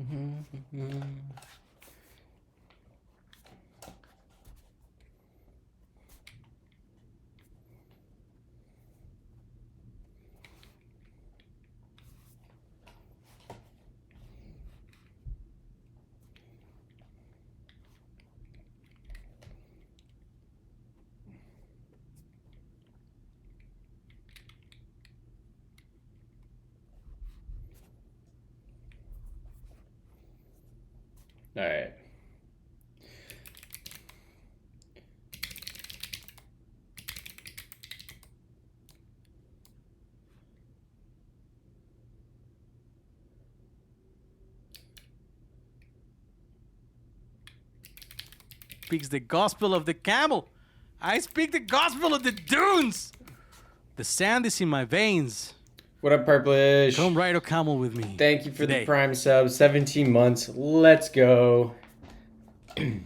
All right. Speaks the gospel of the camel. I speak the gospel of the dunes. The sand is in my veins. What up, Purplish? Come ride a camel with me. Thank you for today. the Prime sub. 17 months. Let's go. Wait,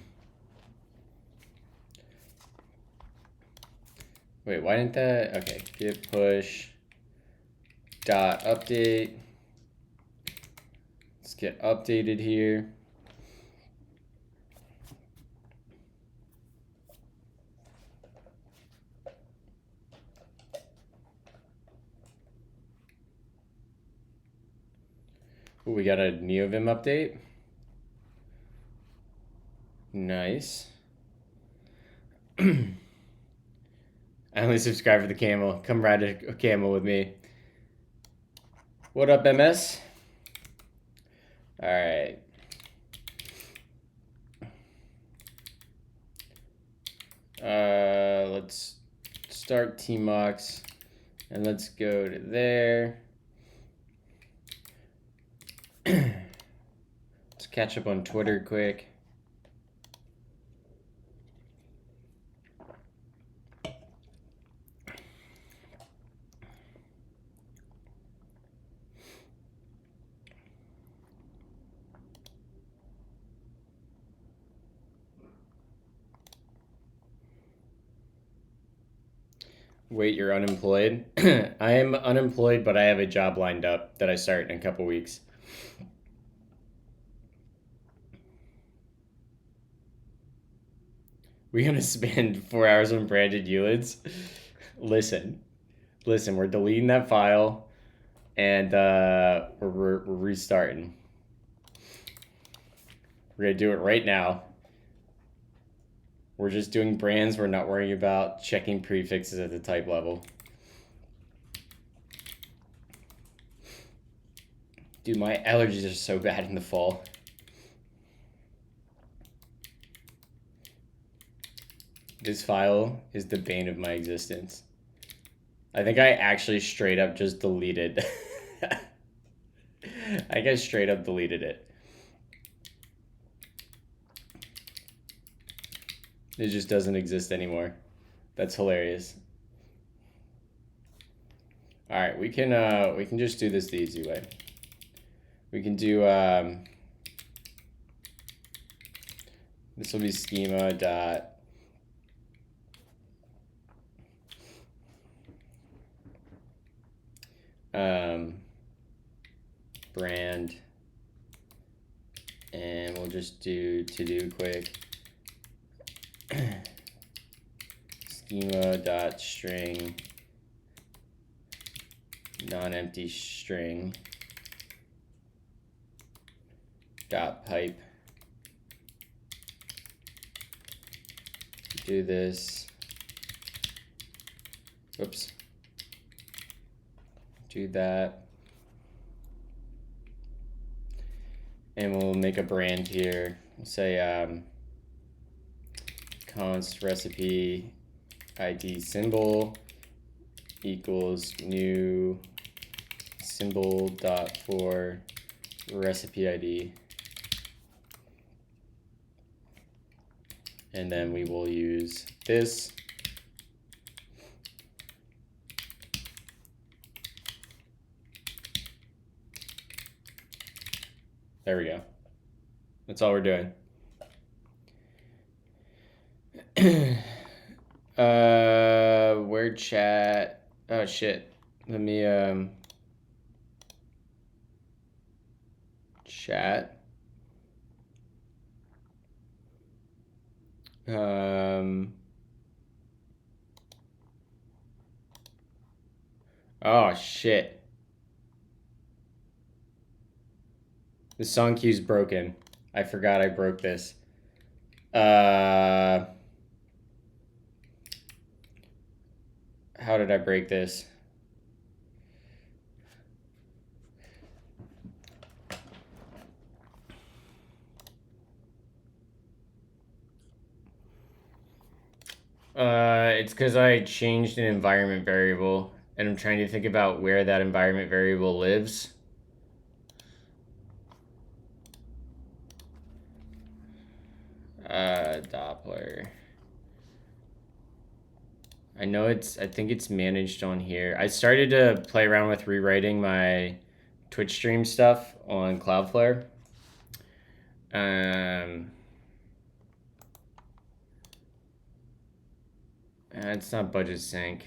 why didn't that? Okay, git push dot update. Let's get updated here. Ooh, we got a NeoVim update. Nice. I only subscribe for the camel. Come ride a camel with me. What up, MS? All right. Let's start Tmox and let's go to there. Let's catch up on Twitter quick. Wait, you're unemployed? I am unemployed, but I have a job lined up that I start in a couple weeks. We're gonna spend 4 hours on branded ULIDs. Listen, we're deleting that file, and we're restarting. We're gonna do it right now. We're just doing brands. We're not worrying about checking prefixes at the type level. Dude, my allergies are so bad in the fall. This file is the bane of my existence. I think I actually straight up just deleted. I guess straight up deleted it. It just doesn't exist anymore. That's hilarious. All right, we can just do this the easy way. We can do this will be schema dot brand, and we'll just do to do quick schema dot string non-empty string dot pipe. Do this. Whoops. Do that. And we'll make a brand here. We'll say const recipe ID symbol equals new symbol dot for recipe ID. And then we will use this. There we go. That's all we're doing. Word chat. Oh shit. Let me chat. Oh shit. The song queue's broken. I forgot I broke this. How did I break this? It's because I changed an environment variable, and I'm trying to think about where that environment variable lives. Doppler. I think it's managed on here. I started to play around with rewriting my Twitch stream stuff on Cloudflare. It's not budget sync.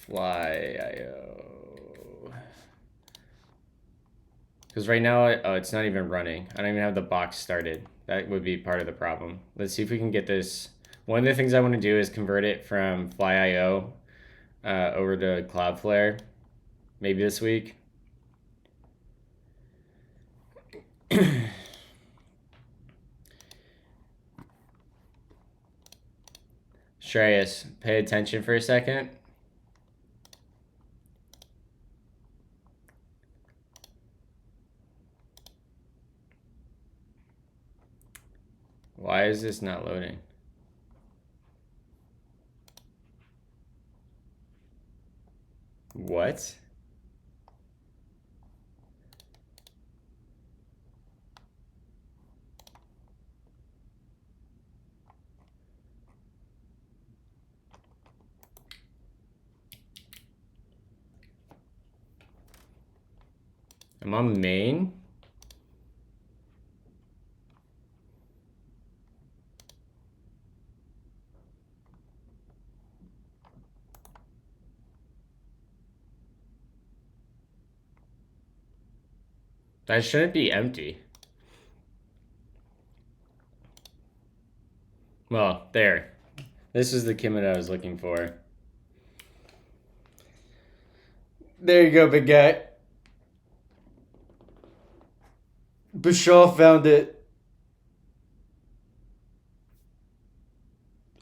Fly.io. Because right now, it's not even running. I don't even have the box started. That would be part of the problem. Let's see if we can get this. One of the things I want to do is convert it from Fly.io over to Cloudflare, maybe this week. Shreyas, pay attention for a second. Why is this not loading? What? I'm on main. That shouldn't be empty. Well, there. This is the Kimmit I was looking for. There you go, big guy. Bashal found it.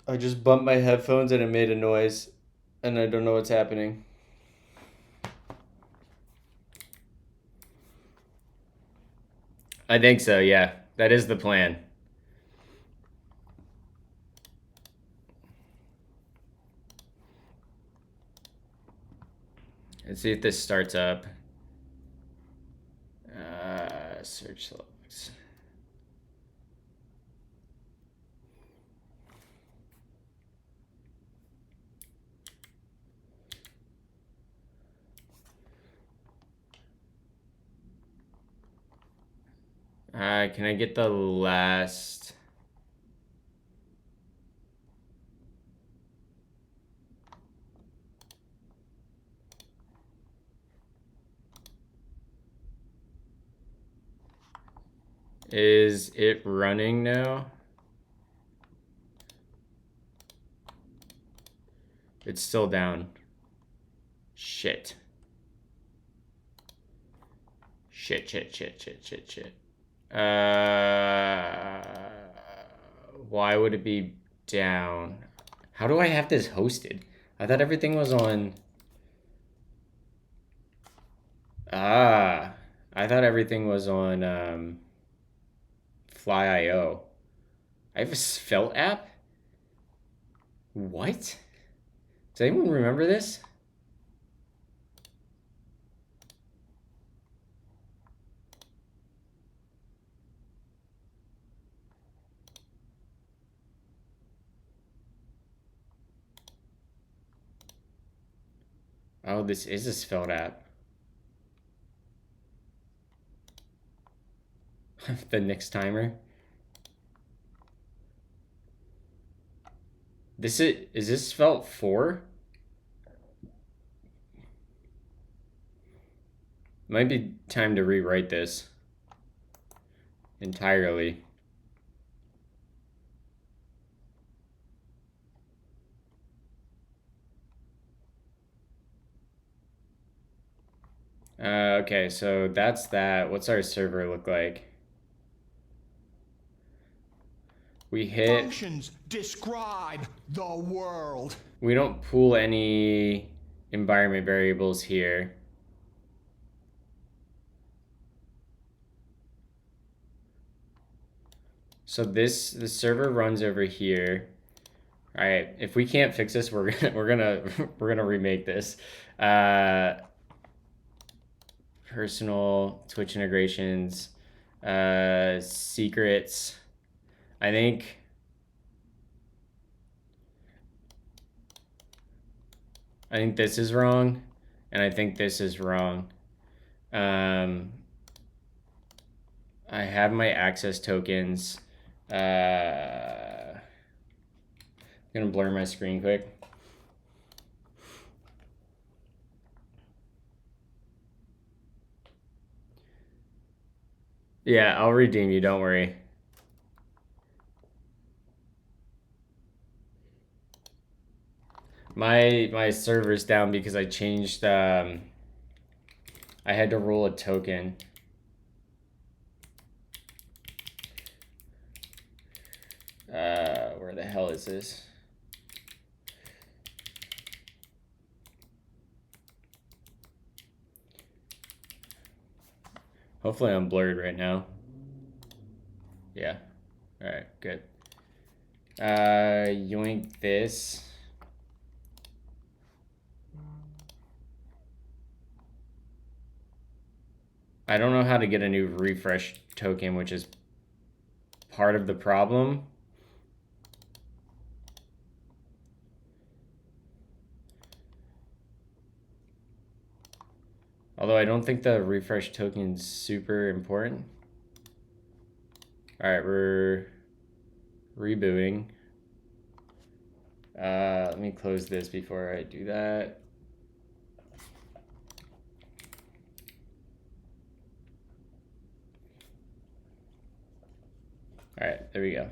I just bumped my headphones and it made a noise, and I don't know what's happening. I think so, yeah. That is the plan. Let's see if this starts up. Search logs. Can I get the last? Is it running now? It's still down. Shit. Shit. Why would it be down? How do I have this hosted? I thought everything was on. I thought everything was on Fly.io. I have a Svelte app? What? Does anyone remember this? Oh, this is a Svelte app. The Nix timer. Is this Svelte 4? Might be time to rewrite this. entirely. Okay, so that's that. What's our server look like? We hit... Functions describe the world. We don't pool any environment variables here. So the server runs over here. All right, if we can't fix this, we're gonna remake this. Personal Twitch integrations, secrets. I think this is wrong, and I think this is wrong. I have my access tokens. I'm gonna blur my screen quick. Yeah, I'll redeem you, don't worry. My server's down because I changed, I had to roll a token. Where the hell is this? Hopefully I'm blurred right now. Yeah. All right, good. Yoink this. I don't know how to get a new refresh token, which is part of the problem. Although I don't think the refresh token's super important. All right, we're rebooting. Let me close this before I do that. All right, there we go.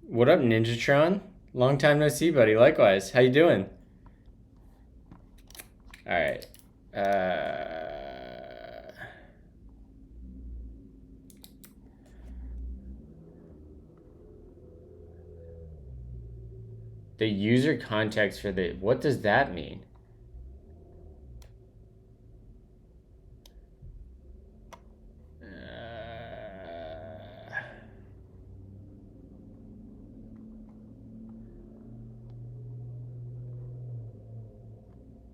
What up, Ninjatron? Long time no see, buddy. Likewise. How you doing? All right. The user context for the... What does that mean?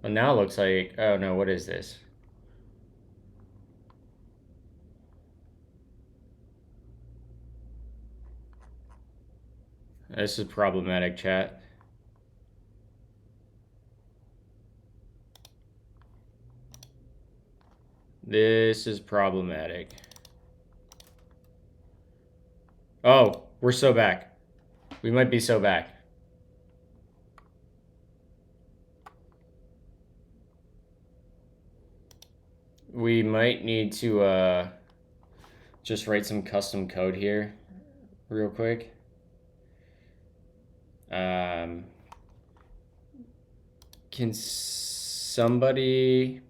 Well, now it looks like... Oh, no, what is this? This is problematic, chat. This is problematic. Oh, we're so back. We might be so back. We might need to just write some custom code here real quick. Can somebody...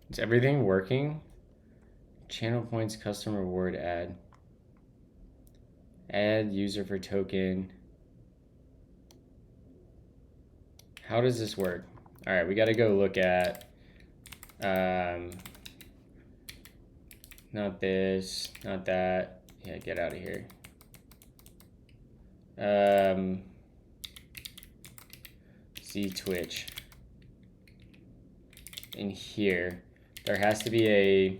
Is everything working? Channel points, custom reward ad. Add user for token. How does this work? All right, we got to go look at... not this, not that. Yeah, get out of here. See Twitch. in here, there has to be a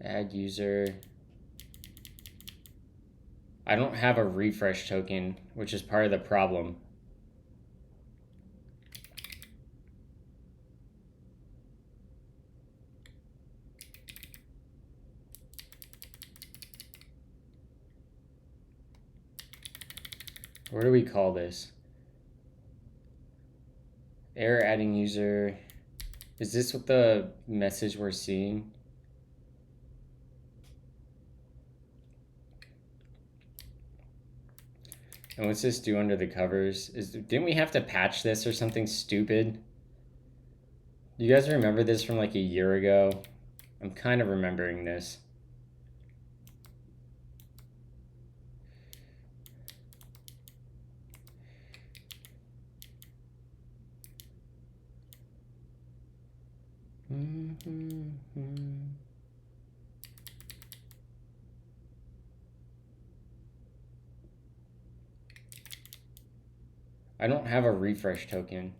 add user. I don't have a refresh token, which is part of the problem. What do we call this? Error adding user. Is this what the message we're seeing? And what's this do under the covers? Didn't we have to patch this or something stupid? You guys remember this from like a year ago? I'm kind of remembering this. I don't have a refresh token.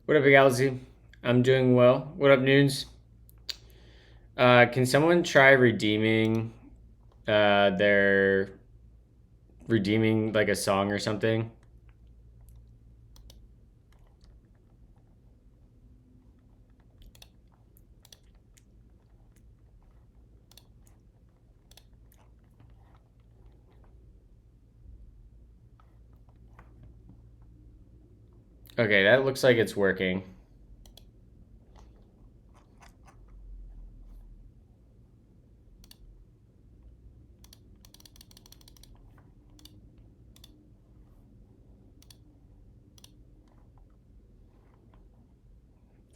What up, Galaxy? I'm doing well. What up, Nunes? Can someone try redeeming redeeming like a song or something? Okay, that looks like it's working.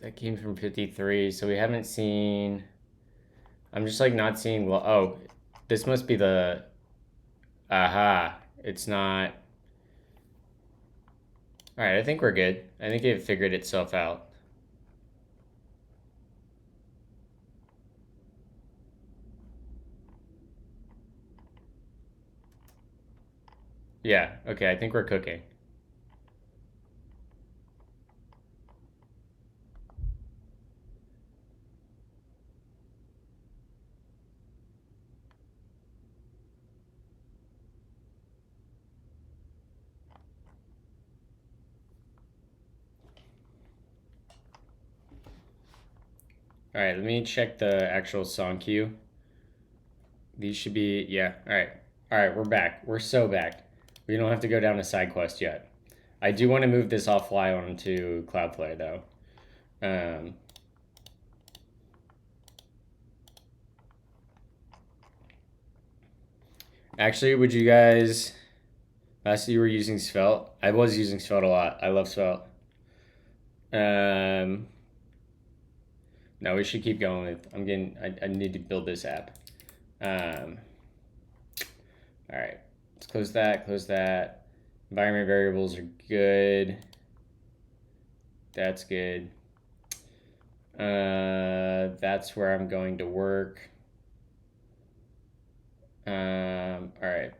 That came from 53, so we haven't seen... I'm just like not seeing... Well, oh, this must be the... Aha, it's not... Alright, I think we're good. I think it figured itself out. Yeah, okay, I think we're cooking. Alright, let me check the actual song queue. These should be... Yeah, alright. Alright, we're back. We're so back. We don't have to go down a side quest yet. I do want to move this offline onto Cloudflare, though. Actually, would you guys... Last you were using Svelte? I was using Svelte a lot. I love Svelte. No, we should keep going with... I need to build this app. Alright. Let's close that, close that. Environment variables are good. That's good. That's where I'm going to work. Alright.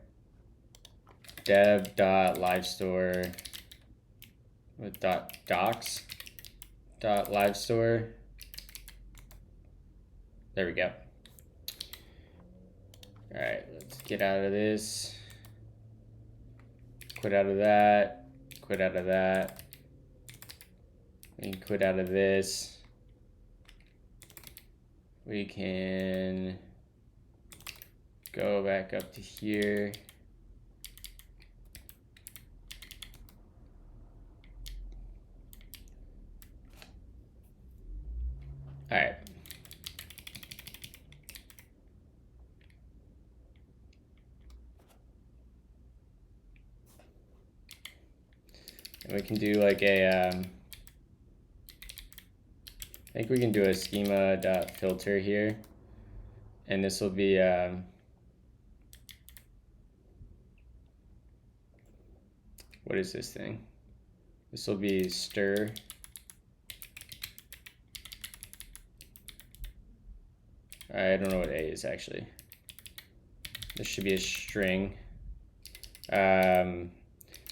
Dev.livestore with docs.livestore. There we go. Alright, let's get out of this. Quit out of that. Quit out of that. And quit out of this. We can go back up to here. we can do like a, I think we can do a schema.filter here. And this will be, what is this thing? This will be stir. I don't know what A is actually. This should be a string.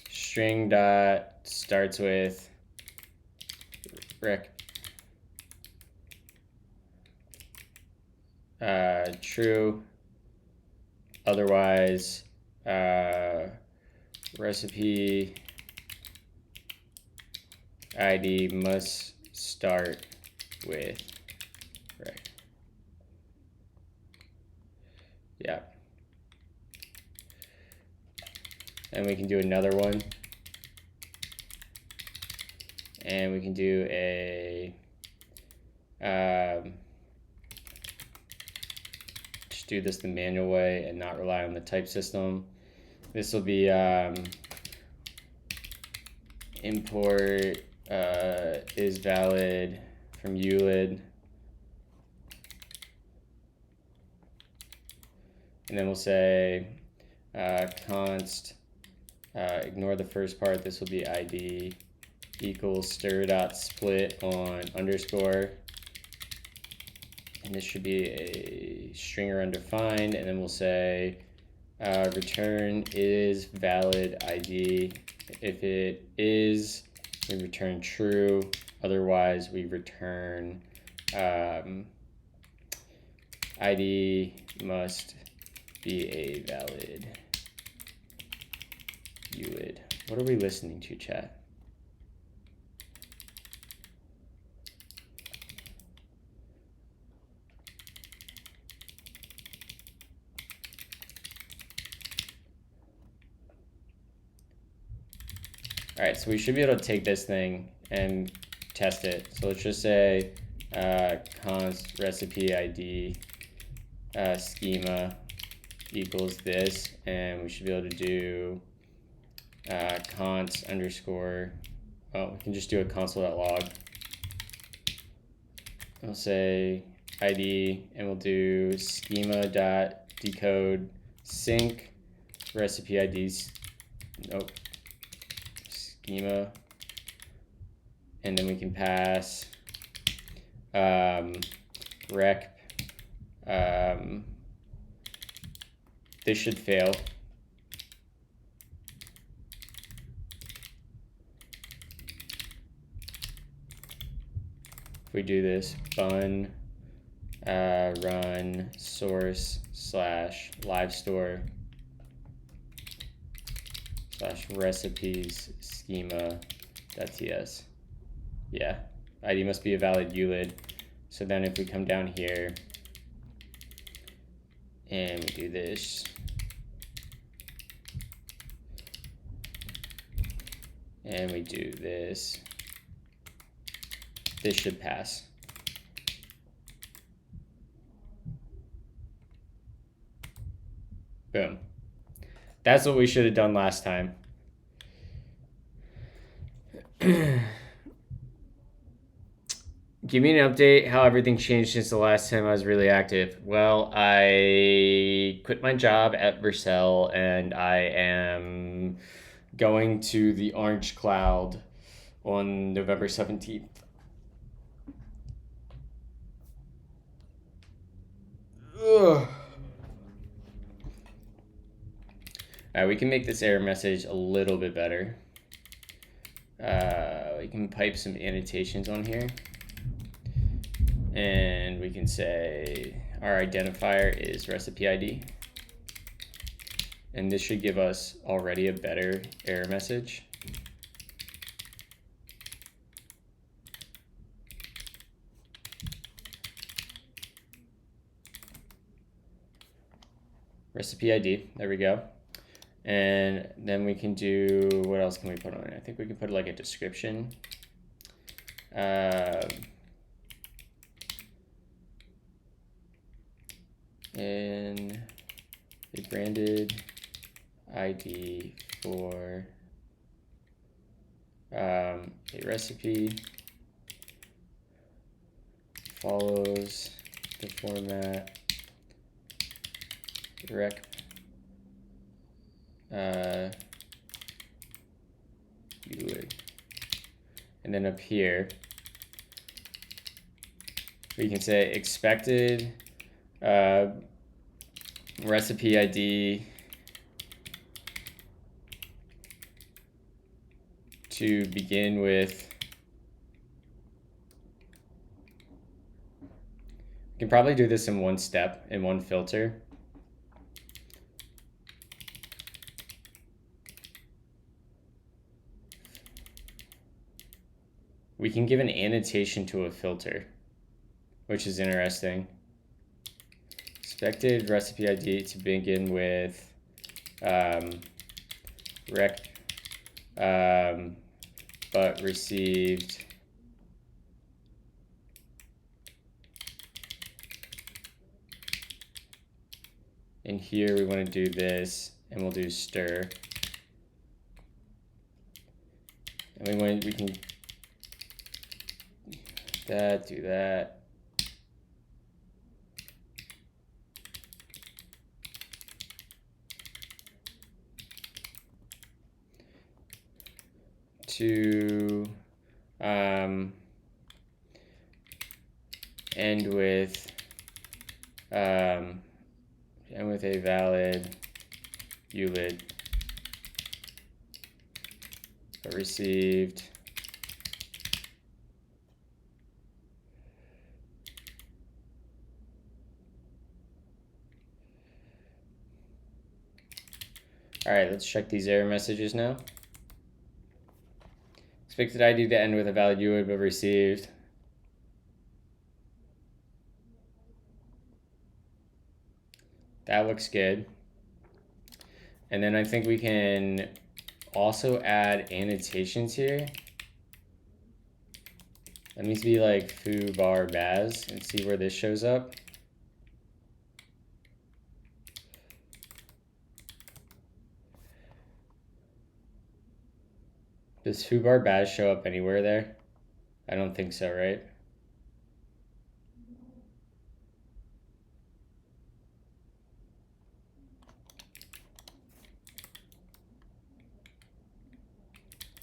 String dot starts with true. Otherwise, recipe ID must start with rec. Yeah. And we can do another one. And we can do a just do this the manual way and not rely on the type system. This will be import is valid from ULID. And then we'll say const, ignore the first part, this will be ID equals stir.split on underscore. And this should be a stringer undefined, and then we'll say return is valid ID. If it is, we return true. Otherwise, we return ID must be a valid ULID. What are we listening to, chat? All right, so we should be able to take this thing and test it. So let's just say const recipe ID schema equals this, and we should be able to do const underscore, we can just do a console.log. We'll say ID, and we'll do schema.decode sync recipe IDs, schema, and then we can pass rec, this should fail. If we do this, bun run source slash LiveStore slash recipes schema.ts. Yeah, ID must be a valid ULID. So then if we come down here and we do this, and we do this, this should pass. Boom. That's what we should have done last time. Give me an update how everything changed since the last time I was really active. Well, I quit my job at Vercel and I am going to the Orange Cloud on November 17th. Ugh. Alright, we can make this error message a little bit better. We can pipe some annotations on here. And we can say our identifier is recipe ID. And this should give us already a better error message. Recipe ID, there we go. And then we can do, what else can we put on it? I think we can put like a description. And a branded ID for a recipe follows the format rec ULID. And then up here we can say expected recipe ID to begin with. We can probably do this in one step, in one filter. We can give an annotation to a filter, which is interesting. Expected recipe ID to begin with rec but received and here we want to do this and we'll do stir and we can do that. To end with a valid ULID but received all right, let's check these error messages now. Expected ID to end with a valid ULID but received. That looks good. And then I think we can also add annotations here. That needs to be like foo bar baz and see where this shows up. Does foo bar baz show up anywhere there? I don't think so, right?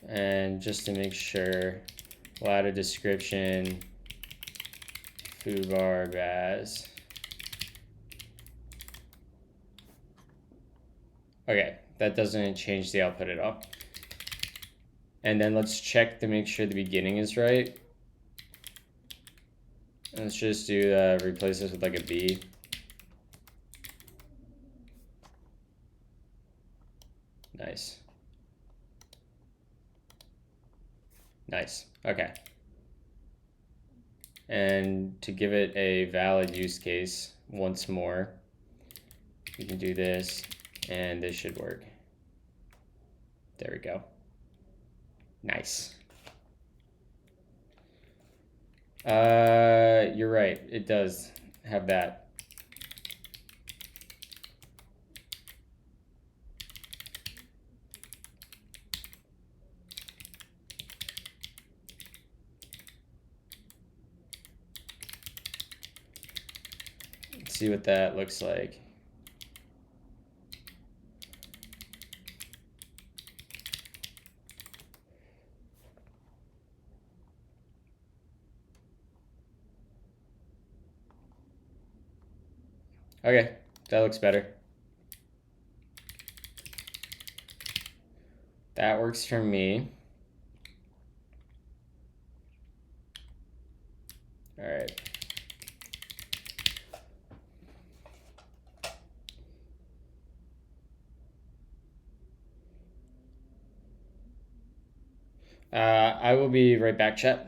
And just to make sure, we'll add a description, foo bar baz. Okay, that doesn't change the output at all. And then let's check to make sure the beginning is right. And let's just do replace this with like a B. Nice. Nice. Okay. And to give it a valid use case once more, we can do this and this should work. There we go. Nice. You're right. It does have that. Let's see what that looks like. Okay, that looks better. That works for me. All right. I will be right back, chat.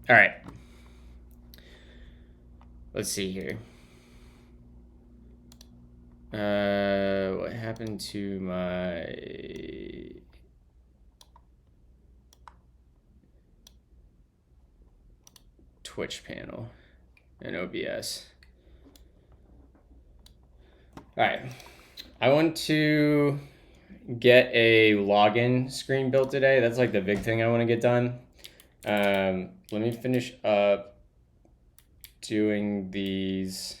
All right. Let's see here. What happened to my Twitch panel and OBS? All right. I want to get a login screen built today. That's like the big thing I want to get done. Let me finish up doing these.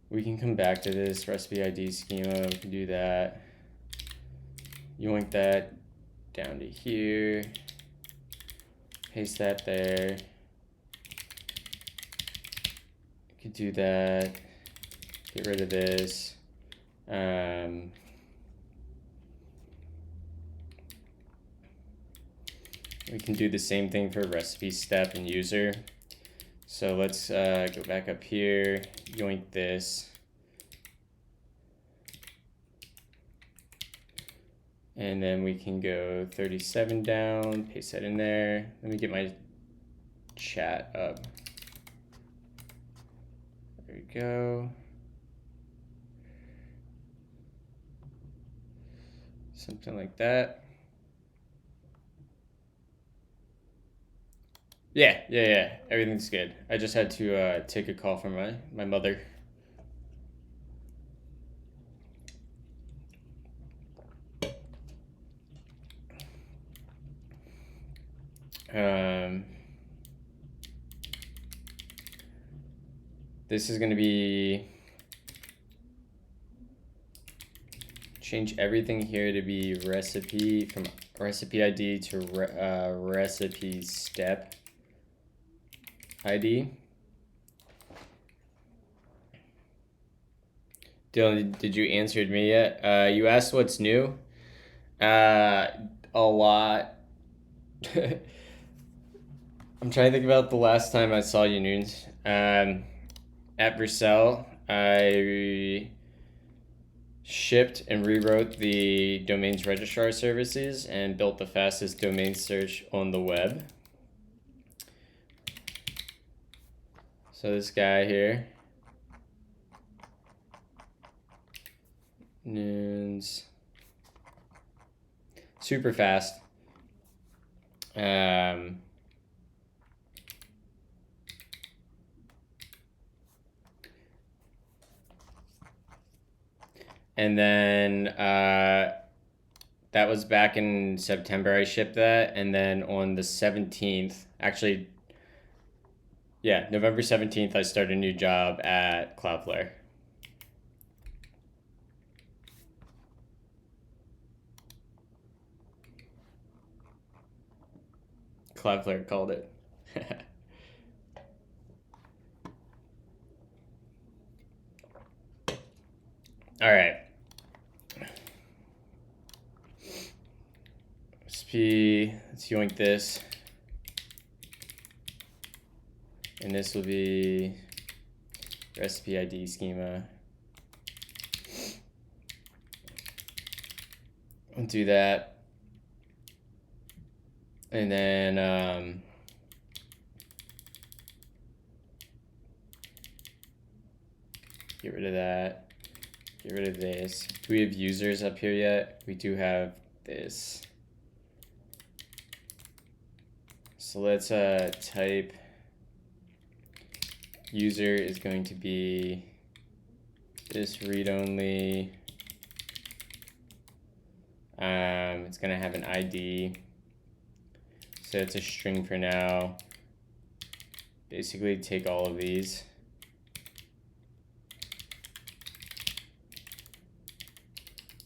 We can come back to this recipe ID schema. We can do that. Yoink that down to here. Paste that there. You could do that. Get rid of this. We can do the same thing for recipe step and user. So let's go back up here, yoink this. And then we can go 37 down, paste that in there. Let me get my chat up. There we go. Something like that. Yeah. Everything's good. I just had to take a call from my mother. This is going to be change everything here to be recipe from recipe ID to recipe step ID. Dylan, did you answer me yet? You asked what's new. A lot. I'm trying to think about the last time I saw you, Nunes. At Vercel, I shipped and rewrote the domains registrar services and built the fastest domain search on the web. So this guy here, Nunes, super fast. And then that was back in September I shipped that. And then on the 17th, actually, yeah, November 17th, I started a new job at Cloudflare. Cloudflare called it. All right. Let's yoink this. And this will be recipe ID schema. I'll do that. And then get rid of that. Get rid of this. Do we have users up here yet? We do have this. So let's type user is going to be this read only. It's gonna have an ID. So it's a string for now. Basically take all of these.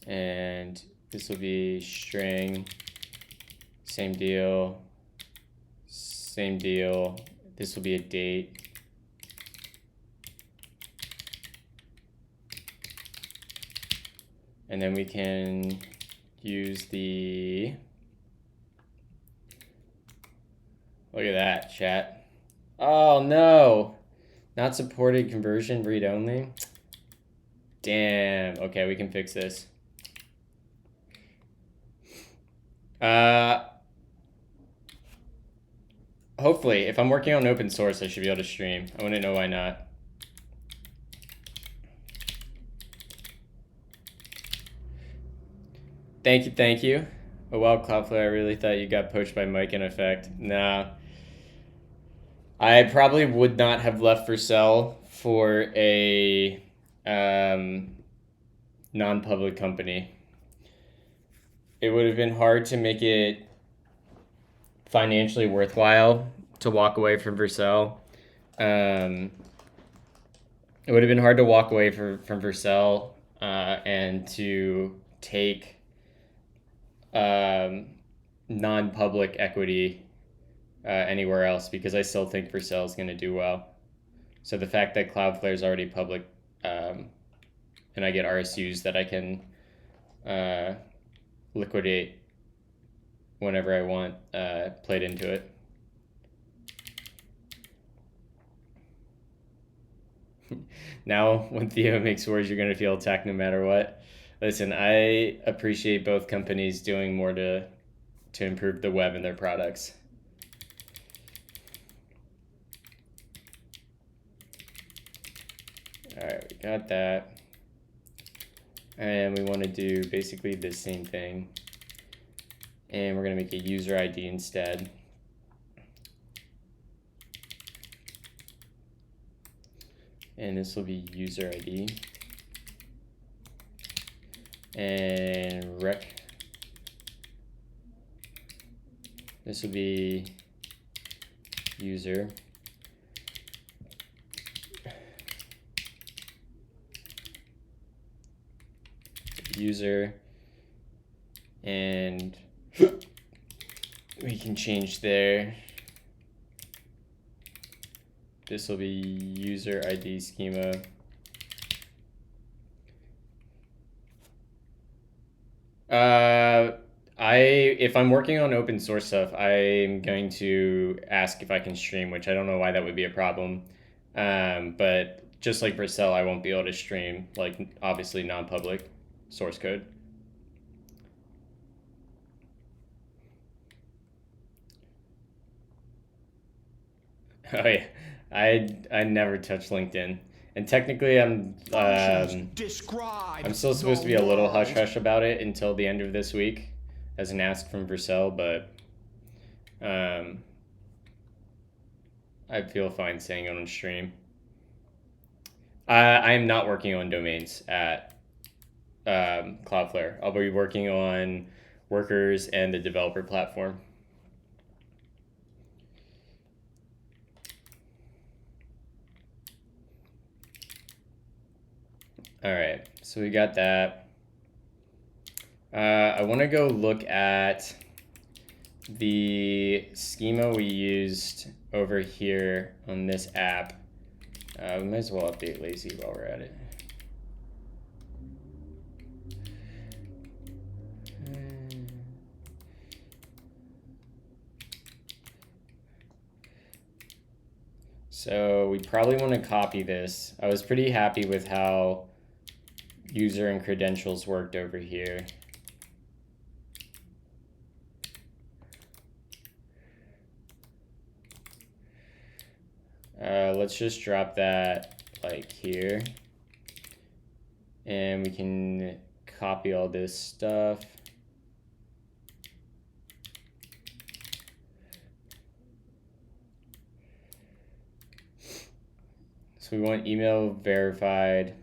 And this will be string, same deal. This will be a date. And then we can use the, look at that, chat. Oh no, not supported conversion, read only. Damn, okay, we can fix this. Hopefully, if I'm working on open source, I should be able to stream. I wouldn't know why not. Thank you, thank you. Oh wow, Cloudflare, I really thought you got poached by Mike in effect. Nah. I probably would not have left Vercel for a non-public company. It would have been hard to make it financially worthwhile to walk away from Vercel. It would have been hard to walk away from Vercel and to take non-public equity anywhere else, because I still think Vercel is going to do well. So the fact that Cloudflare is already public and I get RSUs that I can liquidate whenever I want played into it. Now, when Theo makes wars, you're going to feel attacked no matter what. Listen, I appreciate both companies doing more to improve the web and their products. All right, we got that. And we want to do basically the same thing. And we're going to make a user ID instead. And this will be user ID. And rec. This will be user. User. And we can change there. This will be user ID schema. If I'm working on open source stuff, I'm going to ask if I can stream, which I don't know why that would be a problem. But just like Vercel, I won't be able to stream, like obviously non-public source code. Oh yeah, I never touch LinkedIn, and technically I'm still supposed to be a little hush hush about it until the end of this week, as an ask from Vercel, but I feel fine saying it on stream. I am not working on domains at Cloudflare. I'll be working on workers and the developer platform. All right, so we got that. I want to go look at the schema we used over here on this app. We might as well update Lazy while we're at it. So we probably want to copy this. I was pretty happy with how user and credentials worked over here. Let's just drop that like here. And we can copy all this stuff. So we want email verified.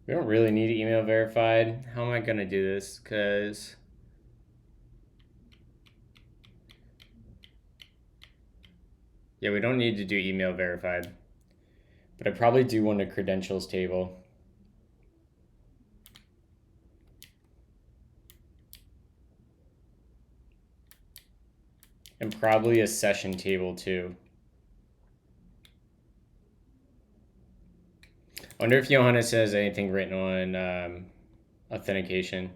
We don't really need email verified. How am I going to do this? Because yeah, we don't need to do email verified. But I probably do want a credentials table. And probably a session table too. I wonder if Johannes has anything written on authentication.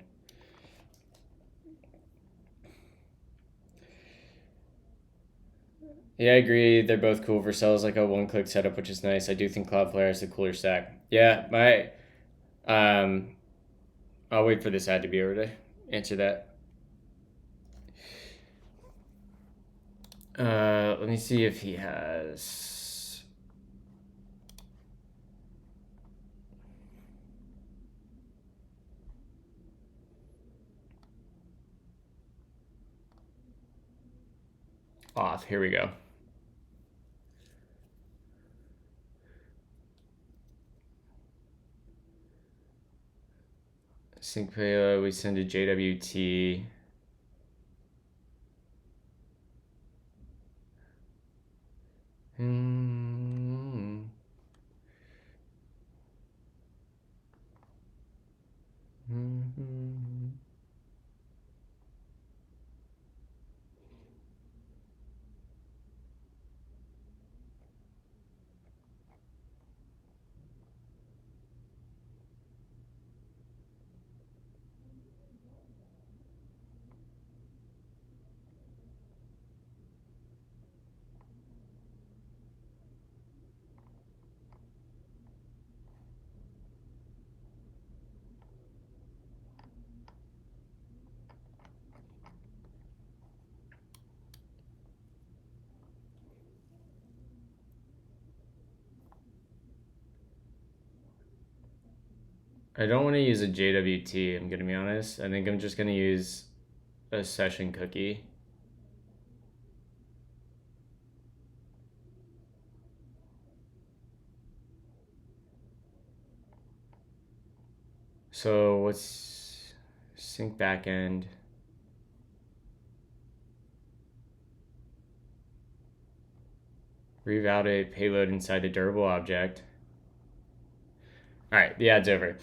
Yeah, I agree. They're both cool. Vercel is like a one-click setup, which is nice. I do think Cloudflare is the cooler stack. Yeah, I'll wait for this ad to be over to answer that. Let me see if he has. Off. Here we go. Sync payload. We send to JWT. I don't want to use a JWT, I'm going to be honest. I think I'm just going to use a session cookie. So what's sync backend? Reroute a payload inside the durable object. All right, the ad's over.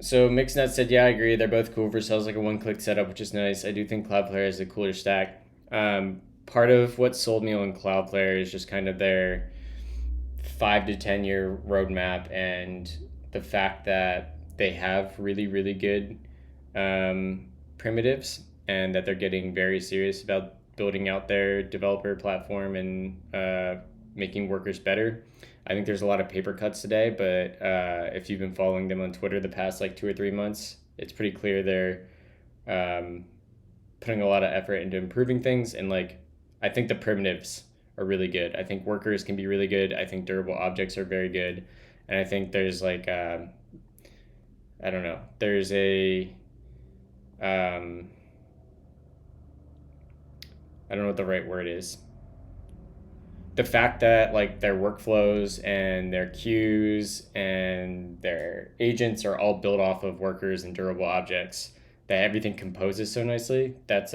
So Mixnut said, yeah, I agree. They're both cool. Vercel's like a one-click setup, which is nice. I do think Cloudflare is a cooler stack. Part of what sold me on Cloudflare is just kind of their 5 to 10 year roadmap and the fact that they have really, really good primitives and that they're getting very serious about building out their developer platform and making workers better. I think there's a lot of paper cuts today, but if you've been following them on Twitter the past like 2 or 3 months, it's pretty clear they're putting a lot of effort into improving things. And like, I think the primitives are really good. I think workers can be really good. I think durable objects are very good. And I think there's like, I don't know, there's a, I don't know what the right word is. The fact that like their workflows and their queues and their agents are all built off of workers and durable objects, that everything composes so nicely, that's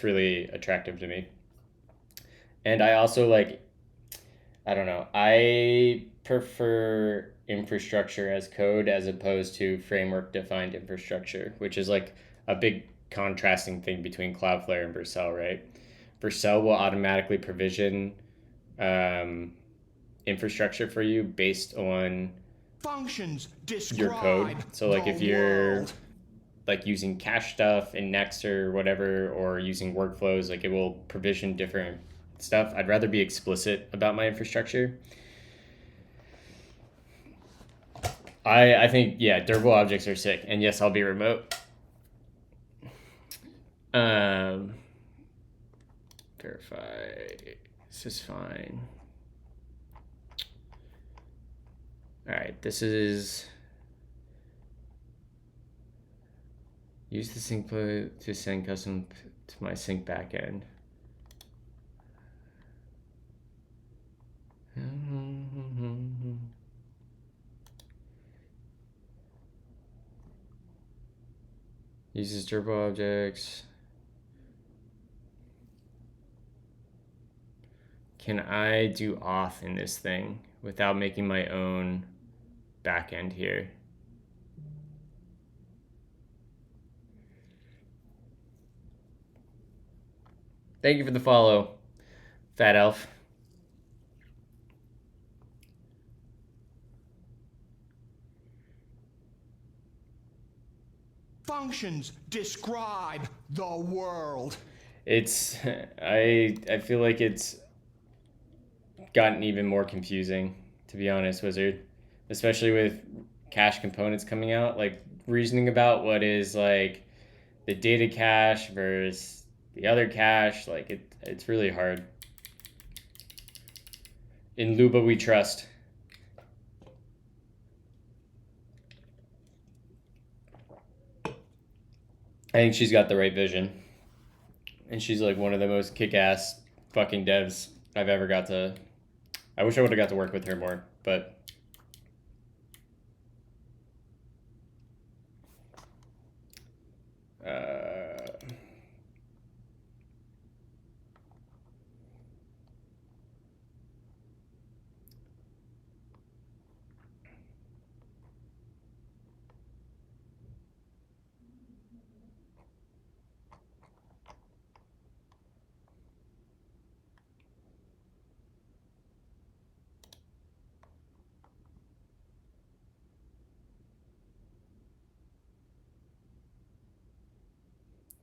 really attractive to me. And I also like, I don't know, I prefer infrastructure as code as opposed to framework defined infrastructure, which is like a big contrasting thing between Cloudflare and Vercel, right? Vercel will automatically provision infrastructure for you based on Functions your code. describe So like the if you're world. like using cache stuff in Next or whatever, or using workflows, like it will provision different stuff. I'd rather be explicit about my infrastructure. I think, yeah, durable objects are sick. And yes, I'll be remote. Verify. This is fine. All right, this is use the sync flow to send custom to my sync backend. Uses durable objects. Can I do auth in this thing without making my own backend here? Thank you for the follow, Fat Elf. Functions describe the world. It's I feel like it's gotten even more confusing, to be honest, Wizard. Especially with cache components coming out, like reasoning about what is like the data cache versus the other cache, like it's really hard. In Luba we trust. I think she's got the right vision. And she's like one of the most kick-ass fucking devs I've ever got to. I wish I would have got to work with her more, but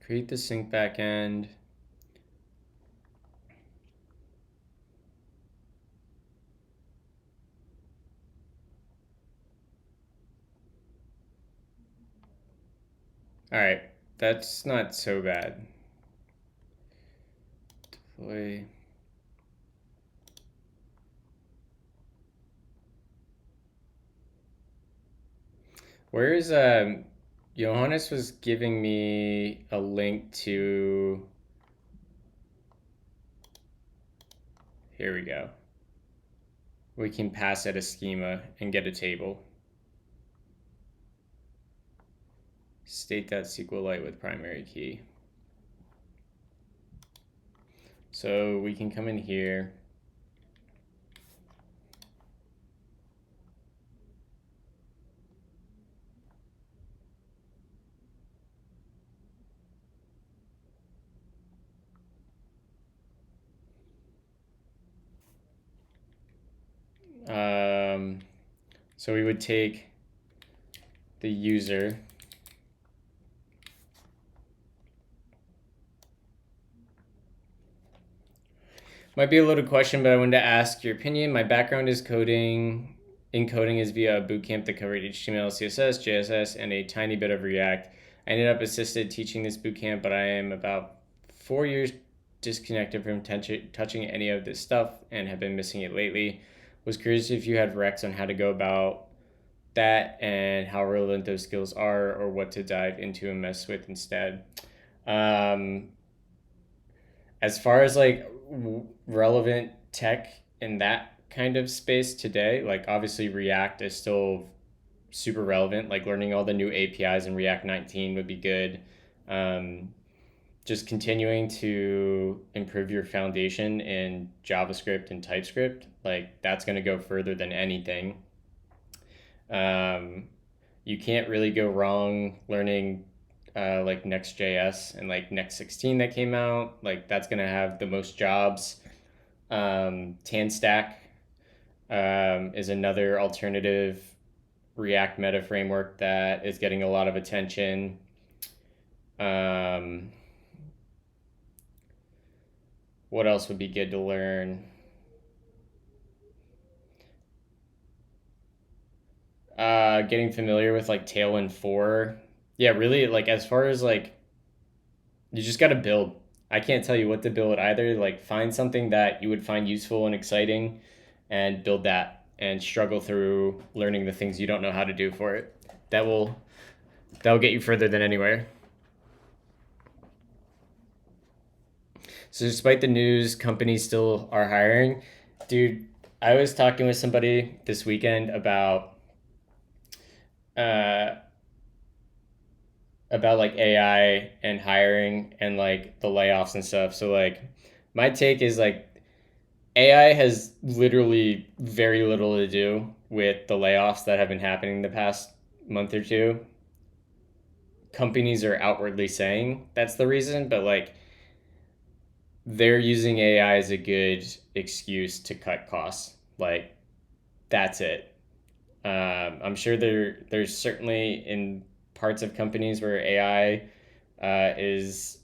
create the sync backend. All right, that's not so bad. Deploy. Where is Johannes was giving me a link to. Here we go. We can pass it a schema and get a table. State.SQLite with primary key. So we can come in here. So we would take the user. Might be a loaded question, but I wanted to ask your opinion. My background is coding. Encoding is via a bootcamp that covered HTML, CSS, JSS, and a tiny bit of React. I ended up assisted teaching this bootcamp, but I am about 4 years disconnected from touching any of this stuff and have been missing it lately. Was curious if you had recs on how to go about that and how relevant those skills are, or what to dive into and mess with instead. As far as like relevant tech in that kind of space today, like obviously React is still super relevant. Like learning all the new APIs in React 19 would be good. Just continuing to improve your foundation in JavaScript and TypeScript, like that's going to go further than anything. You can't really go wrong learning like Next.js and like Next 16 that came out. Like that's going to have the most jobs. TanStack is another alternative React meta framework that is getting a lot of attention. What else would be good to learn? Getting familiar with like Tailwind 4. Yeah, really, like as far as like, you just got to build. I can't tell you what to build either. Like find something that you would find useful and exciting and build that and struggle through learning the things you don't know how to do for it. That'll get you further than anywhere. So despite the news, companies still are hiring. Dude, I was talking with somebody this weekend about like AI and hiring and like the layoffs and stuff. So like my take is like AI has literally very little to do with the layoffs that have been happening the past month or two. Companies are outwardly saying that's the reason, but like they're using AI as a good excuse to cut costs. Like that's it. I'm sure there's certainly in parts of companies where AI is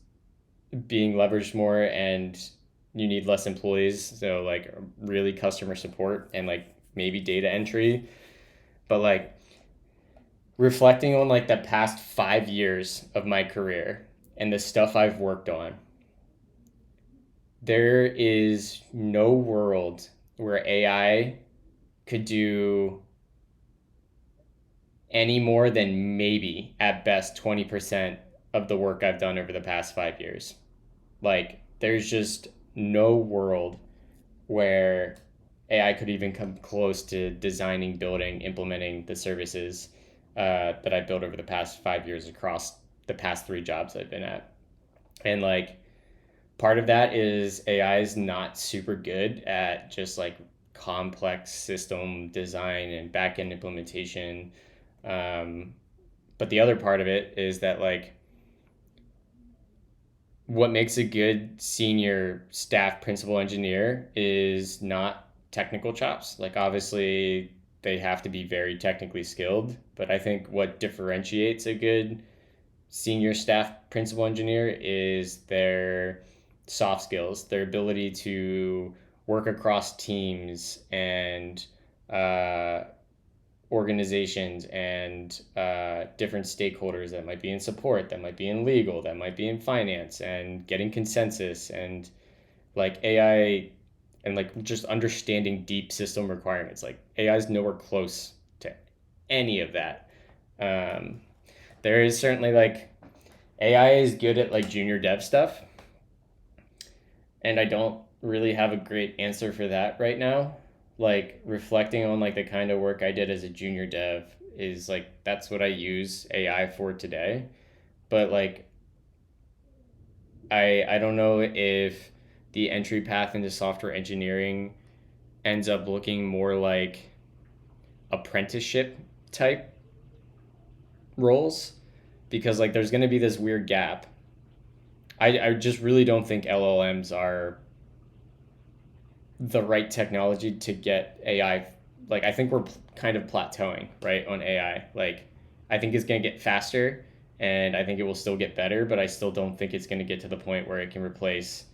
being leveraged more and you need less employees. So like really customer support and like maybe data entry. But like reflecting on like the past 5 years of my career and the stuff I've worked on, there is no world where AI could do any more than maybe at best 20% of the work I've done over the past 5 years. Like, there's just no world where AI could even come close to designing, building, implementing the services that I built over the past 5 years across the past 3 jobs I've been at. And like, part of that is AI is not super good at just like complex system design and backend implementation. But the other part of it is that like what makes a good senior staff principal engineer is not technical chops. Like obviously they have to be very technically skilled, but I think what differentiates a good senior staff principal engineer is their soft skills, their ability to work across teams and organizations and different stakeholders that might be in support, that might be in legal, that might be in finance, and getting consensus and like AI and like just understanding deep system requirements. Like AI is nowhere close to any of that. There is certainly like AI is good at like junior dev stuff, and I don't really have a great answer for that right now. Like reflecting on like the kind of work I did as a junior dev is like that's what I use AI for today. But like I don't know if the entry path into software engineering ends up looking more like apprenticeship type roles because like there's going to be this weird gap. I just really don't think LLMs are the right technology to get AI. Like I think we're kind of plateauing right on AI. Like I think it's going to get faster and I think it will still get better, but I still don't think it's going to get to the point where it can replace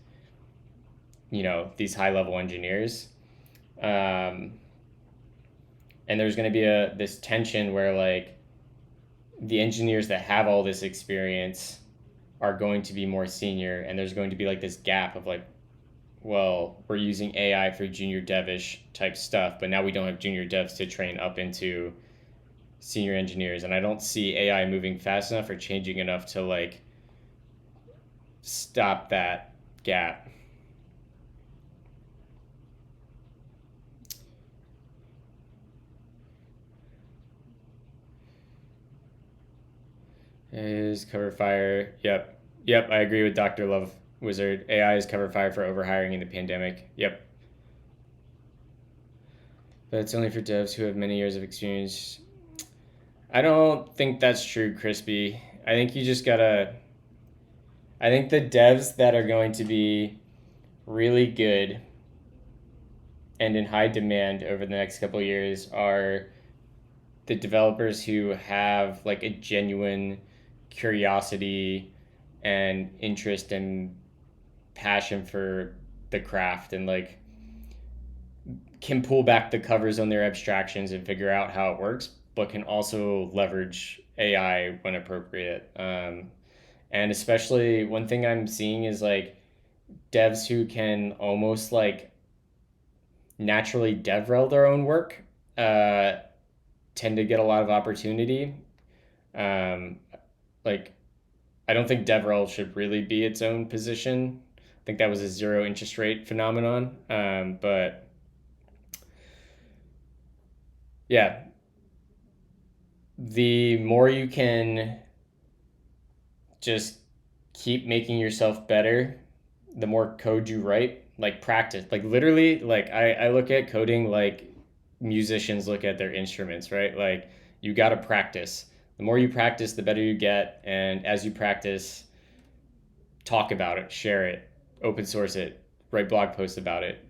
these high level engineers. And there's going to be this tension where like the engineers that have all this experience are going to be more senior, and there's going to be like this gap of like, well, we're using AI for junior devish type stuff, but now we don't have junior devs to train up into senior engineers, and I don't see AI moving fast enough or changing enough to like stop that gap. Is cover fire. Yep, I agree with Dr. Love Wizard. AI is cover fire for overhiring in the pandemic. Yep. But it's only for devs who have many years of experience. I don't think that's true, Crispy. I think you just gotta. I think the devs that are going to be really good and in high demand over the next couple of years are the developers who have like a genuine curiosity and interest and passion for the craft and like can pull back the covers on their abstractions and figure out how it works, but can also leverage AI when appropriate. And especially one thing I'm seeing is like devs who can almost like naturally DevRel their own work tend to get a lot of opportunity. Like, I don't think DevRel should really be its own position. I think that was a zero interest rate phenomenon. But yeah, the more you can just keep making yourself better, the more code you write, like practice. Like literally, like I look at coding like musicians look at their instruments, right? Like you got to practice. The more you practice, the better you get. And as you practice, talk about it, share it, open source it, write blog posts about it,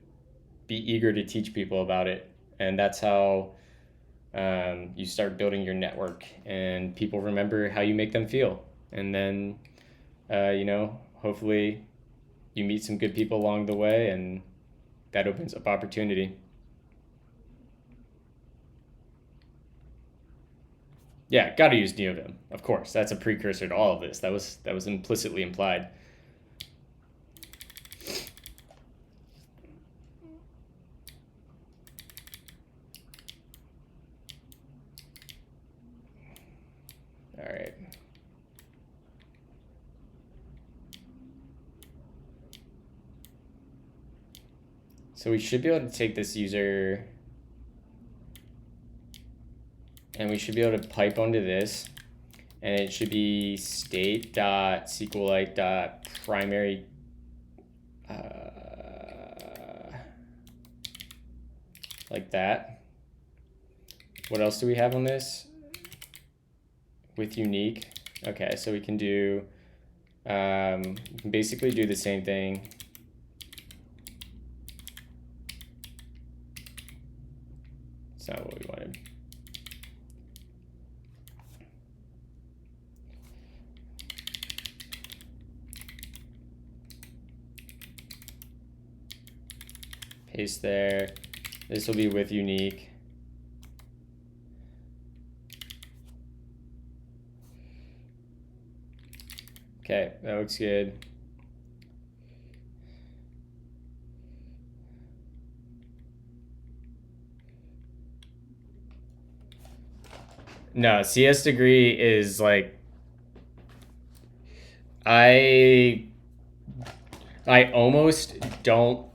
be eager to teach people about it. And that's how you start building your network, and people remember how you make them feel. And then, hopefully you meet some good people along the way, and that opens up opportunity. Yeah, gotta use NeoVim, of course. That's a precursor to all of this. That was implicitly implied. All right. So we should be able to take this user and we should be able to pipe onto this, and it should be state.sqlite.primary like that. What else do we have on this? With unique. Okay, so we can do we can basically do the same thing. It's not what we wanted. Paste there. This will be with unique. Okay, that looks good. No, CS degree is like I almost don't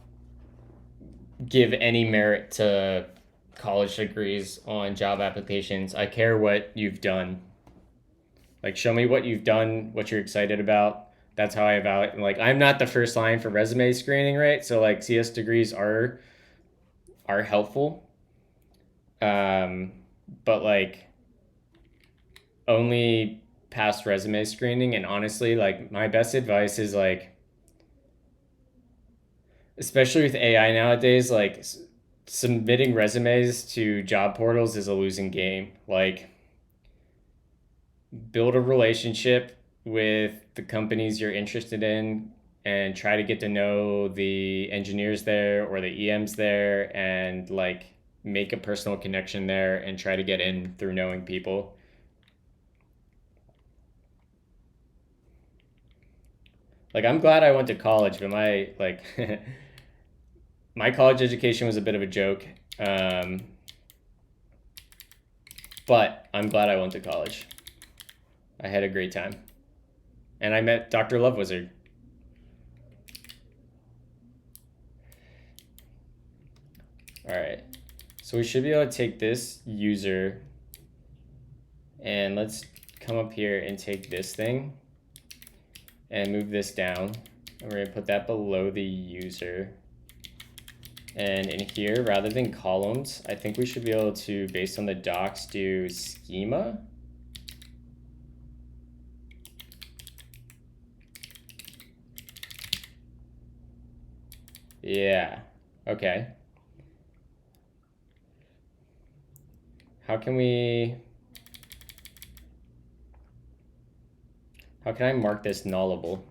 give any merit to college degrees on job applications. I care what you've done. Like, show me what you've done, what you're excited about. That's how I evaluate. Like, I'm not the first line for resume screening, right? So like CS degrees are helpful. But like only past resume screening. And honestly, like my best advice is like, especially with AI nowadays, like submitting resumes to job portals is a losing game. Like, build a relationship with the companies you're interested in and try to get to know the engineers there or the EMs there, and like make a personal connection there and try to get in through knowing people. Like, I'm glad I went to college, but my like my college education was a bit of a joke. But I'm glad I went to college. I had a great time. And I met Dr. Lovewizard. All right. So we should be able to take this user and let's come up here and take this thing and move this down. And we're going to put that below the user. And in here, rather than columns, I think we should be able to, based on the docs, do schema. Yeah, okay. How can I mark this nullable?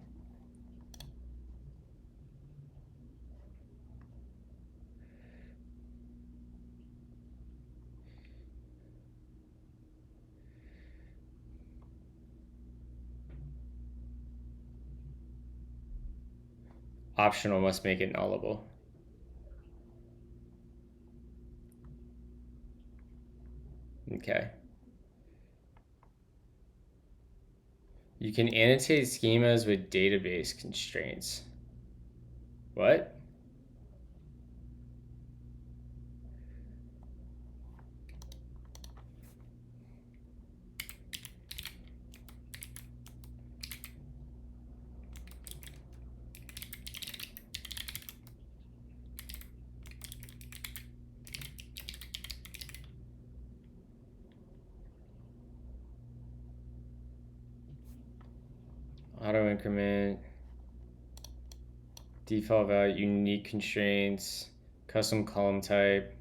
Optional must make it nullable. Okay. You can annotate schemas with database constraints. What? Auto increment, default value, unique constraints, custom column type.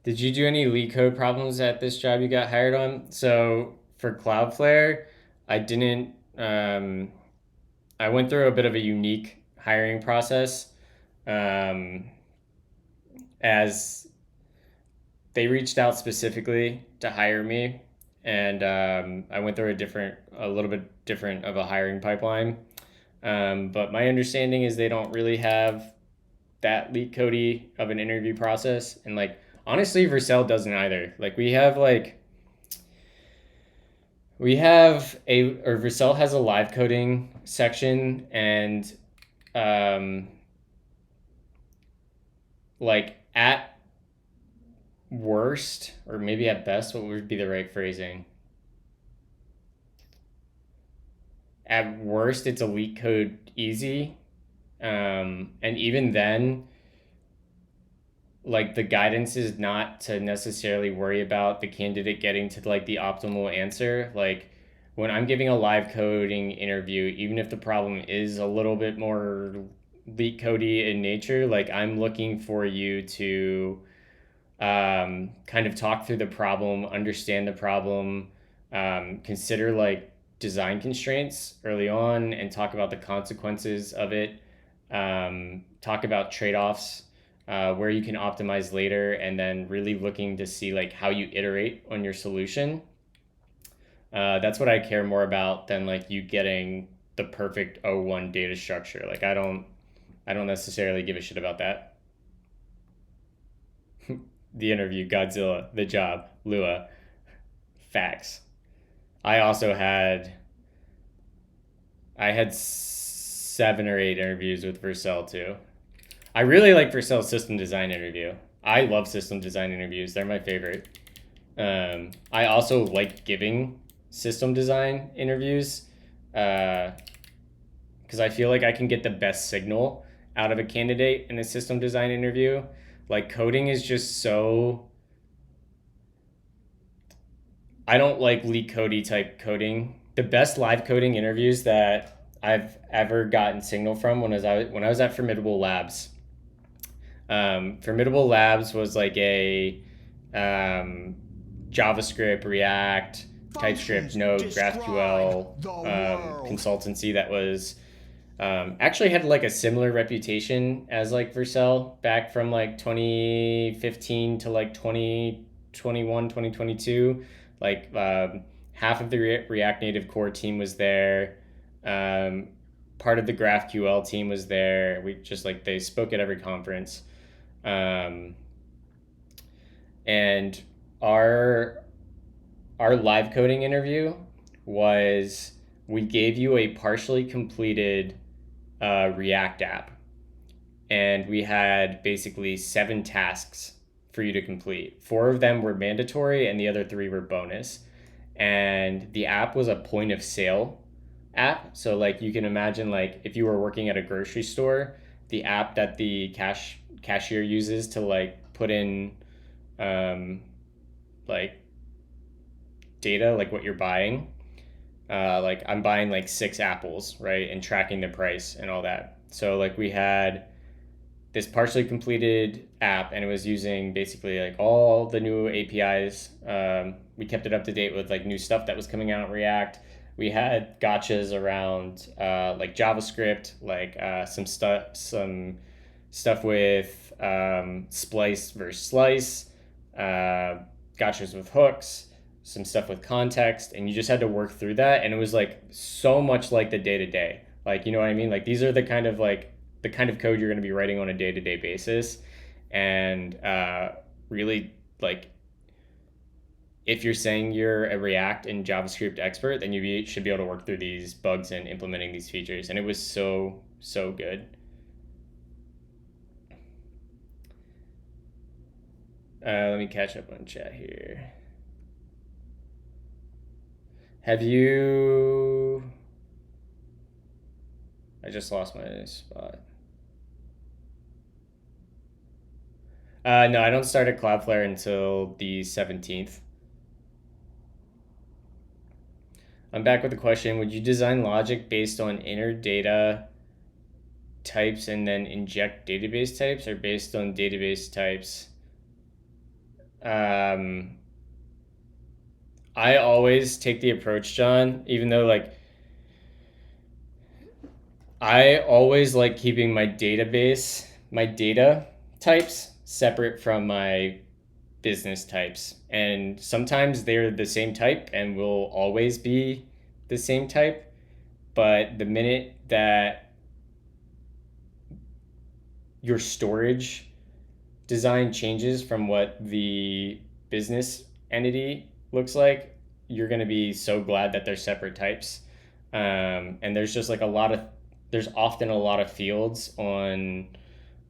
Did you do any leak code problems at this job you got hired on? So for Cloudflare, I didn't. I went through a bit of a unique hiring process, um, as they reached out specifically to hire me, and I went through a little bit different of a hiring pipeline. But my understanding is they don't really have that leak codey of an interview process, and like honestly, Vercel doesn't either. Like Vercel has a live coding section, and um, like at worst, or maybe at best, what would be the right phrasing? At worst, it's a leak code easy. And even then, like the guidance is not to necessarily worry about the candidate getting to like the optimal answer. Like when I'm giving a live coding interview, even if the problem is a little bit more leak codey in nature, like I'm looking for you to kind of talk through the problem, understand the problem, consider like design constraints early on, and talk about the consequences of it. Talk about trade offs, where you can optimize later, and then really looking to see like how you iterate on your solution. That's what I care more about than like you getting the perfect O1 data structure. Like I don't necessarily give a shit about that. The interview, Godzilla, the job, Lua, facts. I also had 7 or 8 interviews with Vercel too. I really like Vercel's system design interview. I love system design interviews. They're my favorite. I also like giving system design interviews, because I feel like I can get the best signal out of a candidate in a system design interview. Like coding is just so. I don't like leak codey type coding. The best live coding interviews that I've ever gotten signal from when I was at Formidable Labs. Formidable Labs was like a JavaScript, React, TypeScript, Node, GraphQL consultancy that was actually had like a similar reputation as like Vercel back from like 2015 to like 2021, 2022. Like half of the React Native core team was there. Part of the GraphQL team was there. We just like they spoke at every conference. And our live coding interview was we gave you a partially completed React app, and we had basically 7 tasks for you to complete. 4 of them were mandatory, and the other 3 were bonus. And the app was a point of sale app. So like you can imagine like if you were working at a grocery store, the app that the cashier uses to like put in like data, like what you're buying. Like I'm buying like 6 apples, right, and tracking the price and all that. So like we had this partially completed app, and it was using basically like all the new APIs. We kept it up to date with like new stuff that was coming out in React. We had gotchas around like JavaScript, like some stuff with splice versus slice, gotchas with hooks, some stuff with context, and you just had to work through that. And it was like so much like the day to day. Like, you know what I mean? Like these are the kind of code you're going to be writing on a day to day basis. And really, like, if you're saying you're a React and JavaScript expert, then should be able to work through these bugs and implementing these features. And it was so good. Let me catch up on chat here. Have you... I just lost my spot. No, I don't start at Cloudflare until the 17th. I'm back with a question. Would you design logic based on inner data types and then inject database types, or based on database types I always take the approach, John, even though like I always like keeping my database, my data types separate from my business types. And sometimes they're the same type and will always be the same type. But the minute that your storage design changes from what the business entity looks like, you're going to be so glad that they're separate types. And there's just like there's often a lot of fields on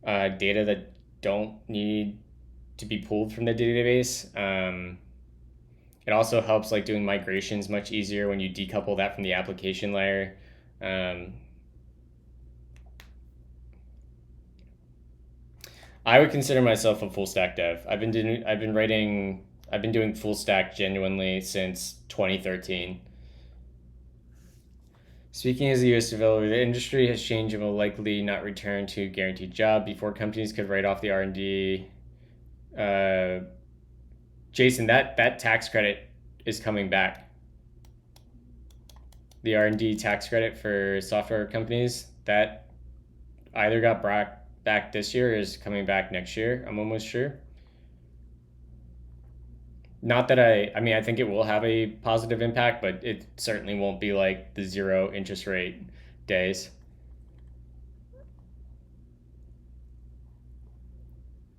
data that don't need to be pulled from the database. It also helps like doing migrations much easier when you decouple that from the application layer. I would consider myself a full stack dev. I've been doing full stack genuinely since 2013. Speaking as a US developer, the industry has changed and will likely not return to guaranteed job. Before companies could write off the R&D. Jason, that tax credit is coming back. The R&D tax credit for software companies that either got back this year or is coming back next year. I'm almost sure. Not that I mean, I think it will have a positive impact, but it certainly won't be like the 0 interest rate days.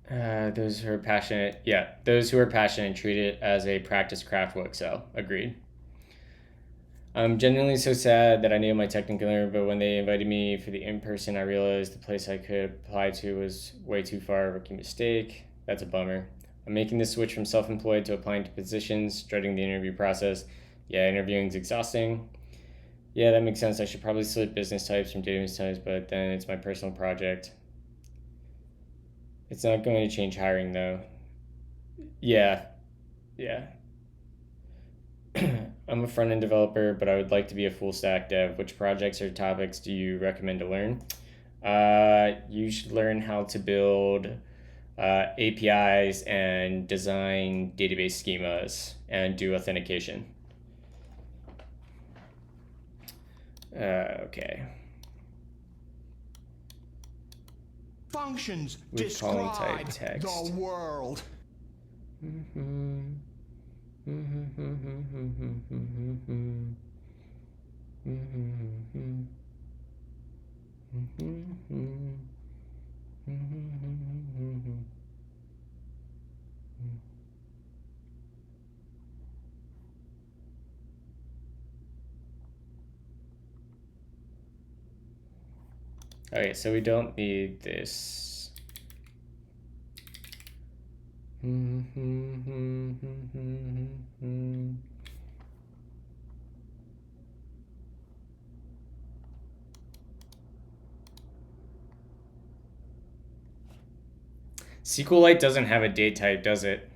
Those who are passionate, treat it as a practice craft will excel. Agreed. I'm genuinely so sad that I nailed my technical, but when they invited me for the in-person, I realized the place I could apply to was way too far, a rookie mistake. That's a bummer. I'm making the switch from self-employed to applying to positions, dreading the interview process. Yeah, interviewing's exhausting. Yeah, that makes sense. I should probably split business types from database types, but then it's my personal project. It's not going to change hiring, though. Yeah. I'm a front-end developer, but I would like to be a full-stack dev. Which projects or topics do you recommend to learn? You should learn how to build APIs and design database schemas and do authentication. Okay. Functions With calling type describe text. the world. Okay, so we don't need this. SQLite doesn't have a date type, does it?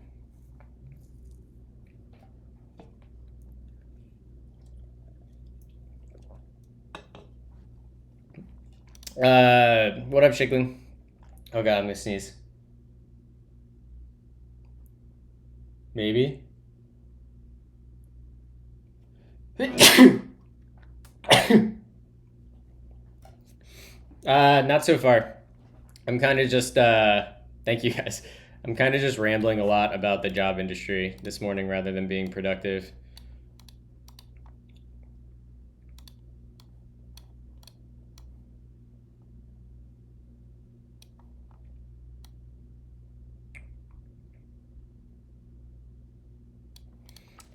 What up, Shiglin? Oh god, I'm gonna sneeze. Maybe. Not so far. I'm kind of just, thank you guys. I'm kind of just rambling a lot about the job industry this morning rather than being productive.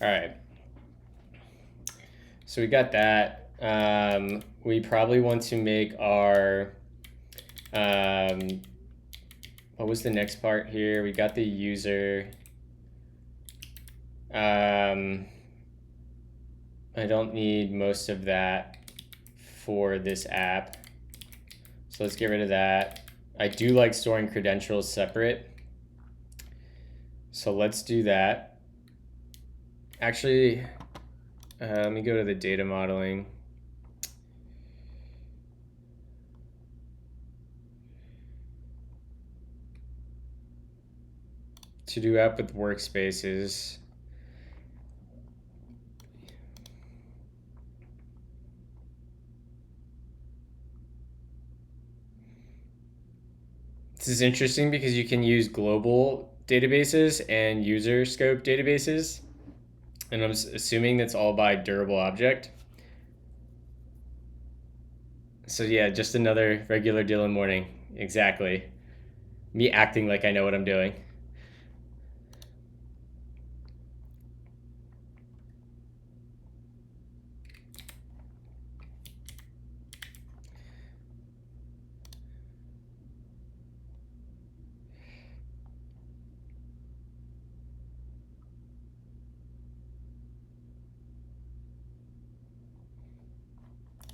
All right. So we got that. We probably want to make our, what was the next part here? We got the user. I don't need most of that for this app. So let's get rid of that. I do like storing credentials separate. So let's do that. Actually, let me go to the data modeling. To-do app with workspaces. This is interesting because you can use global databases and user scope databases. And I'm assuming that's all by durable object. So yeah, just another regular Dylan morning. Exactly. Me acting like I know what I'm doing.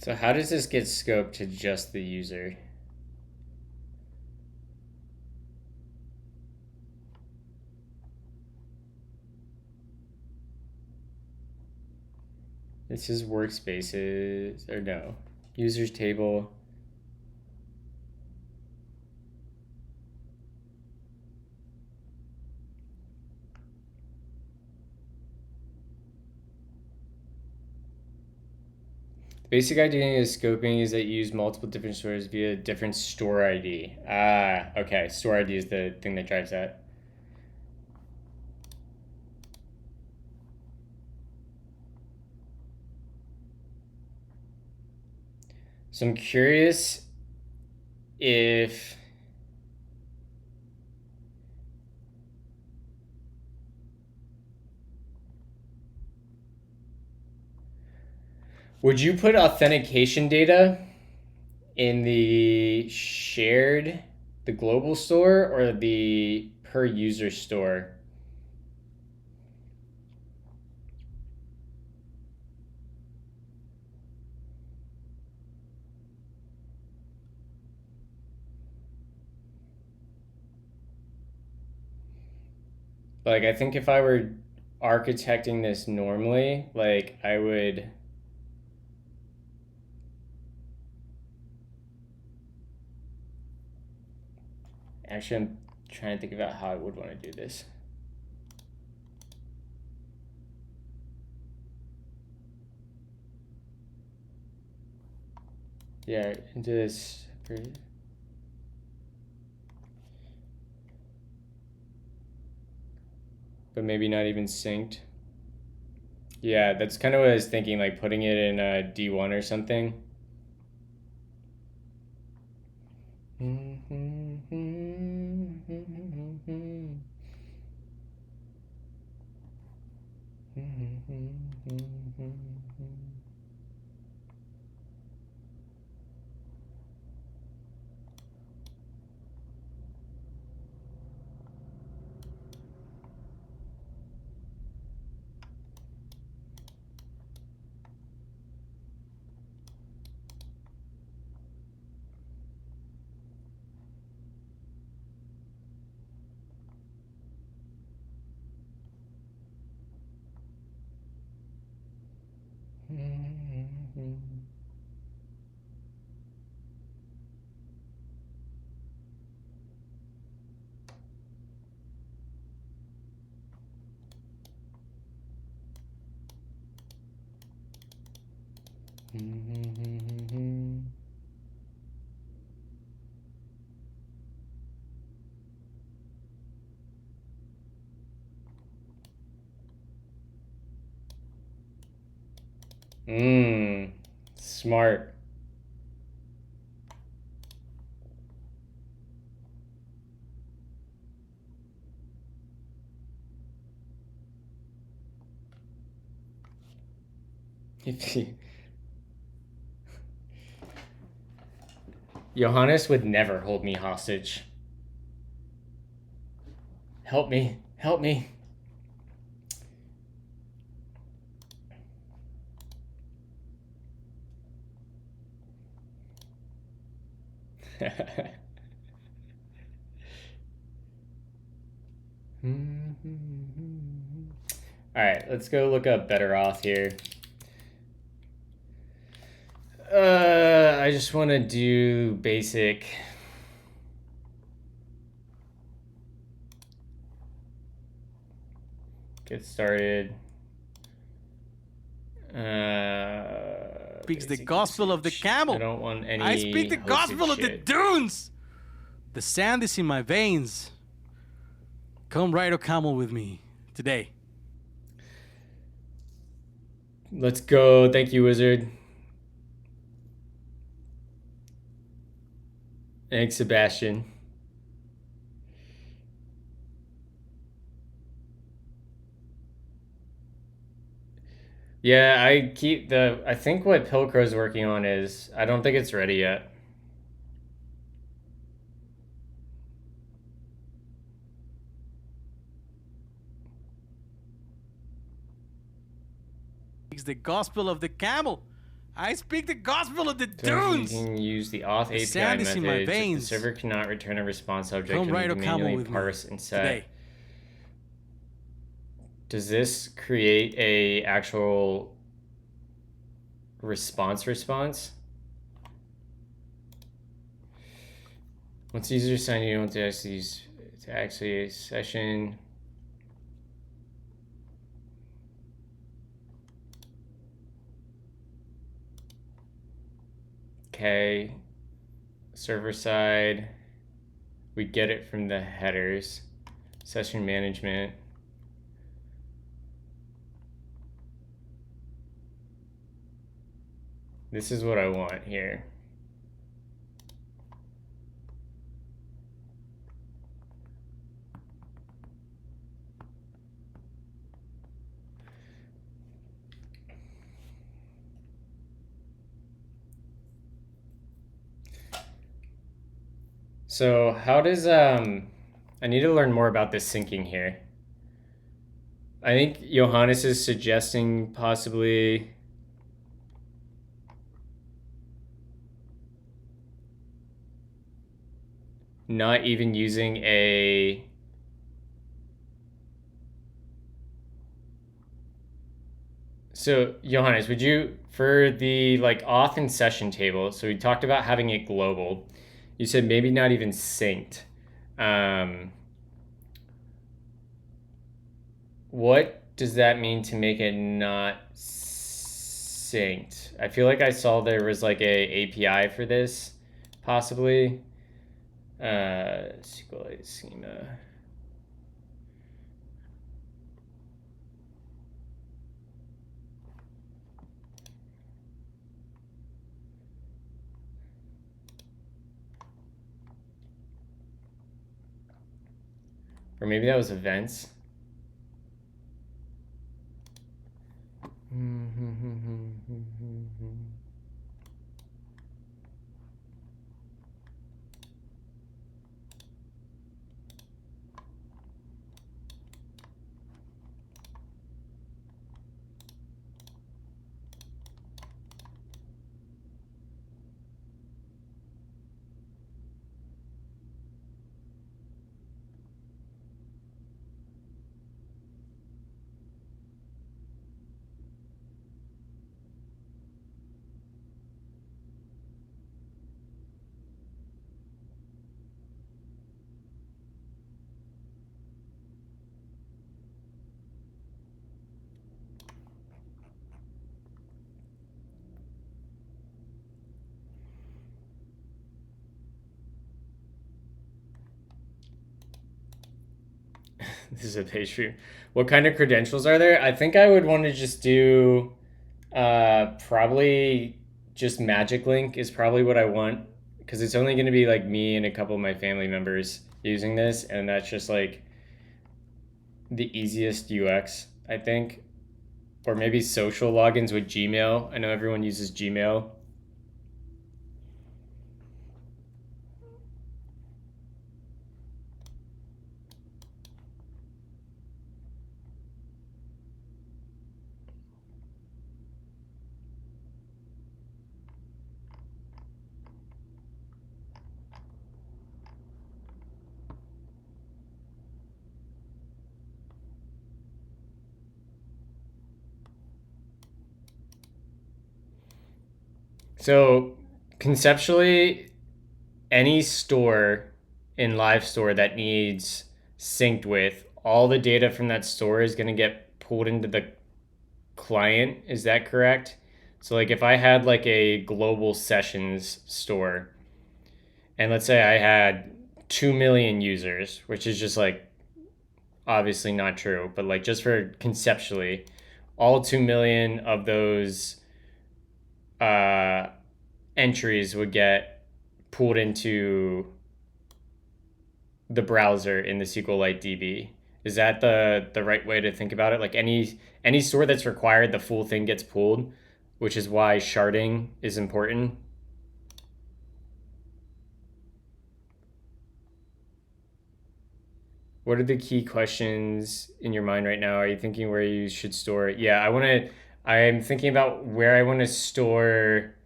So how does this get scoped to just the user? This is workspaces, or no, users table. The basic idea of scoping is that you use multiple different stores via different store ID. Ah, okay, store ID is the thing that drives that. So I'm curious if would you put authentication data in the shared, the global store, or the per user store? Like, I think if I were architecting this normally, like, I would. Actually, I'm trying to think about how I would want to do this. Yeah, into this. But maybe not even synced. Yeah, that's kind of what I was thinking, like putting it in a D1 or something. Smart. Johannes would never hold me hostage. Help me. Help me. All right, let's go look up Better Off here. I just want to do basic. Get started. Speaks the Basic gospel of the usage. camel. I don't want any. I speak the hosted gospel of the shit. dunes. The sand is in my veins. Come ride a camel with me today. Let's go. Thank you, Wizard. Thanks, Sebastian. Yeah, I think what Pilcrow's working on is, I don't think it's ready yet. Speaks the gospel of the camel. I speak the gospel of the So you dunes. can use the auth API sand is in my methods. If the veins. server cannot return a response object, Come you'll ride need a to camel manually with me parse and set. today. Does this create a actual response? Once the user is signed, you don't have to use to actually a session. Okay, server side, we get it from the headers. Session management. This is what I want here. So how does I need to learn more about this syncing here. I think Johannes is suggesting possibly not even using a So Johannes, would you, for the like auth and session table, so we talked about having it global. You said maybe not even synced. What does that mean to make it not synced? I feel like I saw there was like a API for this, possibly. SQLite schema. Or maybe that was events. This is a page stream. What kind of credentials are there? I think I would want to just do probably just Magic Link is probably what I want, because it's only going to be like me and a couple of my family members using this, and that's just like the easiest UX, I think. Or maybe social logins with Gmail. I know everyone uses Gmail. So conceptually, any store in LiveStore that needs synced with all the data from that store is going to get pulled into the client. Is that correct? So like if I had like a global sessions store, and let's say I had 2 million users, which is just like obviously not true, but like just for conceptually, all 2 million of those entries would get pulled into the browser in the SQLite DB. Is that the right way to think about it? Like any store that's required, the full thing gets pulled, which is why sharding is important. What are the key questions in your mind right now? Are you thinking where you should store it? Yeah, I'm thinking about where I want to store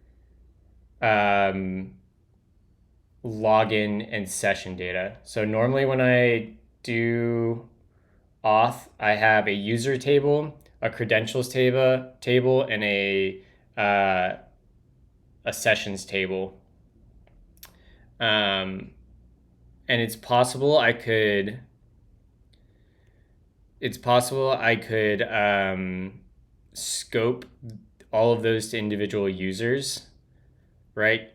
login and session data. So normally when I do auth, I have a user table, a credentials table, and a sessions table. And it's possible I could scope all of those to individual users, right?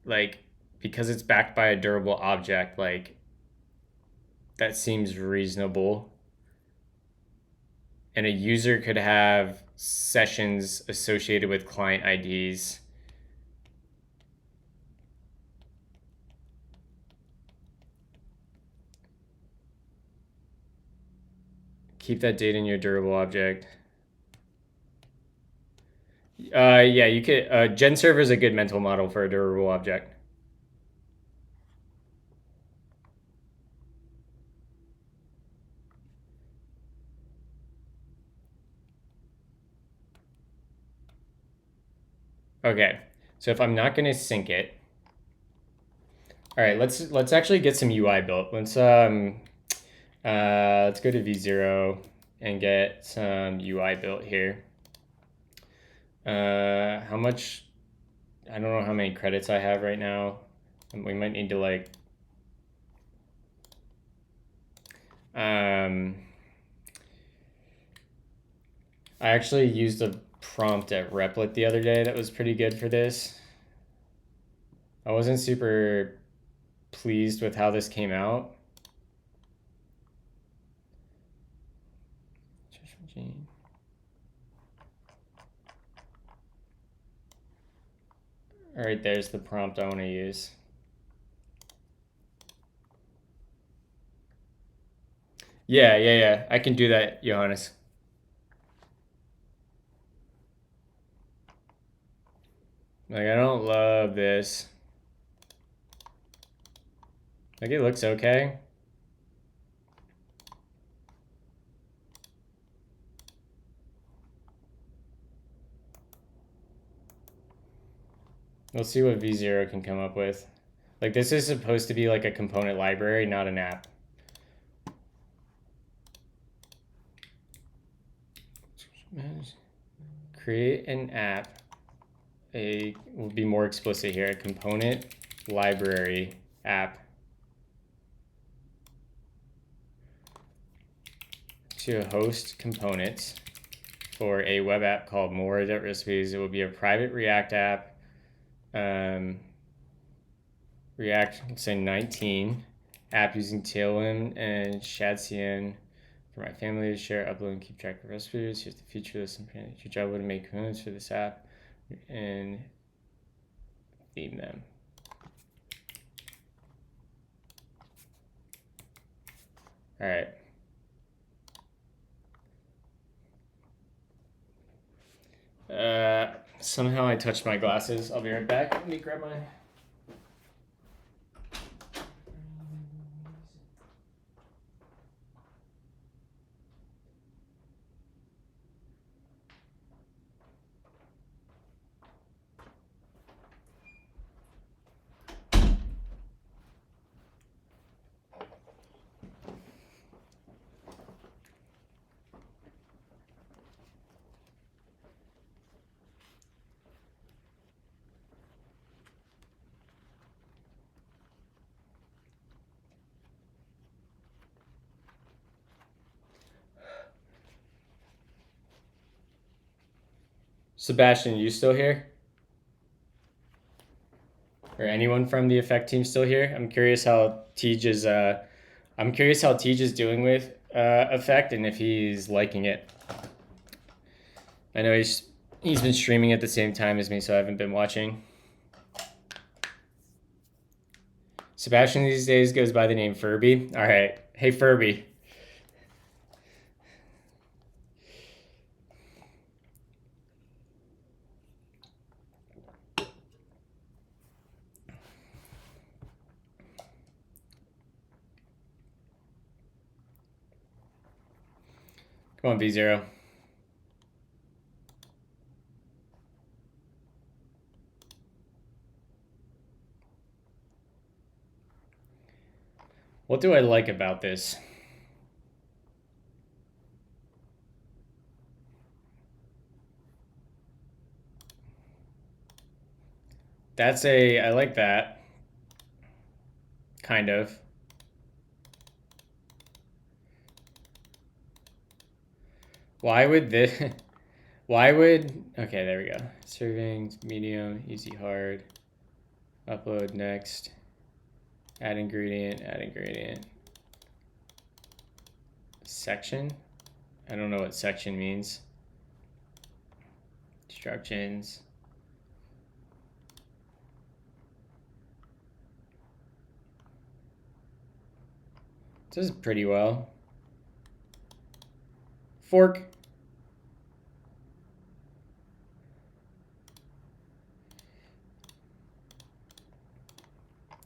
Like because it's backed by a durable object, like that seems reasonable. And a user could have sessions associated with client IDs. Keep that data in your durable object. Yeah, you could. GenServer is a good mental model for a durable object. Okay, so if I'm not going to sync it, all right, let's actually get some UI built. Let's go to V0 and get some UI built here. How much? I don't know how many credits I have right now. We might need to like I actually used a prompt at Replit the other day that was pretty good for this. I wasn't super pleased with how this came out. All right, there's the prompt I want to use. Yeah. I can do that, Johannes. Like, I don't love this. Like, it looks okay. We'll see what V0 can come up with. Like, this is supposed to be like a component library, not an app. Create an app. We'll be more explicit here. A component library app to host components for a web app called more.recipes. It will be a private React app. React, let's say 19. App using Tailwind and ShadCN for my family to share, upload, and keep track of recipes. Here's the feature list. Your job would make components for this app and theme them. All right. Somehow I touched my glasses. I'll be right back. Let me grab my... Sebastian, you still here? Or anyone from the effect team still here? I'm curious how Tej is doing with effect and if he's liking it. I know he's been streaming at the same time as me, so I haven't been watching. Sebastian these days goes by the name Furby. All right, hey Furby. Come on, V0. What do I like about this? I like that. Kind of. Why would this, okay, there we go. Serving, medium, easy, hard. Upload, next. Add ingredient. Section? I don't know what section means. Instructions. This is pretty well. Fork.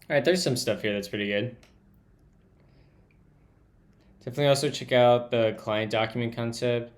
All right, there's some stuff here that's pretty good. Definitely also check out the client document concept.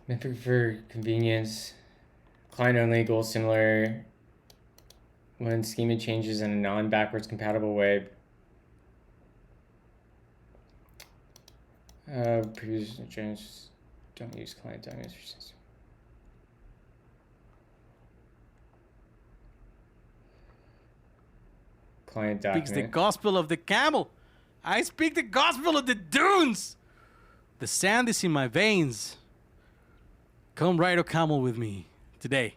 Metric for convenience. Client only, goal similar. When schema changes in a non-backwards compatible way. Previous changes. Don't use client documents for system. Client document. Speaks the gospel of the camel. I speak the gospel of the dunes. The sand is in my veins. Come ride a camel with me today.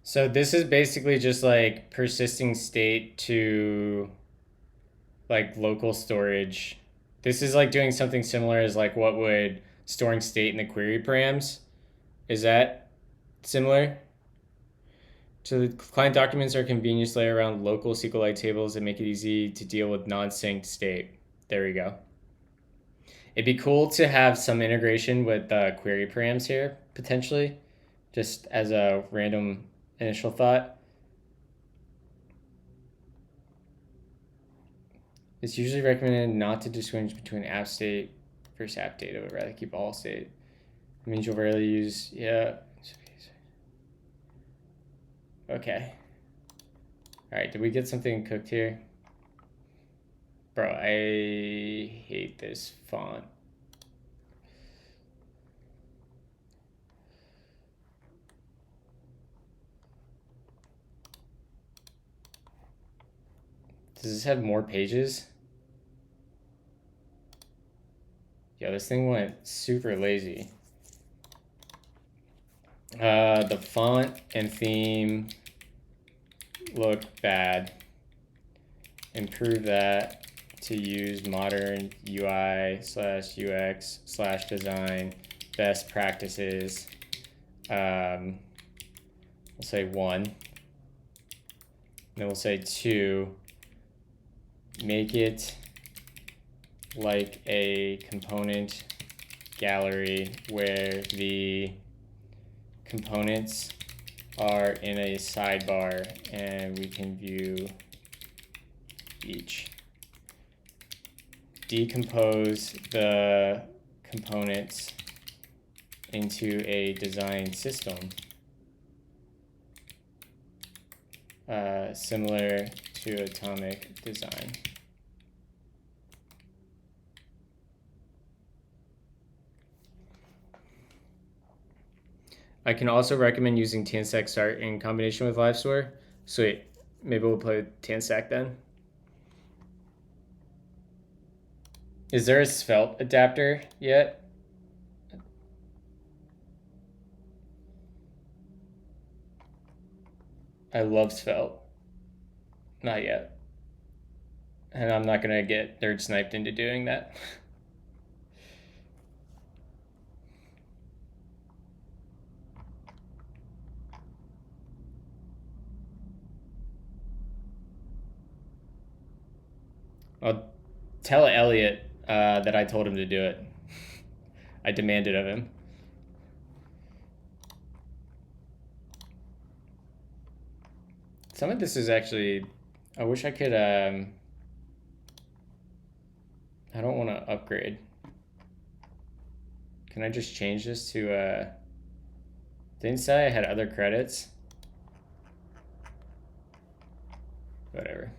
So this is basically just like persisting state to like local storage. This is like doing something similar as like what would storing state in the query params. Is that similar? So the client documents are a convenience layer around local SQLite tables that make it easy to deal with non-synced state. There we go. It'd be cool to have some integration with query params here, potentially, just as a random initial thought. It's usually recommended not to distinguish between app state versus app data, but rather keep all state. It means you'll rarely use, yeah. Okay. All right, did we get something cooked here? Bro, I hate this font. Does this have more pages? Yeah, this thing went super lazy. The font and theme look bad. Improve that to use modern UI/UX/design best practices. We'll say 1. Then we'll say 2. Make it like a component gallery where the components are in a sidebar and we can view each. Decompose the components into a design system similar to atomic design. I can also recommend using TanStack Start in combination with LiveStore. Sweet. Maybe we'll play with TanStack then. Is there a Svelte adapter yet? I love Svelte. Not yet. And I'm not gonna get nerd sniped into doing that. I'll tell Elliot that I told him to do it. I demanded of him. Some of this is actually, I wish I could, I don't want to upgrade. Can I just change this to, didn't say I had other credits? Whatever.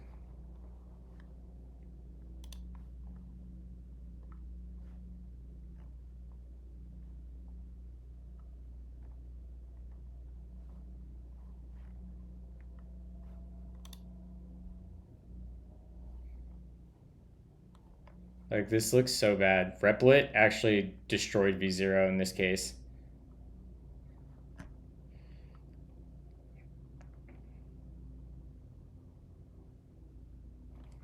Like, this looks so bad. Replit actually destroyed V0 in this case.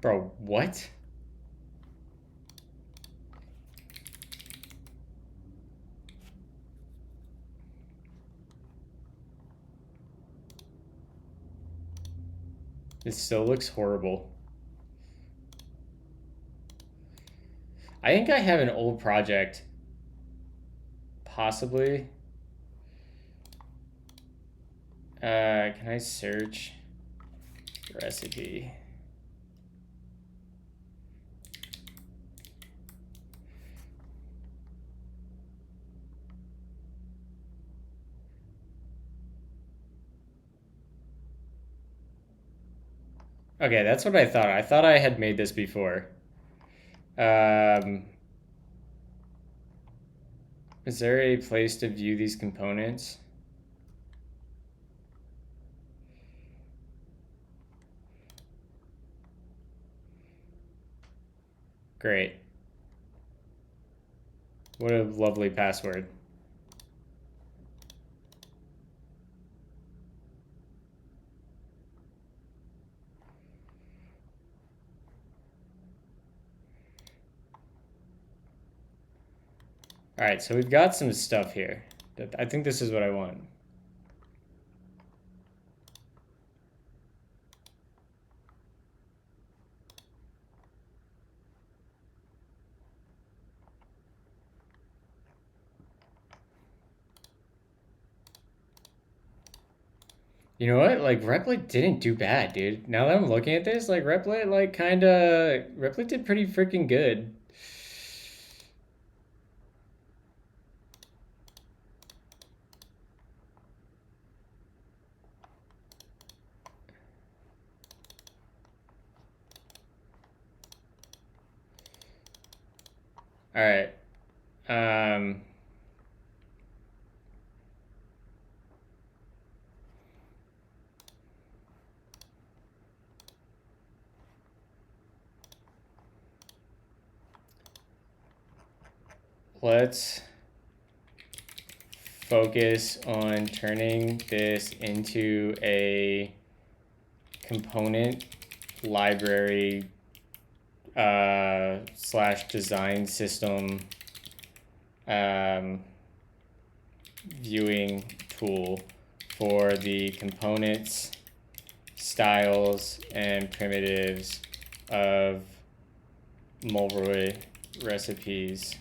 Bro, what? This still looks horrible. I think I have an old project. Possibly. Can I search recipe? Okay, that's what I thought. I thought I had made this before. Is there a place to view these components? Great. What a lovely password. All right, so we've got some stuff here. I think this is what I want. You know what? Like Replit didn't do bad, dude. Now that I'm looking at this, like Replit, like Replit did pretty freaking good. All right. Um, let's focus on turning this into a component library slash design system viewing tool for the components, styles, and primitives of Mulroy recipes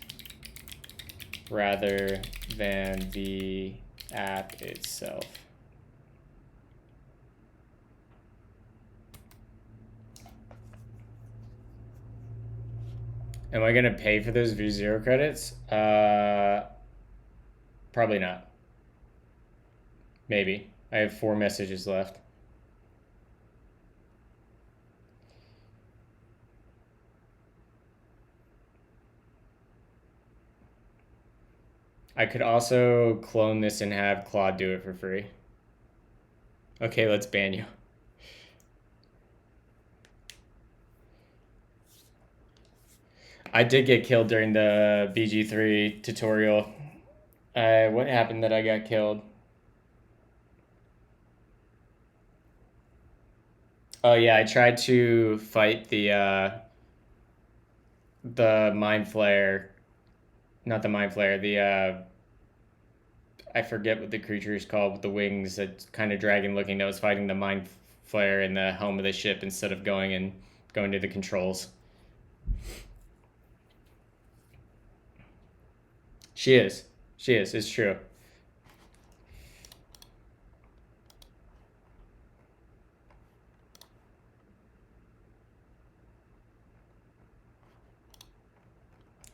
rather than the app itself. Am I gonna pay for those V0 credits? Probably not. Maybe. I have 4 messages left. I could also clone this and have Claude do it for free. Okay, let's ban you. I did get killed during the BG3 tutorial. What happened that I got killed? Oh yeah, I tried to fight the Mind Flayer. Not the Mind Flayer, I forget what the creature is called with the wings, that's kind of dragon looking, that was fighting the Mind Flayer in the helm of the ship instead of going to the controls. She is. She is. It's true.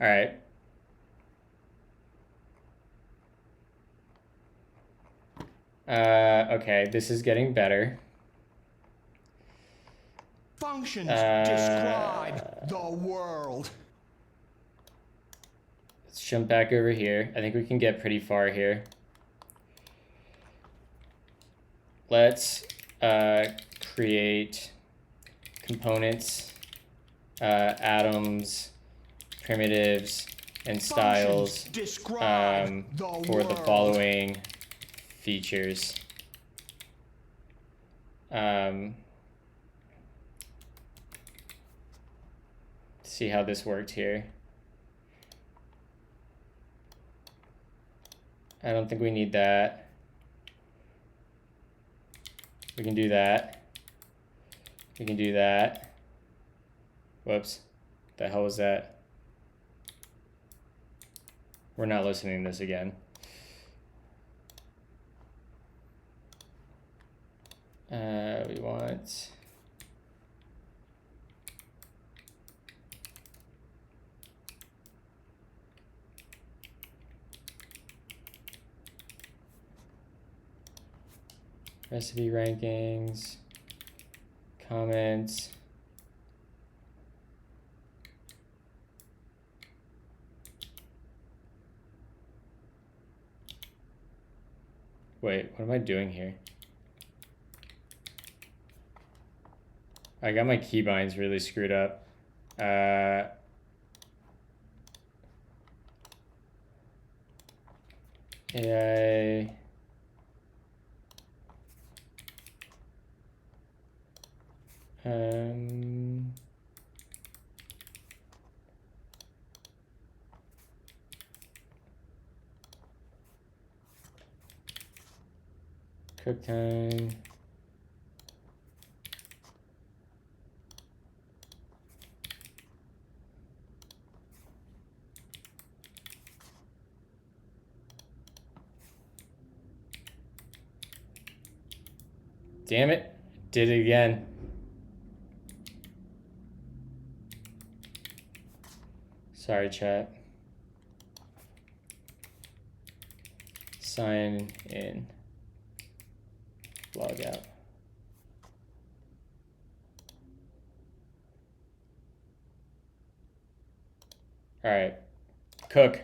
All right. Okay, this is getting better. Functions describe the world. Let's jump back over here. I think we can get pretty far here. Let's create components, atoms, primitives, and styles for the following features. See how this worked here. I don't think we need that. We can do that. We can do that. Whoops. The hell was that? We're not listening to this again. We want... recipe rankings, comments. Wait, what am I doing here? I got my keybinds really screwed up. AI. Cook time. Damn it. Did it again. Sorry, chat. Sign in. Log out. All right. Cook.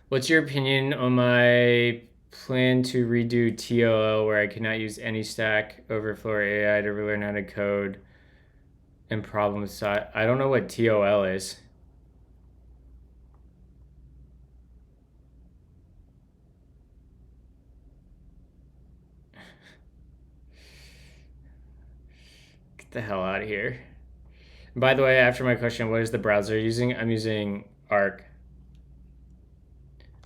What's your opinion on my plan to redo TOL where I cannot use any Stack Overflow or AI to relearn how to code and problem solve? I don't know what TOL is. Get the hell out of here. And by the way, after my question, what is the browser using? I'm using Arc.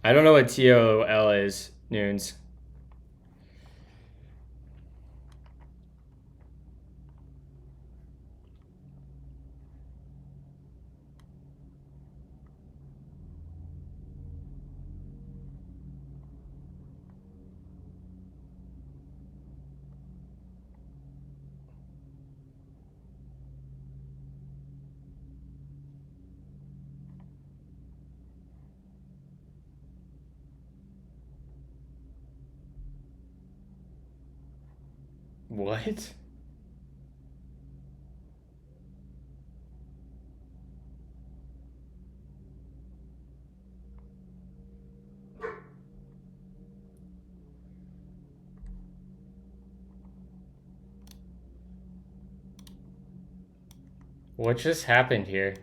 I don't know what TOL is, Noons. What? What just happened here?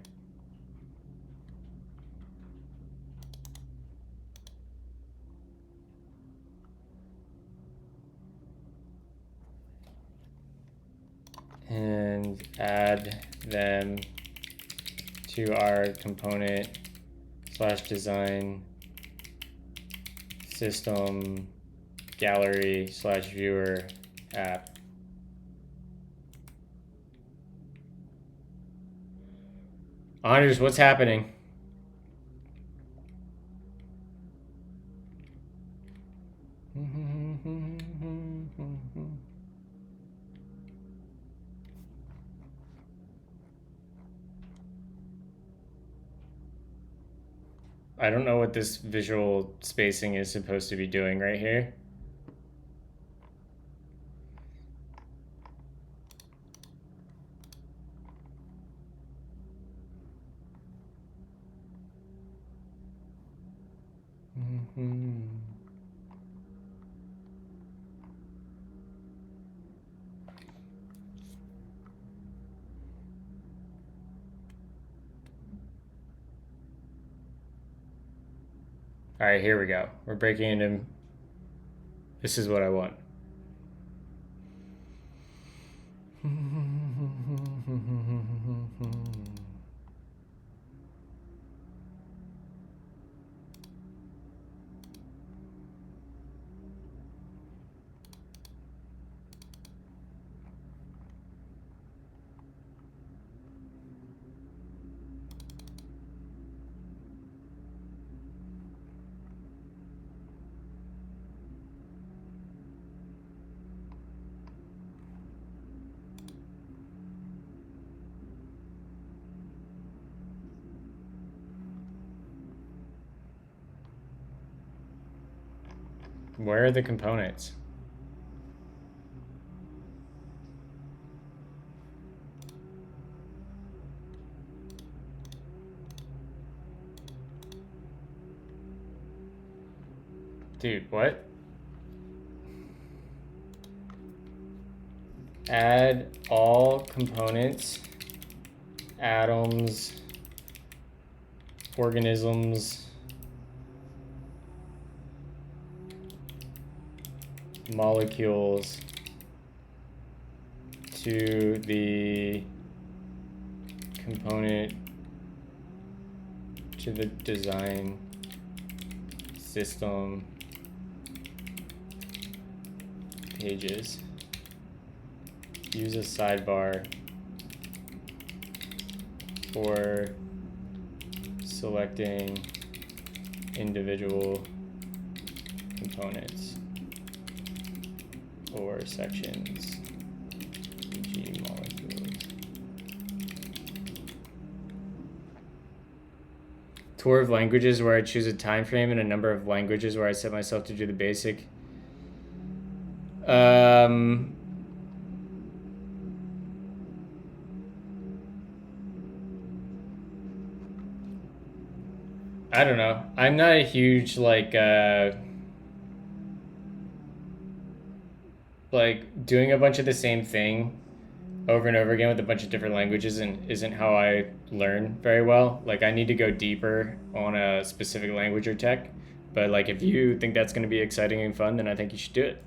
And add them to our component / design system gallery / viewer app. Anders, what's happening? I don't know what this visual spacing is supposed to be doing right here. All right, here we go. We're breaking into. This is what I want. Where are the components? Dude, what? Add all components, atoms, organisms, molecules to the component, to the design system pages. Use a sidebar for selecting individual components or sections, e.g. molecules. Tour of languages where I choose a time frame and a number of languages where I set myself to do the basic. I don't know. I'm not a huge like doing a bunch of the same thing over and over again with a bunch of different languages and isn't how I learn very well. Like I need to go deeper on a specific language or tech. But like if you think that's going to be exciting and fun, then I think you should do it.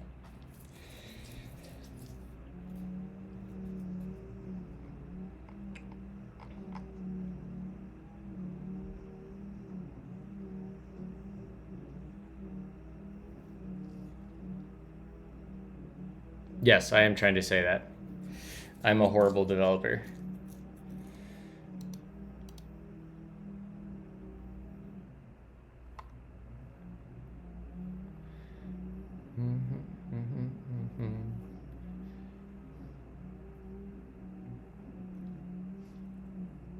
Yes, I am trying to say that. I'm a horrible developer.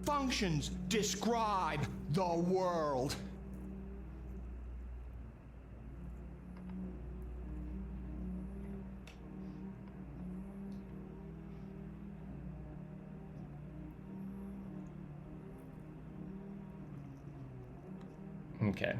Functions describe the world. Okay.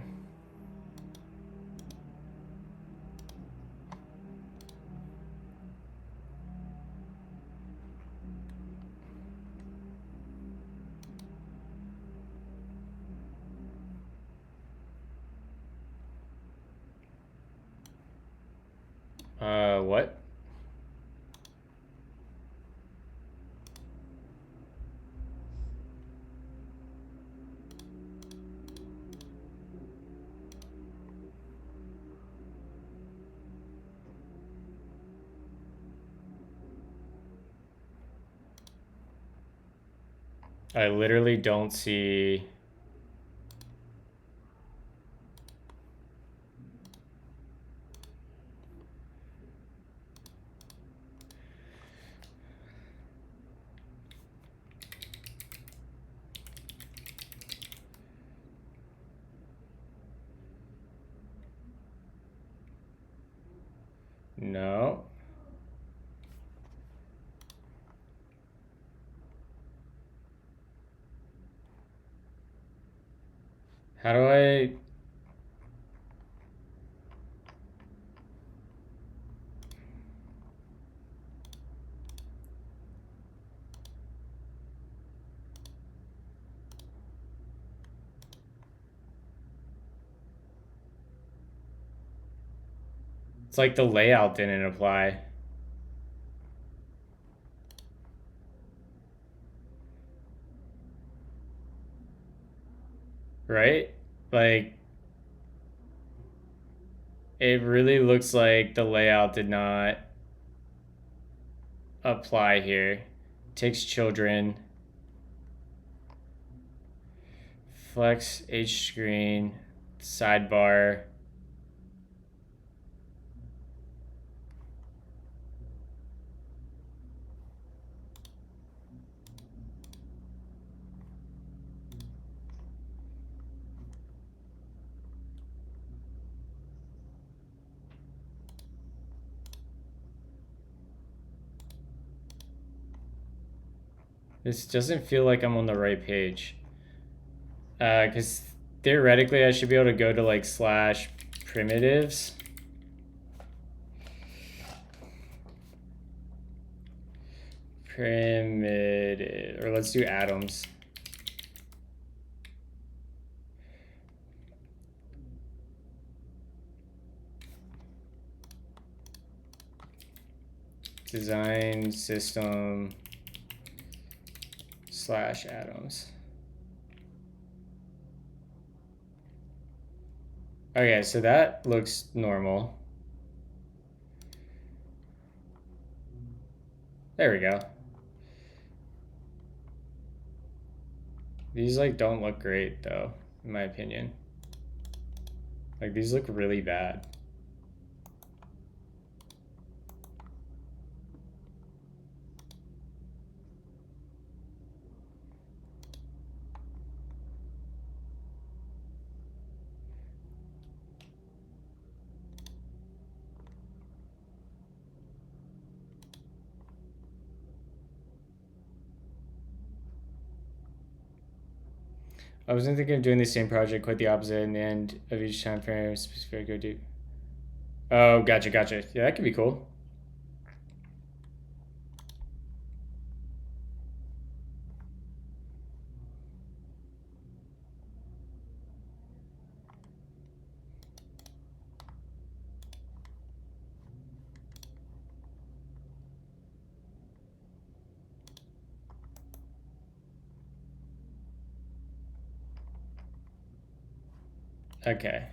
What? I literally don't see. No. How do I... It's like the layout didn't apply. Right? Like, it really looks like the layout did not apply here. Takes children. Flex H screen. Sidebar. This doesn't feel like I'm on the right page. Because theoretically I should be able to go to like slash primitives. Primitive, or let's do atoms. Design system slash atoms. Okay, so that looks normal. There we go. These like don't look great though, in my opinion. Like these look really bad. I wasn't thinking of doing the same project, quite the opposite in the end of each time frame. Specific go do. Oh, gotcha. Yeah, that could be cool. Okay.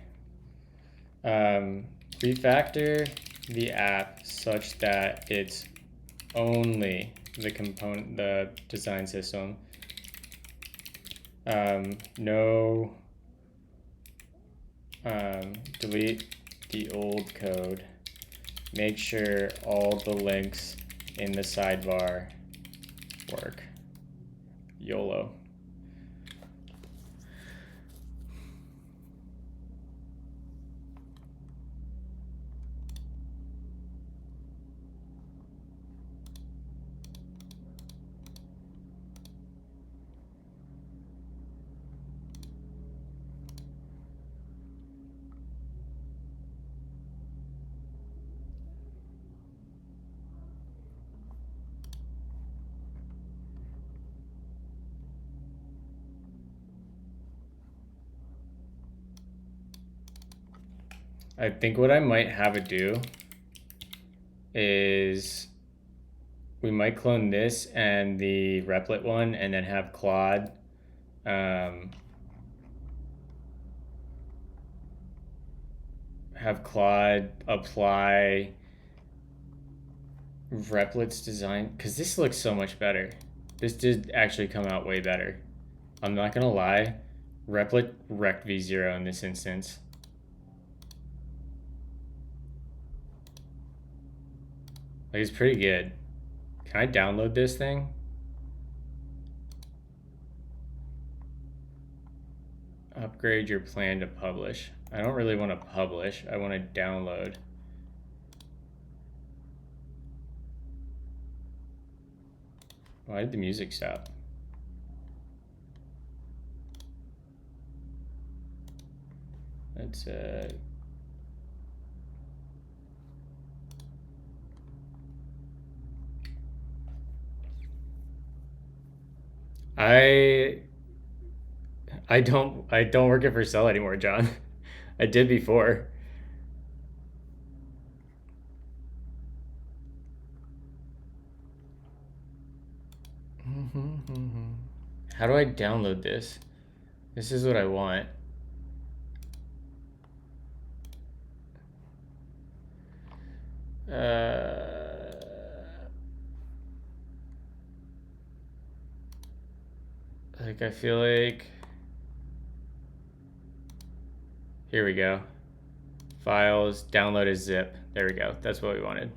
Refactor the app such that it's only the design system. No. Delete the old code. Make sure all the links in the sidebar work. YOLO. I think what I might have it do is we might clone this and the Replit one and then have Claude apply Replit's design, because this looks so much better. This did actually come out way better. I'm not gonna lie, Replit wrecked V0 in this instance. Like, it's pretty good. Can I download this thing? Upgrade your plan to publish. I don't really want to publish. I want to download. Why did the music stop? That's I don't work at Vercel anymore, John. I did before. How do I download this? This is what I want. Like, I feel like... Here we go. Files, download as zip. There we go. That's what we wanted.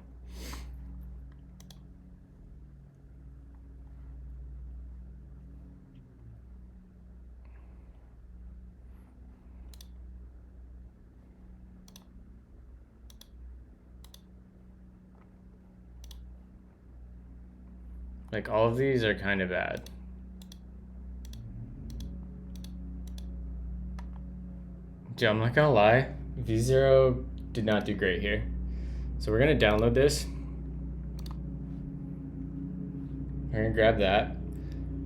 Like, all of these are kind of bad. Dude, I'm not gonna lie, V0 did not do great here. So we're gonna download this. We're gonna grab that,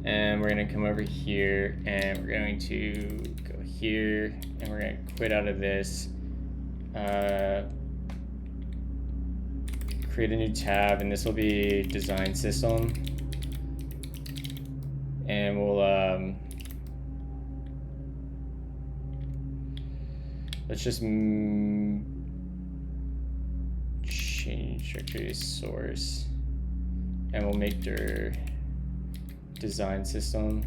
and we're gonna come over here, and we're going to go here, and we're gonna quit out of this. Create a new tab, and this will be design system. And we'll let's just change directory source, and we'll make their design system,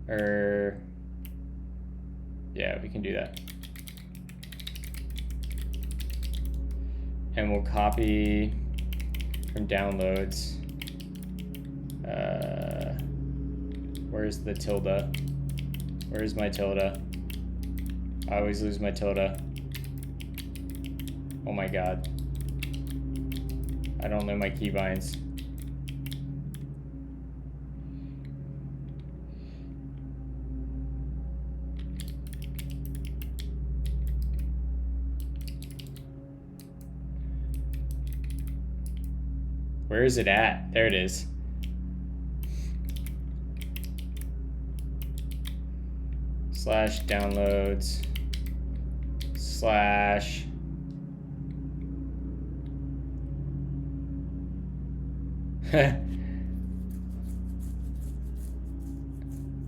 or yeah, we can do that. And we'll copy from downloads. Where's the tilde? Where's my tilde? I always lose my tilde. Oh my god. I don't know my keybinds. Where is it at? There it is. Slash downloads slash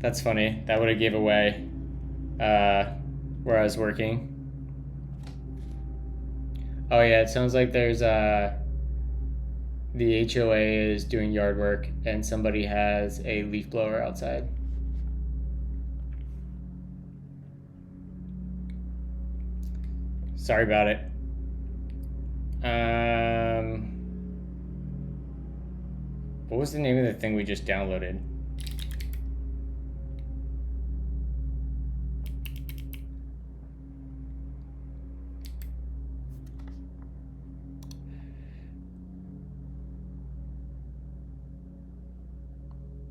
That's funny. That would have gave away where I was working. Oh yeah, it sounds like there's the HOA is doing yard work and somebody has a leaf blower outside. Sorry about it. What was the name of the thing we just downloaded?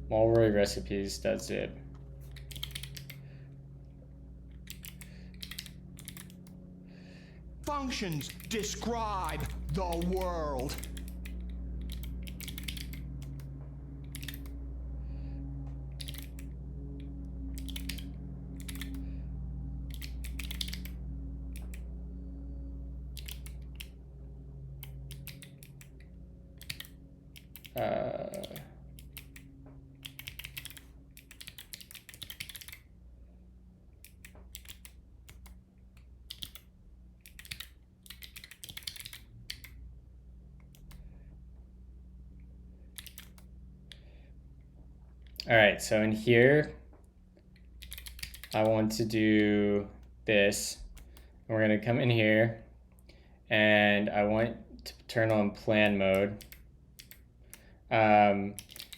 Mulroy recipes.zip. Functions describe the world. All right, so in here, I want to do this. We're gonna come in here and I want to turn on plan mode.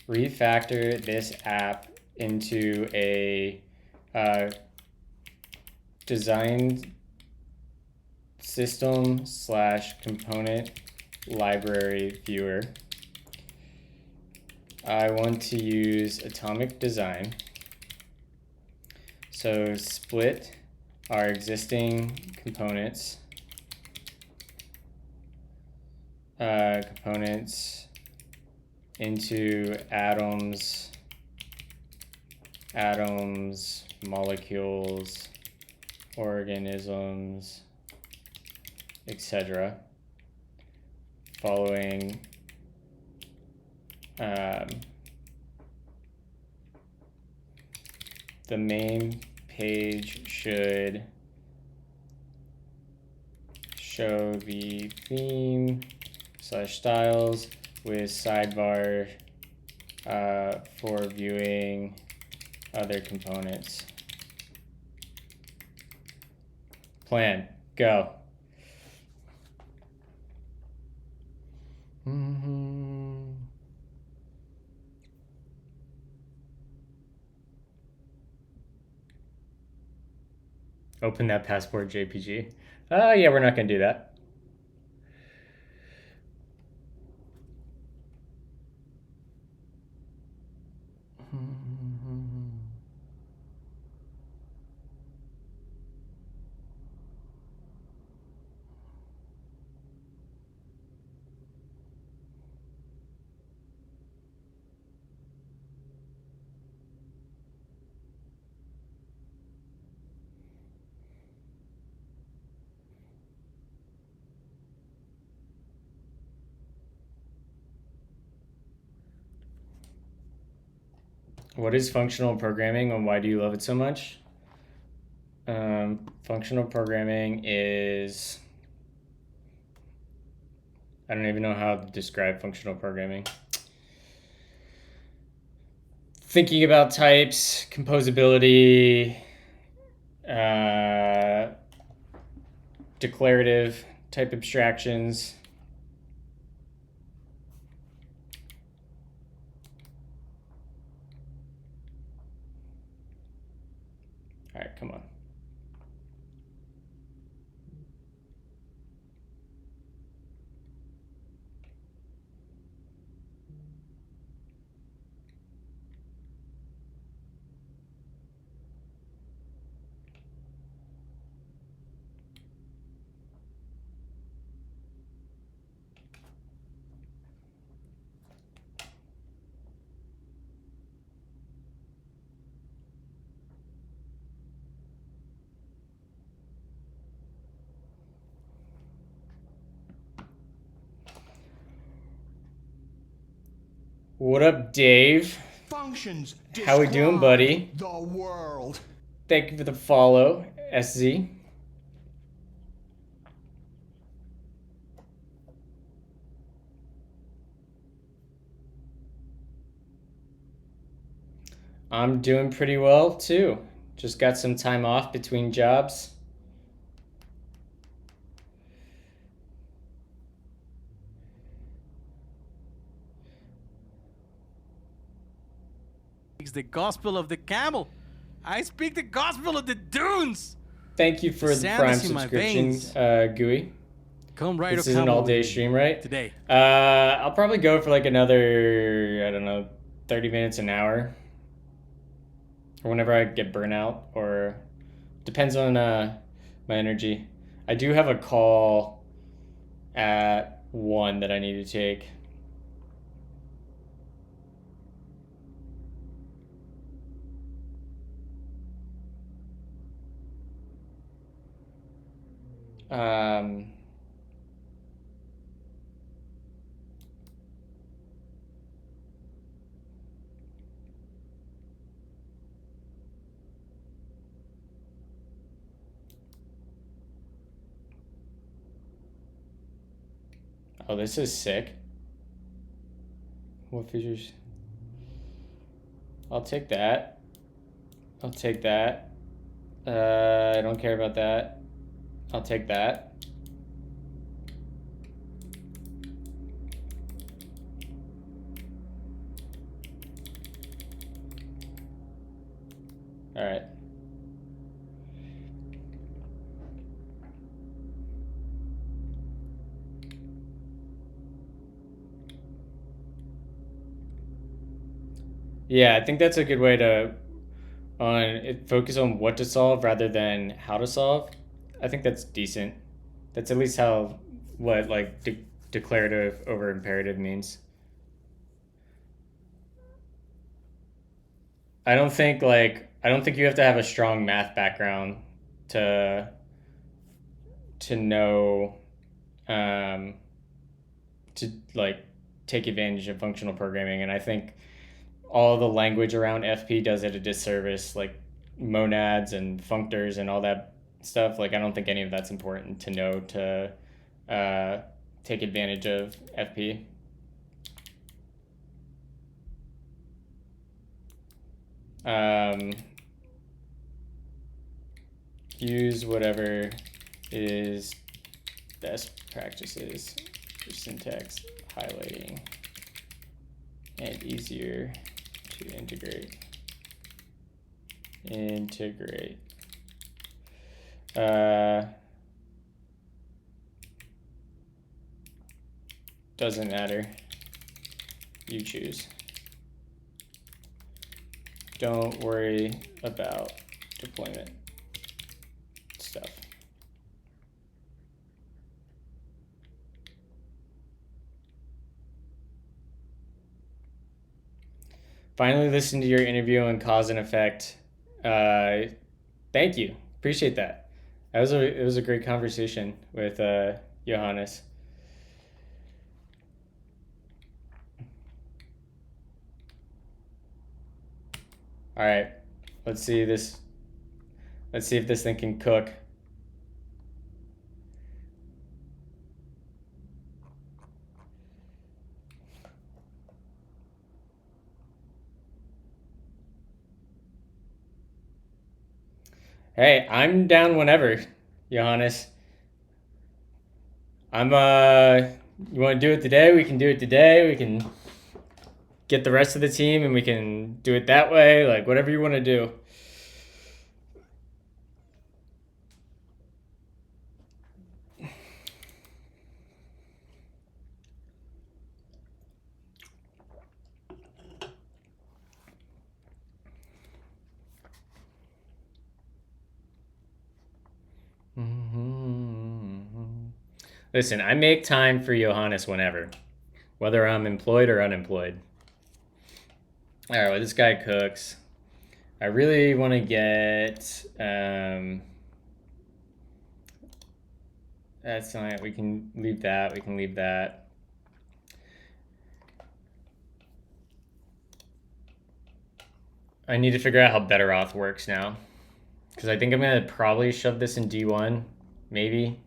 Refactor this app into a design system / component library viewer. I want to use atomic design. So split our existing components into atoms, molecules, organisms, etc. Following the main page should show the theme / styles with sidebar for viewing other components. Plan, go. Open that passport JPG. Yeah, we're not gonna do that. What is functional programming and why do you love it so much? Functional programming is... I don't even know how to describe functional programming. Thinking about types, composability, declarative type abstractions. All right, come on. What up, Dave? Functions How we doing, describe buddy? the world. Thank you for the follow, SZ. I'm doing pretty well, too. Just got some time off between jobs. The gospel of the camel. I speak the gospel of the dunes. Thank you for the sand Prime is in my subscription, veins. GUI. Come right This is an all-day stream, right? today. I'll probably go for like another, I don't know, 30 minutes, an hour. Or whenever I get burnout, or depends on my energy. I do have a call at 1 that I need to take. Oh, this is sick. What features? I'll take that. I'll take that. I don't care about that. I'll take that. All right. Yeah, I think that's a good way to focus on what to solve rather than how to solve. I think that's decent. That's at least how what like declarative over imperative means. I don't think you have to have a strong math background to know to like take advantage of functional programming, and I think all the language around FP does it a disservice, like monads and functors and all that stuff. Like I don't think any of that's important to know to take advantage of FP. Use whatever is best practices for syntax highlighting and easier to integrate. Doesn't matter. You choose. Don't worry about deployment stuff. Finally listened to your interview on cause and effect. Thank you. Appreciate that. It was a great conversation with Johannes. All right. Let's see if this thing can cook. Hey, I'm down whenever, Johannes. You want to do it today? We can do it today. We can get the rest of the team and we can do it that way. Like, whatever you want to do. Listen, I make time for Johannes whenever, whether I'm employed or unemployed. All right, well, this guy cooks. I really want to get. That's not. We can leave that. We can leave that. I need to figure out how better auth works now. Because I think I'm going to probably shove this in D1. Maybe.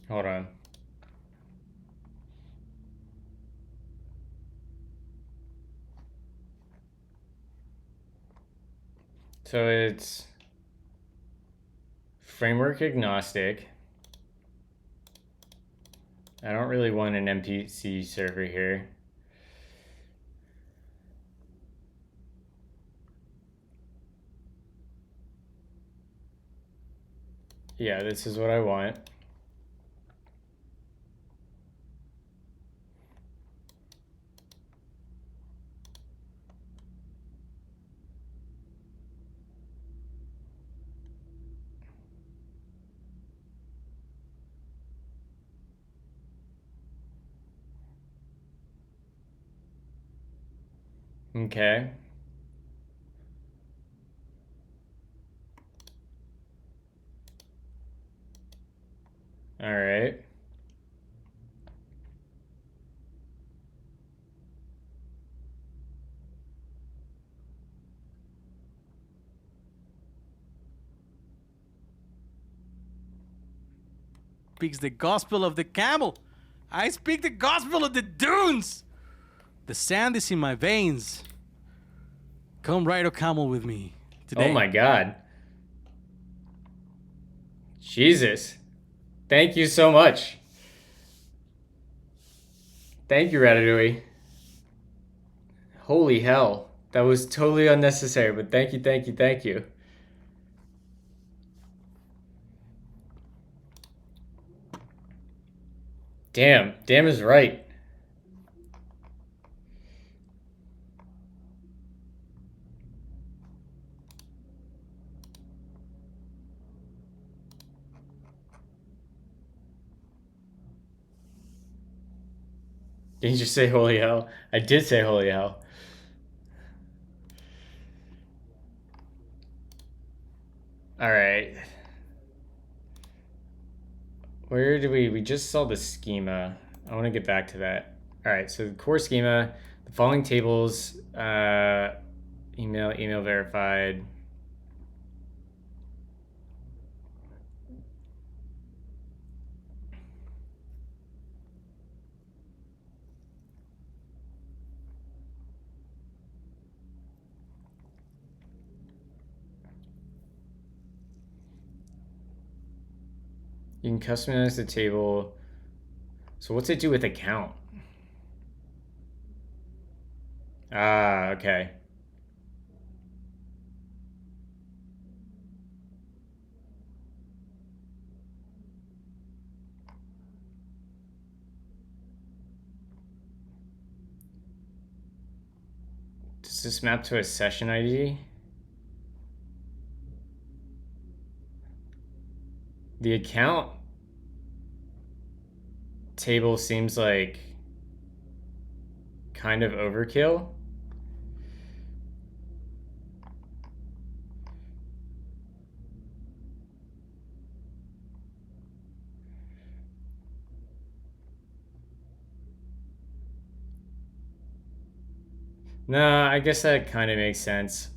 Hold on. So it's framework agnostic. I don't really want an MPC server here. Yeah, this is what I want. Okay. All right. Speaks the gospel of the camel. I speak the gospel of the dunes. The sand is in my veins. Come ride a camel with me today. Oh my God. Jesus. Thank you so much. Thank you, Ratatouille. Holy hell. That was totally unnecessary, but thank you, thank you, thank you. Damn. Damn is right. Did you just say holy hell? I did say holy hell. All right. Where did we just saw the schema. I want to get back to that. All right, so the core schema, the following tables, email verified. You can customize the table. So what's it do with account? Ah, okay. Does this map to a session ID? The account table seems like kind of overkill. No, I guess that kind of makes sense.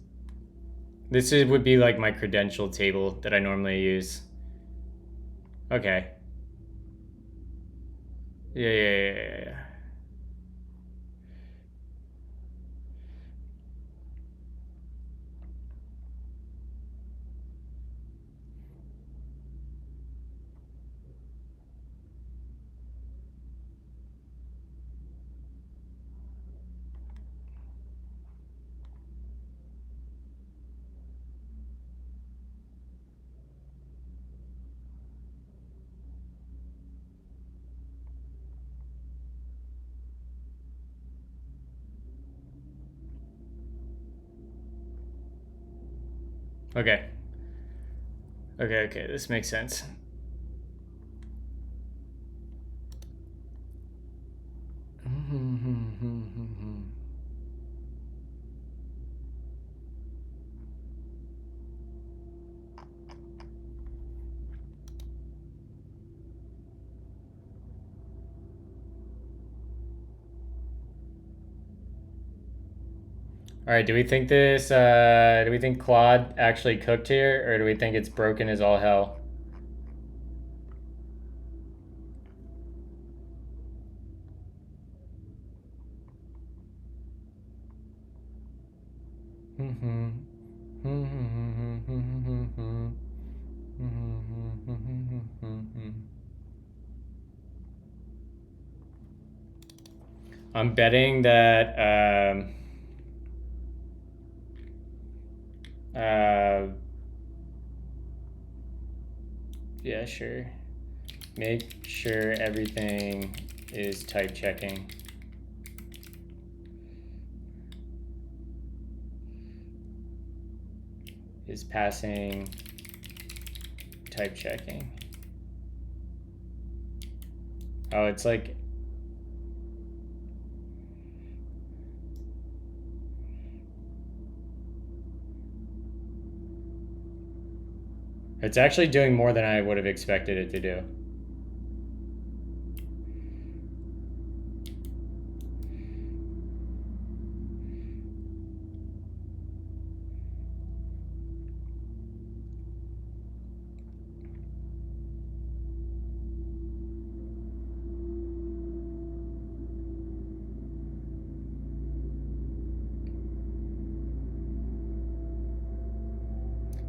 Would be like my credential table that I normally use. Okay. Yeah. Okay. Okay, this makes sense. All right, do we think this, do we think Claude actually cooked here, or do we think it's broken as all hell? I'm betting that, yeah, sure. Make sure everything is type checking. Is passing type checking. Oh, it's like, it's actually doing more than I would have expected it to do.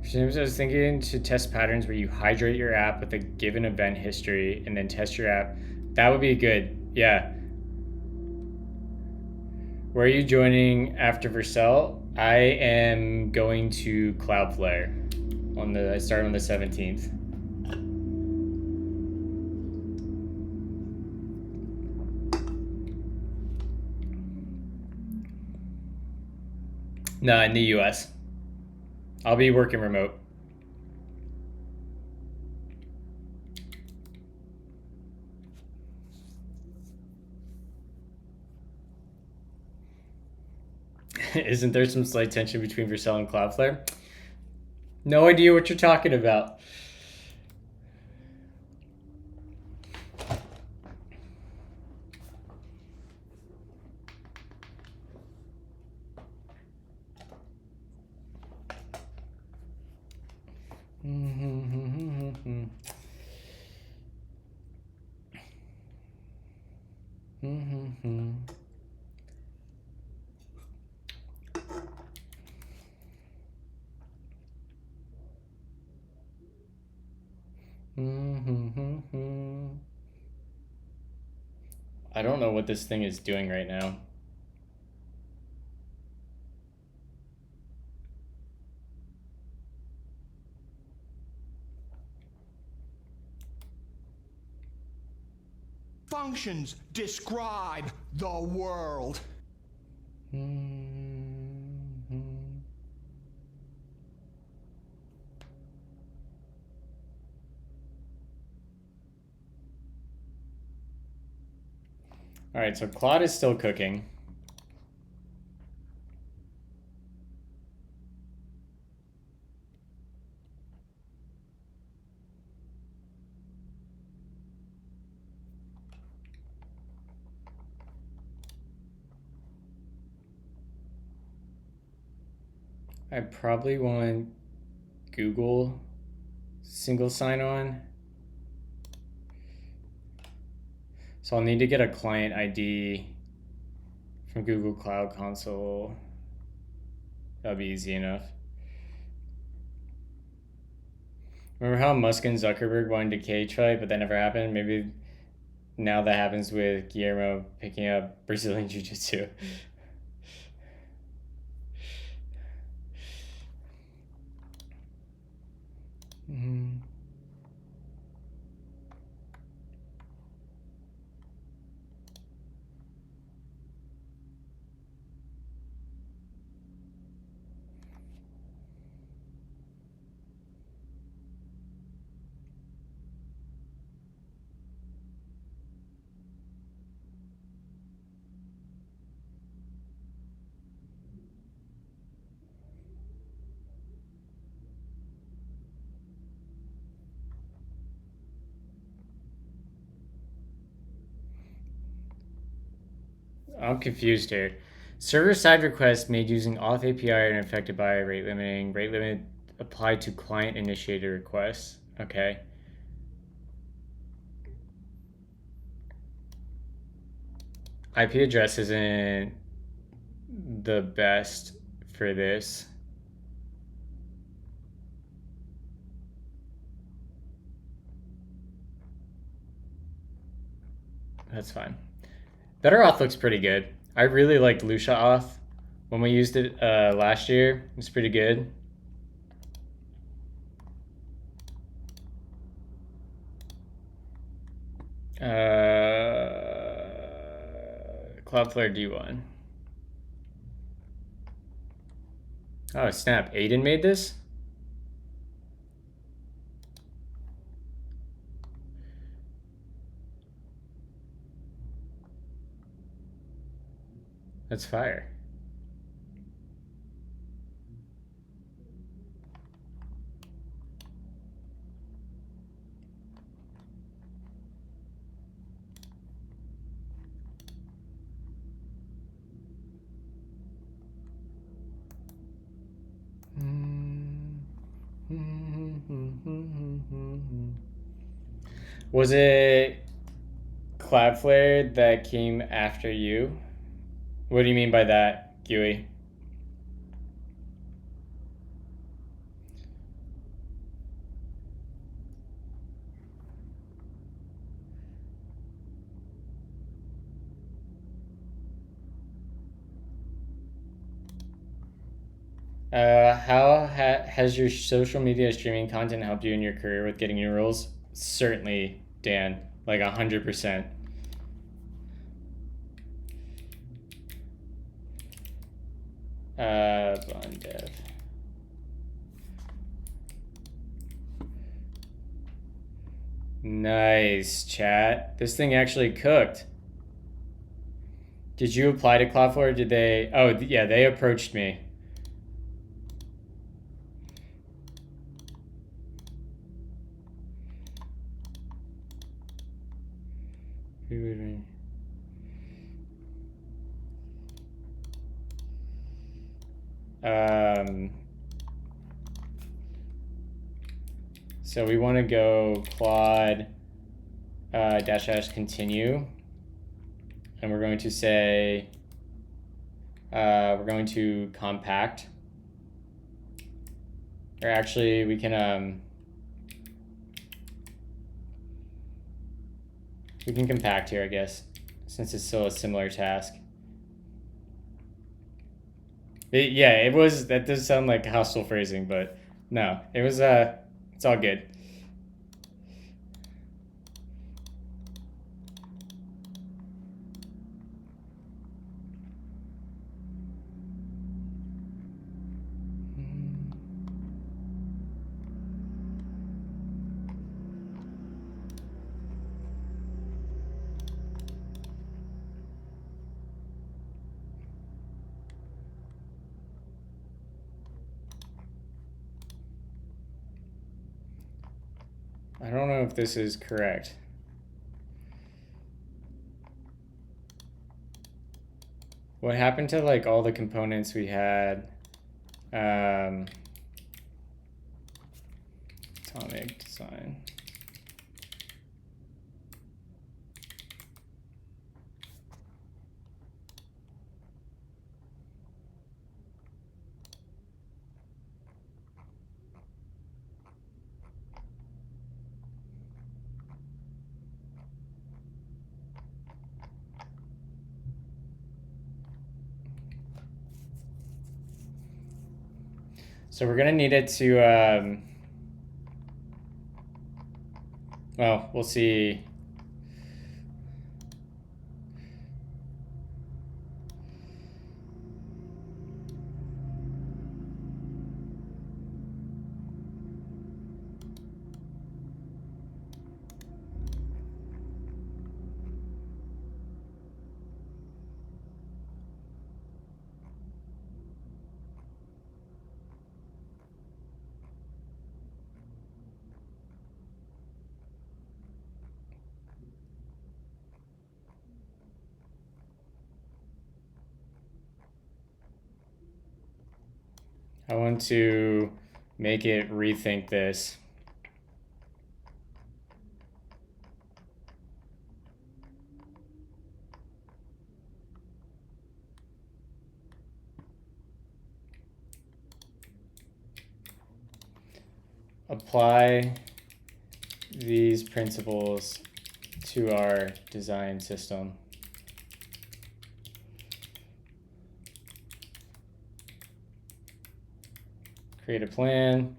Sometimes I was thinking to test patterns where you hydrate your app with a given event history and then test your app. That would be good. Yeah. Where are you joining after Vercel? I am going to Cloudflare. I start on the 17th. No, in the US. I'll be working remote. Isn't there some slight tension between Vercel and Cloudflare? No idea what you're talking about. I don't know what this thing is doing right now. Functions describe the world. All right, so Claude is still cooking. I probably want Google single sign-on. So I'll need to get a client ID from Google Cloud Console. That'll be easy enough. Remember how Musk and Zuckerberg wanted to cage fight, but that never happened? Maybe now that happens with Guillermo picking up Brazilian Jiu-Jitsu. I'm confused here. Server-side requests made using auth API are affected by rate limiting. Rate limit applied to client-initiated requests. Okay. IP address isn't the best for this. That's fine. Better auth looks pretty good. I really liked Lucia auth when we used it last year. It was pretty good. Cloudflare D1. Oh snap! Aiden made this. That's fire. Was it Cloudflare that came after you? What do you mean by that, Gui? How has your social media streaming content helped you in your career with getting your roles? Certainly, Dan. Like 100%. Blind dev. Nice, chat. This thing actually cooked. Did you apply to Cloudflare? Did they? Oh, yeah, they approached me. So we want to go Claude dash continue, and we're going to say we're going to compact. Or actually, we can compact here, I guess, since it's still a similar task. Yeah, it was. That does sound like hostile phrasing, but no, it was. It's all good. I don't know if this is correct. What happened to like all the components we had? Atomic design. So we're gonna need it to, well, we'll see. I want to make it rethink this. Apply these principles to our design system. Create a plan.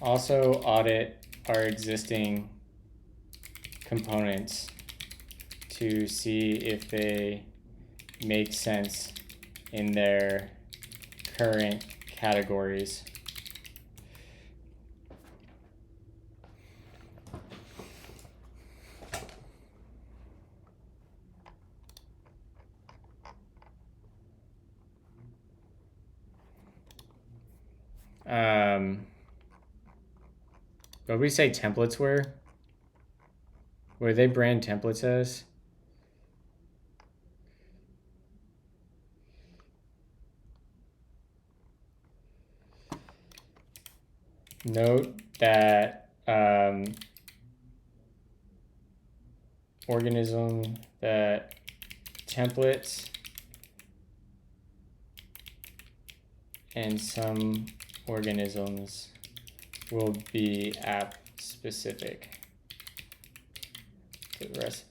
Also audit our existing components to see if they make sense in their current categories. What did we say templates were? Were they brand templates as? Note that organism that templates and some organisms will be app specific. The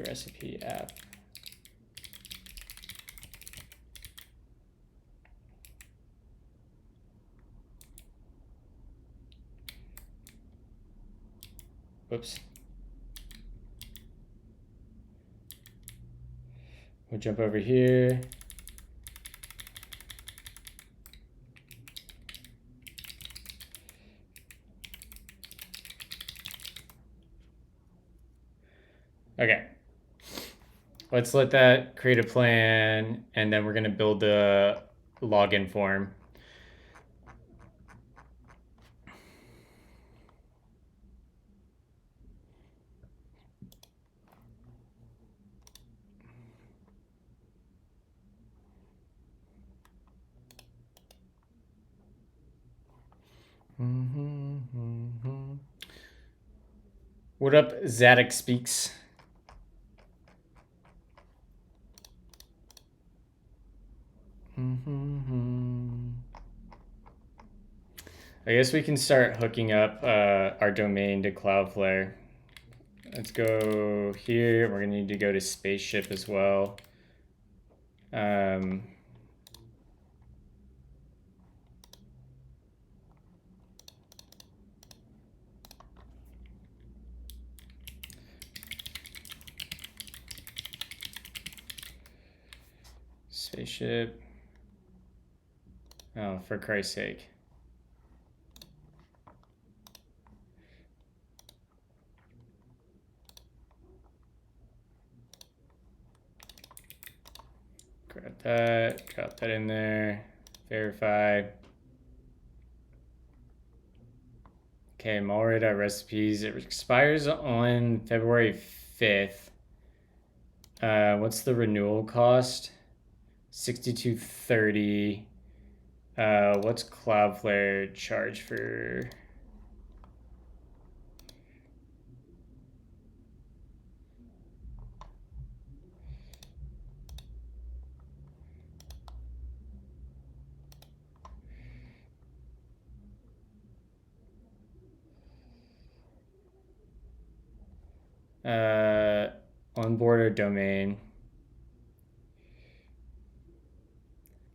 recipe app. Whoops. We'll jump over here. Okay. Let's let that create a plan, and then we're going to build the login form. What up, Zadok Speaks? I guess we can start hooking up our domain to Cloudflare. Let's go here. We're gonna need to go to Spaceship as well. Spaceship. Oh, for Christ's sake. Grab that, drop that in there, verify. Okay, Malware.recipes. It expires on February 5th. What's the renewal cost? $62.30. What's Cloudflare charge for? Onboard or domain.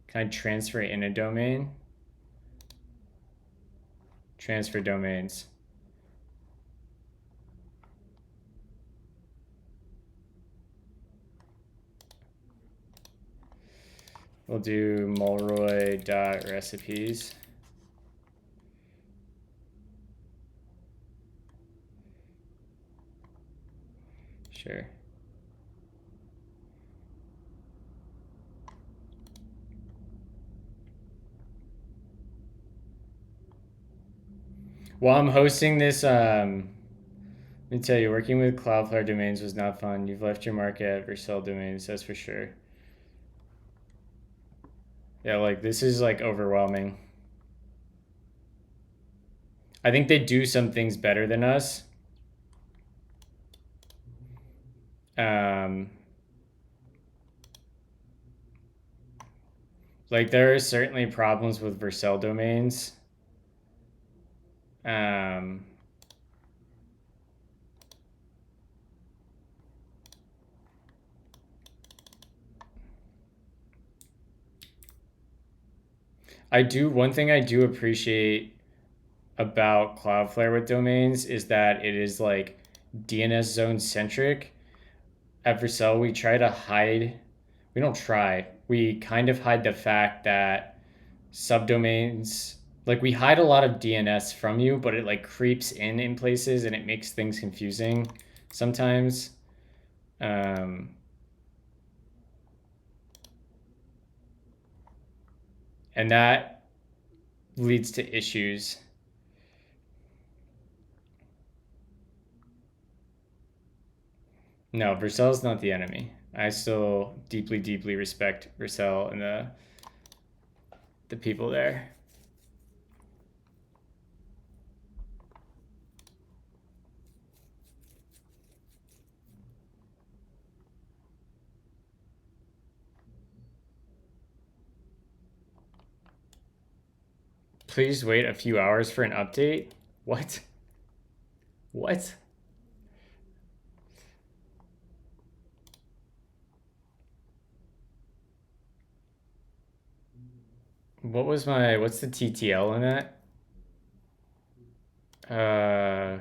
Can I transfer in a domain? Transfer domains. We'll do Mulroy.recipes. Sure. While I'm hosting this, let me tell you, working with Cloudflare domains was not fun. You've left your mark at Vercel domains, that's for sure. Yeah, like this is like overwhelming. I think they do some things better than us. Like there are certainly problems with Vercel domains. One thing I do appreciate about Cloudflare with domains is that it is like DNS zone centric. At Vercel, we try to hide, we don't try, we kind of hide the fact that subdomains, like we hide a lot of DNS from you, but it like creeps in places and it makes things confusing sometimes. And that leads to issues. No, Vercel's not the enemy. I still deeply, deeply respect Vercel and the people there. Please wait a few hours for an update. What? What? What's the TTL in that? I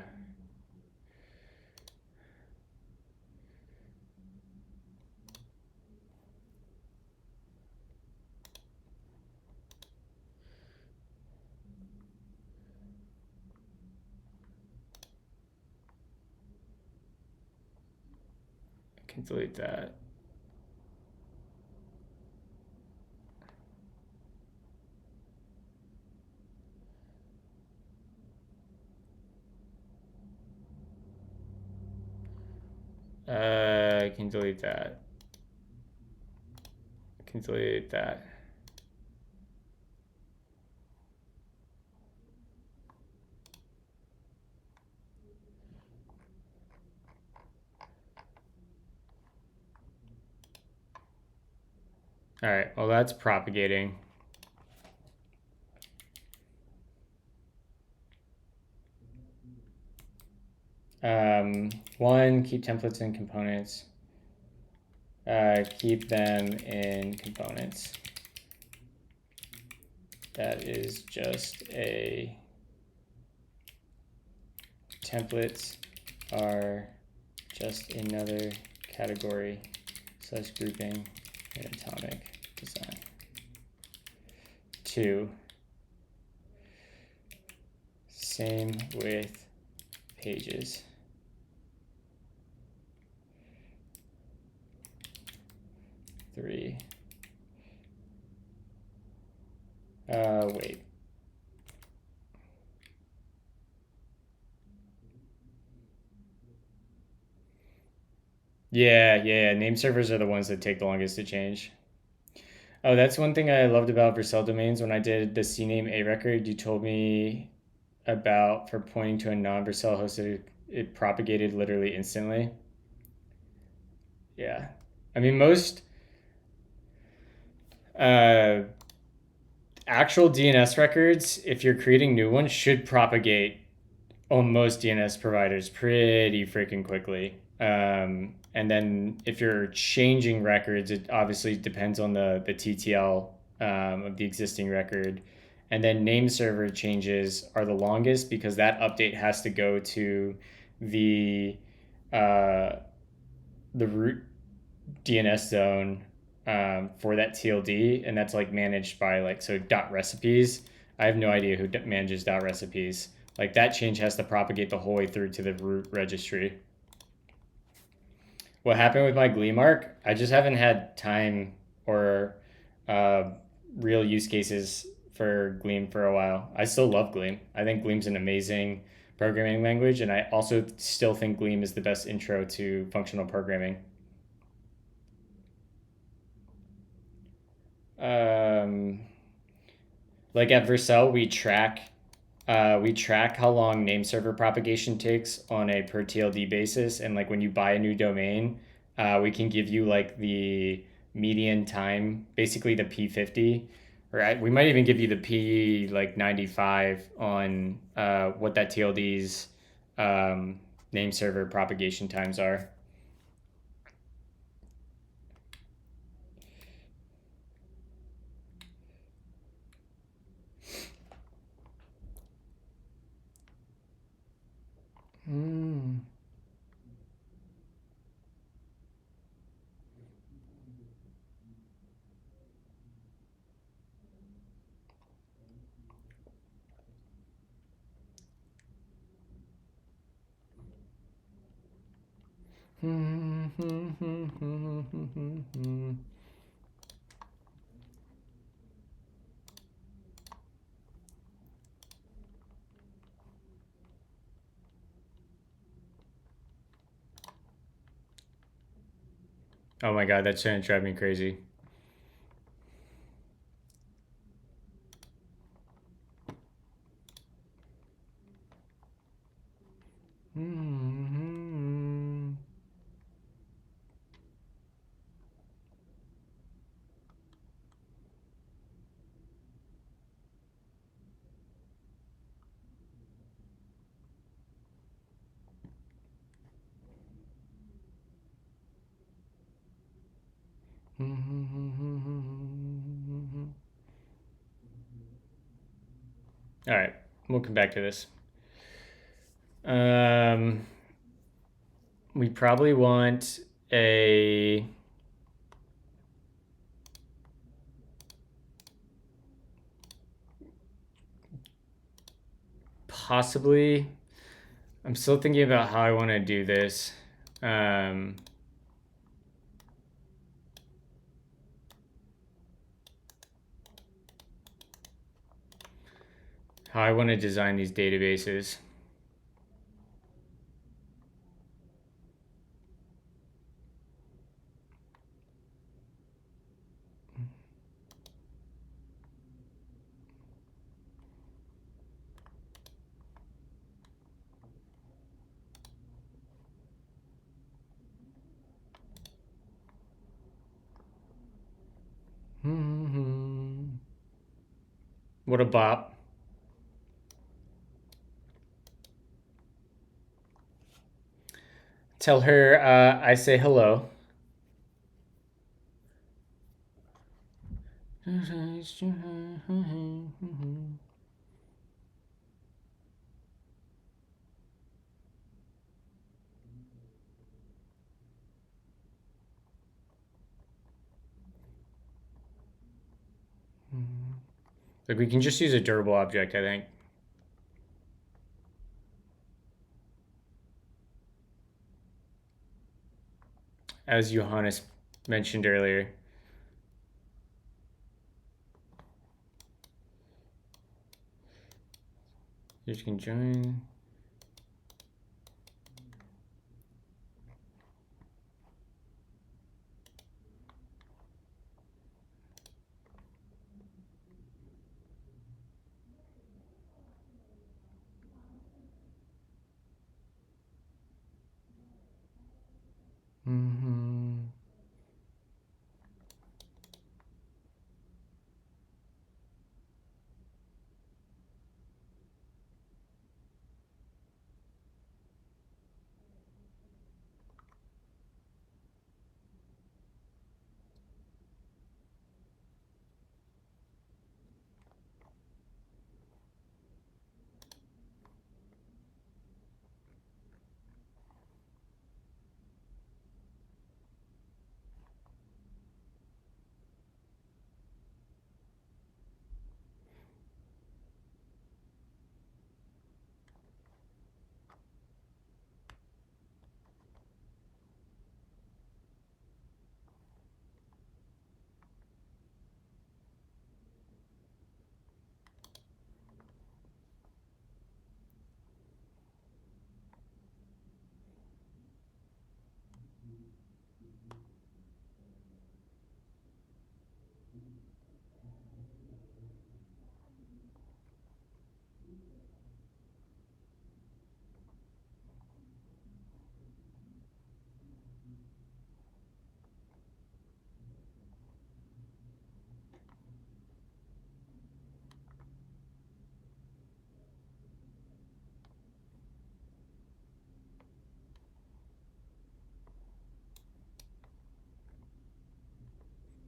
can delete that. I can delete that. I can delete that. All right, well, that's propagating. One, keep templates in components. Keep them in components. That is just a templates are just another category / grouping in atomic design. 2, same with pages. 3, wait. Yeah, name servers are the ones that take the longest to change. Oh, that's one thing I loved about Vercel domains. When I did the CNAME A record, you told me about for pointing to a non-Vercel hosted, it propagated literally instantly. Yeah. I mean, most actual DNS records, if you're creating new ones, should propagate on most DNS providers pretty freaking quickly. And then if you're changing records, it obviously depends on the TTL of the existing record. And then name server changes are the longest because that update has to go to the root DNS zone for that TLD, and that's like managed by .recipes. I have no idea who manages .recipes. Like that change has to propagate the whole way through to the root registry. What happened with my Gleam arc? I just haven't had time or uh, real use cases for Gleam for a while. I still love Gleam. I think Gleam's an amazing programming language, and I also still think Gleam is the best intro to functional programming. Um, like at Vercel, we track how long name server propagation takes on a per TLD basis, and like when you buy a new domain, we can give you like the median time, basically the P50, or we might even give you the P like 95 on what that TLD's name server propagation times are. Mm. Oh my god, that's gonna drive me crazy. All right, we'll come back to this. We probably want a possibly. I'm still thinking about how I want to do this. Um, how I want to design these databases. What a bop. Tell her I say hello. Like we can just use a durable object, I think. As Johannes mentioned earlier. You can join.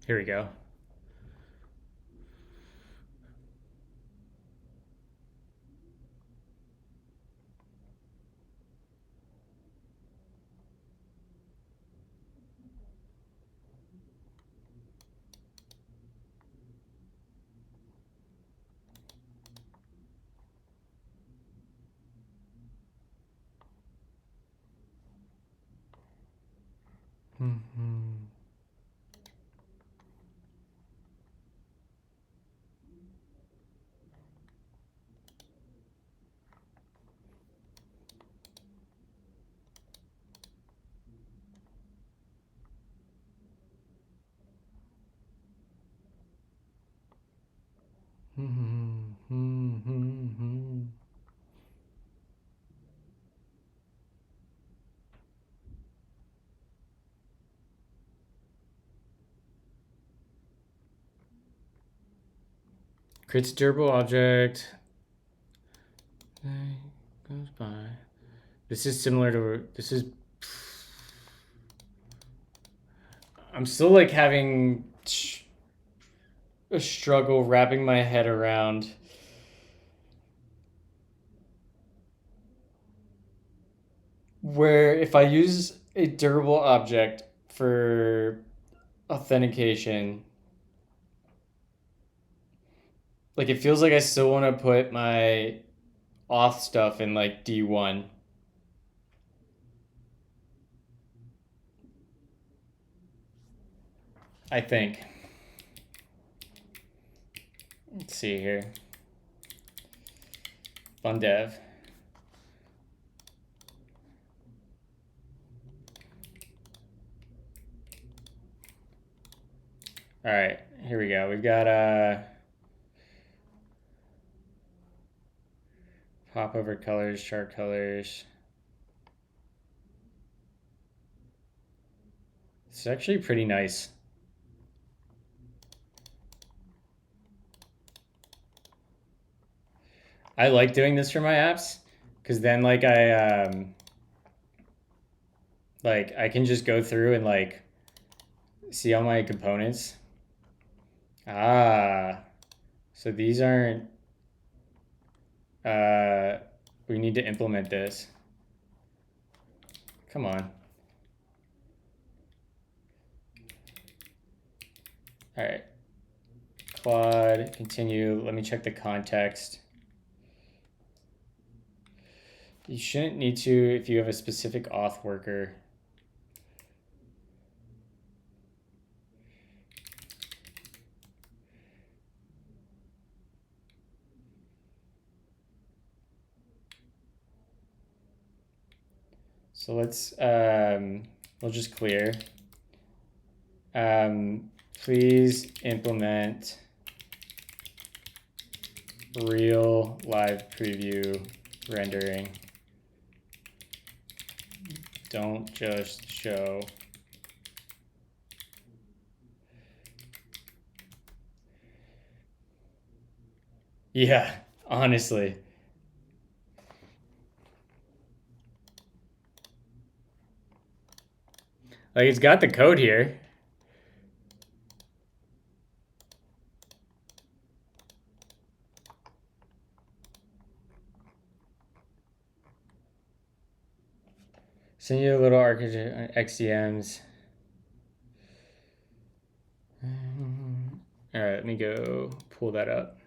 Here we go. Mm-hmm. Mm-hmm. Creates a durable object. Goes by. This is similar to this is. I'm still like having a struggle wrapping my head around where if I use a durable object for authentication, like it feels like I still want to put my auth stuff in like D1. I think. Let's see here. Fun dev. All right, here we go. We've got pop over colors, chart colors. It's actually pretty nice. I like doing this for my apps because then like I can just go through and like see all my components. Ah, so these aren't. We need to implement this. Come on. All right. Quad, continue. Let me check the context. You shouldn't need to if you have a specific auth worker. So let's, we'll just clear. Please implement real live preview rendering. Don't just show. Yeah, honestly. Like it's got the code here. Send you a little architecture XDMs. All right, let me go pull that up.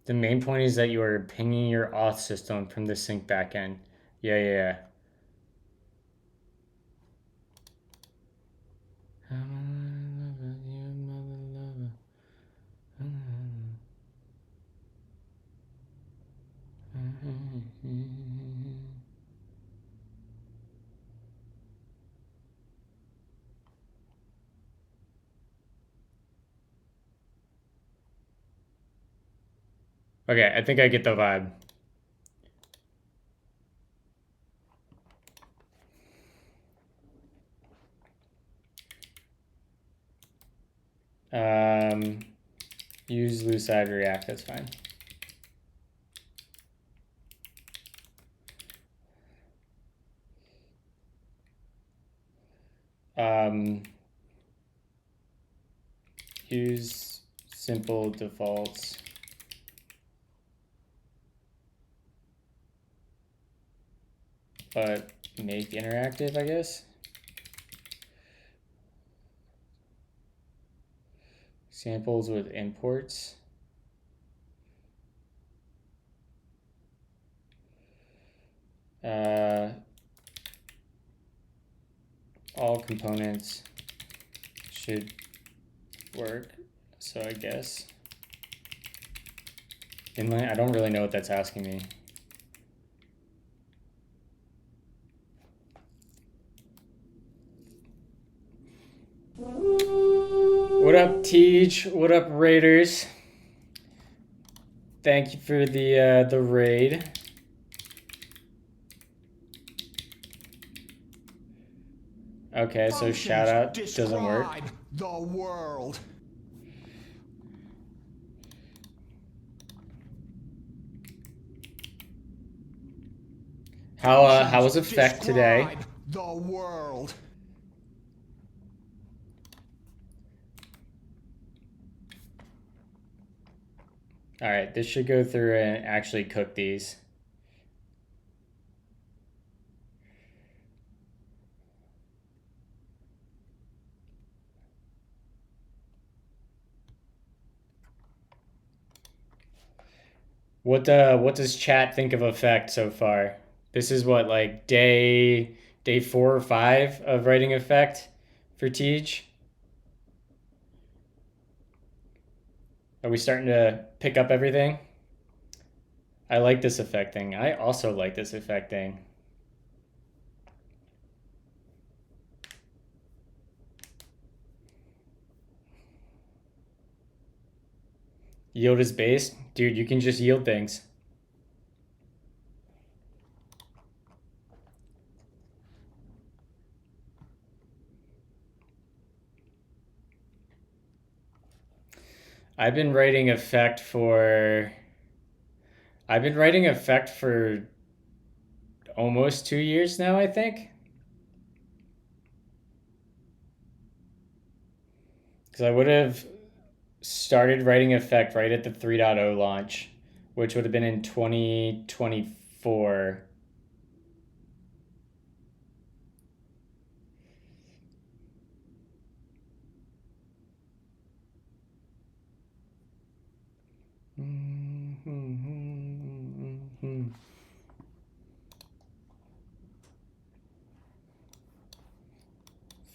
The main point is that you are pinging your auth system from the sync backend. Yeah. Okay, I think I get the vibe. Use Lucide React, that's fine. Use simple defaults. But make interactive, I guess. Samples with imports. All components should work. So I guess inline, I don't really know what that's asking me. What up, Teej? What up, Raiders? Thank you for the raid. Okay, so shout out doesn't work. The world. How was effect today? The world. All right, this should go through and actually cook these. What does chat think of effect so far? This is what, like day 4 or 5 of writing effect for Teej. Are we starting to pick up everything? I like this effect thing. I also like this effect thing. Yield is base? Dude, you can just yield things. I've been writing effect for almost 2 years now, I think. Because I would have started writing effect right at the 3.0 launch, which would have been in 2024.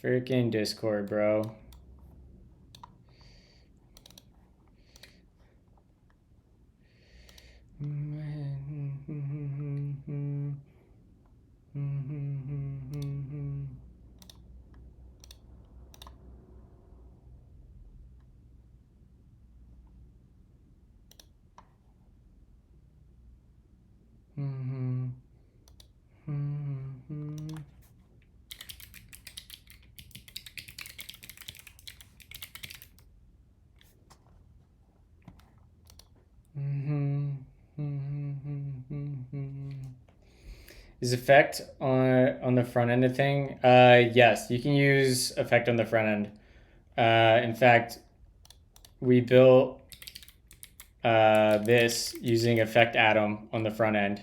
Freaking Discord, bro. Is effect on the front end of thing? Yes, you can use effect on the front end. In fact, we built this using effect atom on the front end.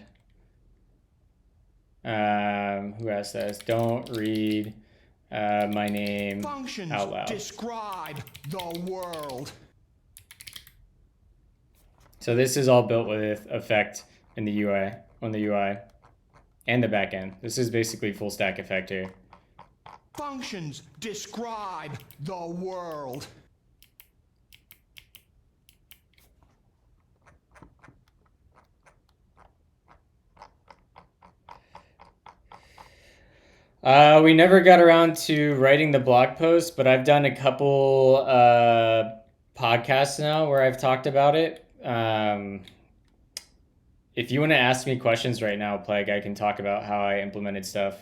Who asked this? Don't read my name Functions out loud. describe the world. So this is all built with effect in the UI, on the UI and the backend. This is basically full stack effect here. Functions describe the world. We never got around to writing the blog post, but I've done a couple podcasts now where I've talked about it. if you want to ask me questions right now, Plague, I can talk about how I implemented stuff.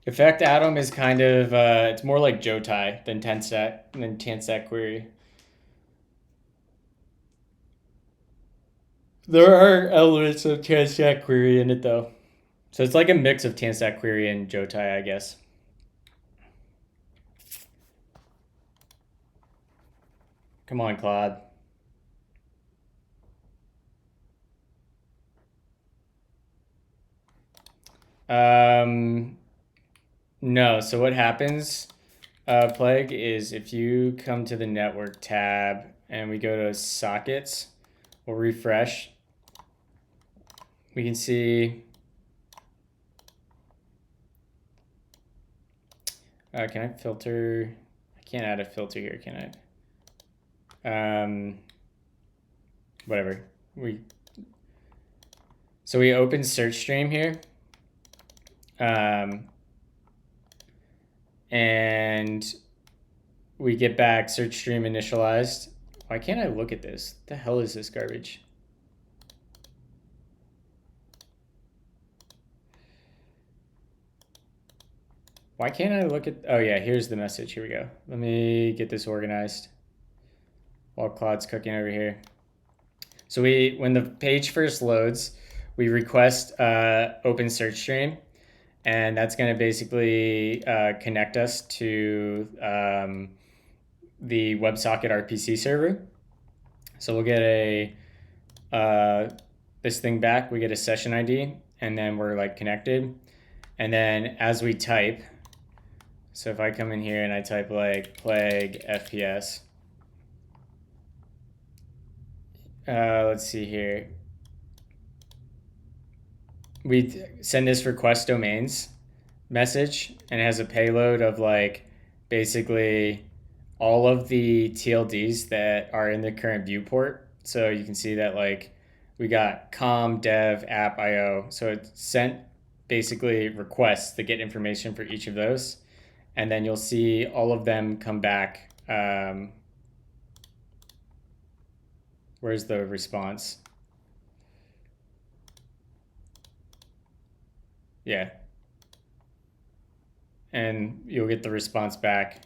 Effect Atom is kind of it's more like Jotai than Tanstack query. There are elements of Tanstack query in it though, so it's like a mix of Tanstack query and Jotai, I guess. Come on, Claude. No. So what happens, Plague, is if you come to the network tab and we go to sockets, we'll refresh. We can see. Can I filter? I can't add a filter here, can I? Whatever. So we open search stream here. And we get back search stream initialized. Why can't I look at this? What the hell is this garbage? Why can't I look at, oh yeah, here's the message. Here we go. Let me get this organized while Claude's cooking over here. So when the page first loads, we request open search stream, and that's going to basically connect us to the WebSocket RPC server. So we'll get this thing back. We get a session ID, and then we're like connected. And then as we type, so if I come in here and I type like plague FPS, let's see here. We send this request domains message, and it has a payload of like basically all of the TLDs that are in the current viewport. So you can see that like we got com, dev, app, IO. So it sent basically requests to get information for each of those. And then you'll see all of them come back. Where's the response? Yeah. And you'll get the response back.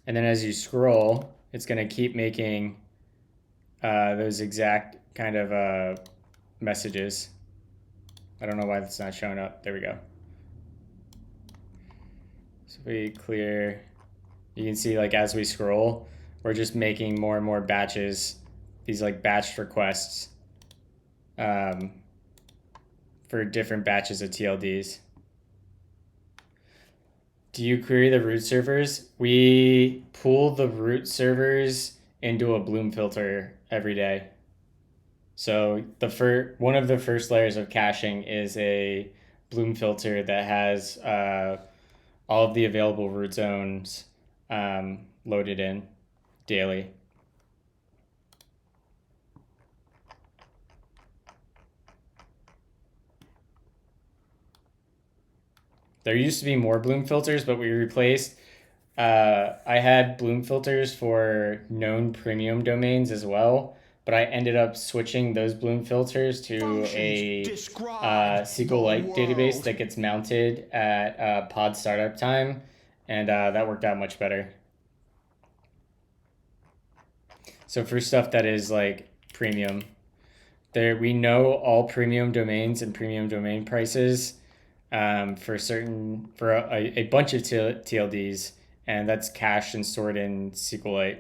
And then as you scroll, it's going to keep making those exact kind of messages. I don't know why that's not showing up. There we go. So if we clear, you can see like as we scroll, we're just making more and more batches, these like batched requests for different batches of TLDs. Do you query the root servers? We pull the root servers into a Bloom filter every day. So one of the first layers of caching is a Bloom filter that has all of the available root zones loaded in daily. There used to be more Bloom filters, but we replaced. I had Bloom filters for known premium domains as well, but I ended up switching those Bloom filters to a SQLite database that gets mounted at pod startup time, and that worked out much better. So for stuff that is like premium, we know all premium domains and premium domain prices for a bunch of TLDs, and that's cached and stored in SQLite.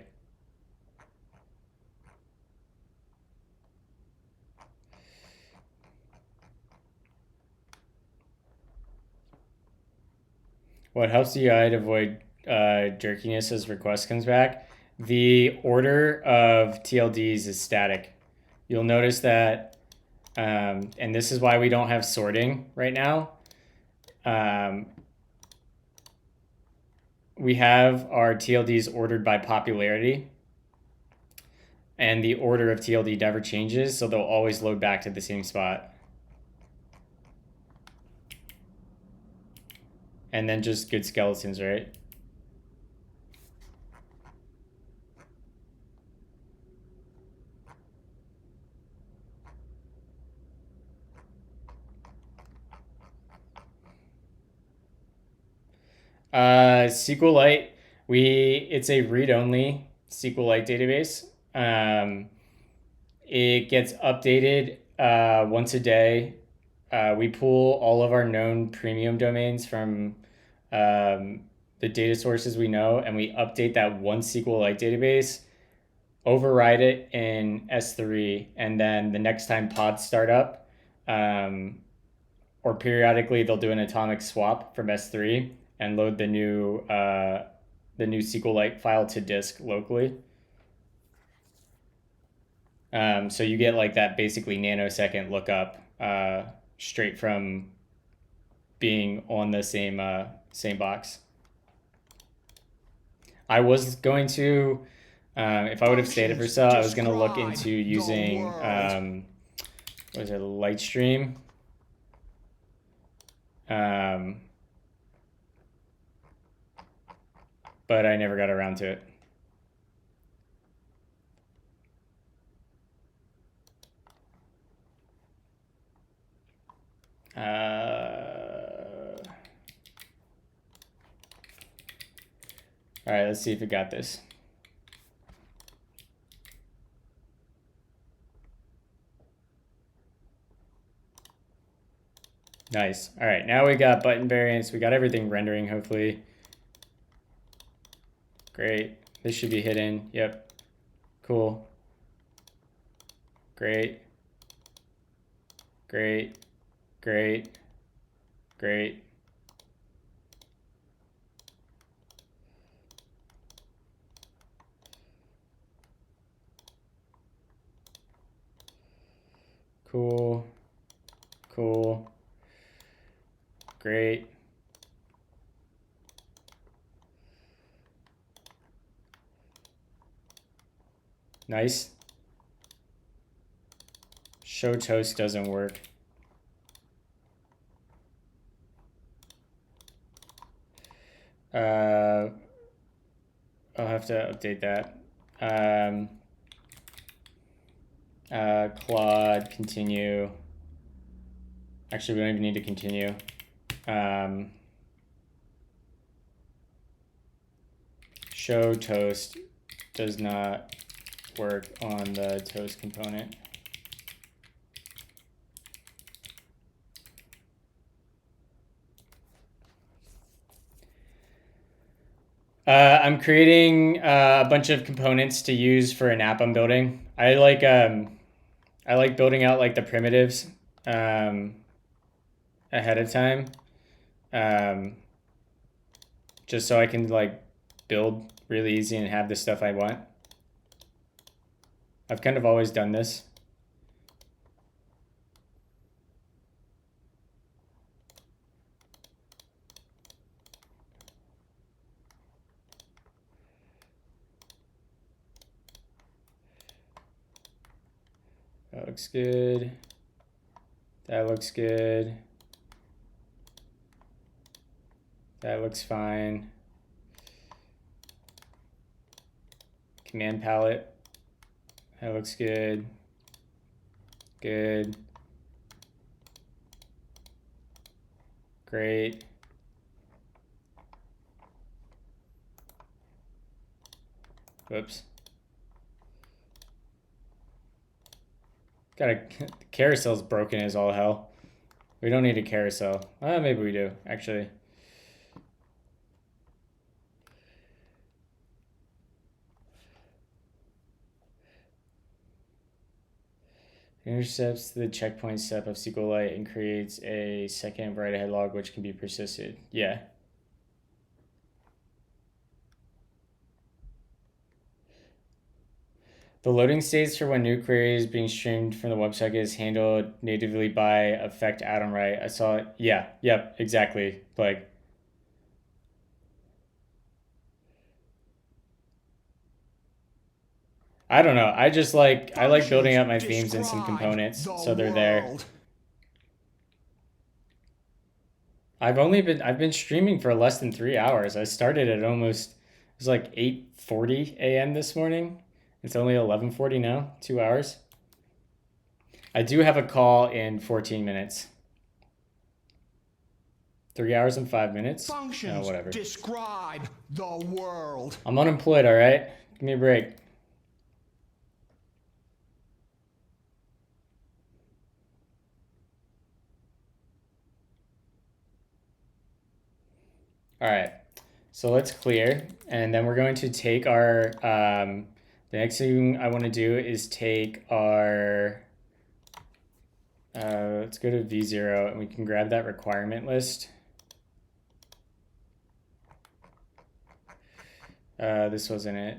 What helps the UI to avoid jerkiness as request comes back? The order of TLDs is static. You'll notice that, and this is why we don't have sorting right now. We have our TLDs ordered by popularity, and the order of TLD never changes, so they'll always load back to the same spot. and then just good skeletons, right? SQLite, it's a read-only SQLite database. It gets updated once a day. We pull all of our known premium domains from the data sources we know, and we update that one SQLite database, override it in S3, and then the next time pods start up, or periodically they'll do an atomic swap from S3 and load the new SQLite file to disk locally. So you get like that basically nanosecond lookup straight from being on the same box. I was going to, if I would have stayed at Vercel, I was going to look into using, what is it, Lightstream. But I never got around to it. All right, let's see if it got this. Nice. All right, now we got button variants. We got everything rendering, hopefully. Great. This should be hidden. Yep. Cool. Great. Great. Great. Great. Cool. Cool. Great. Nice. Show toast doesn't work. I'll have to update that. Claude, continue. Actually, we don't even need to continue. Show toast does not work on the toast component. I'm creating a bunch of components to use for an app I'm building. I like building out like the primitives ahead of time, just so I can like build really easy and have the stuff I want. I've kind of always done this. That looks good. That looks good. That looks fine. Command palette. That looks good. Good. Great. Whoops. Got a carousel's broken as all hell. We don't need a carousel. Maybe we do, actually. Intercepts the checkpoint step of SQLite and creates a second write ahead log which can be persisted. Yeah. The loading states for when new query is being streamed from the website is handled natively by effect atom write. I saw it. Yeah. Yep. Exactly. Like. I don't know. I like building out my themes in some components so they're there. I've been streaming for less than 3 hours. I started at almost, it was like 8:40 a.m. this morning. It's only 11:40 now, 2 hours. I do have a call in 14 minutes. 3 hours and 5 minutes? No, Functions whatever. describe the world. I'm unemployed, all right? Give me a break. All right, so let's clear, and then we're going to take our, the next thing I want to do is take our, let's go to V0, and we can grab that requirement list. This wasn't it.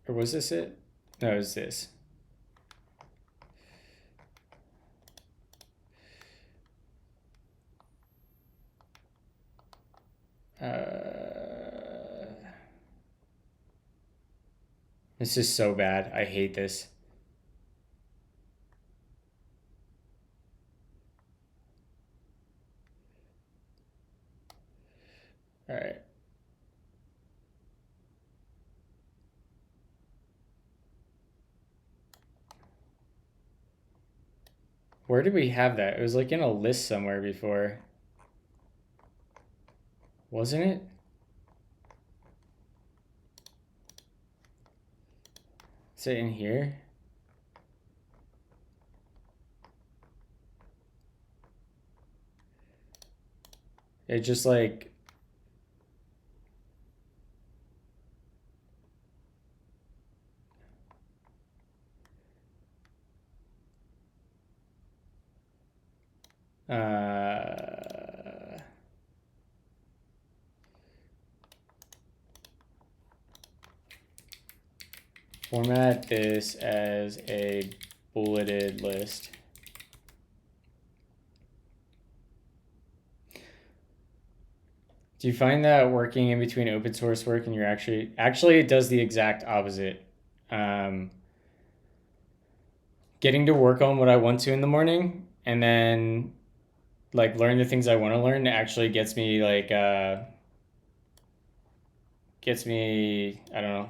Or was this it? No, it was this. This is so bad. I hate this. All right. Where did we have that? It was like in a list somewhere before. Wasn't it? Is it in here? It just like, format this as a bulleted list. Do you find that working in between open source work and you're actually it does the exact opposite. Getting to work on what I want to in the morning and then like learn the things I want to learn actually gets me like I don't know,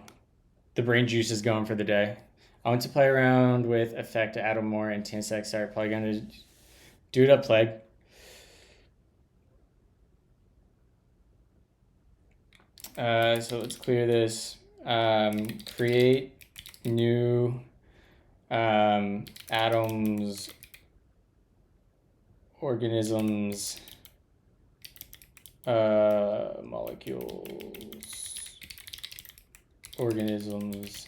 the brain juice is going for the day. I want to play around with effect to add more and 10 seconds start. Probably gonna do it up plague. So let's clear this. Create new atoms, organisms, molecules, organisms,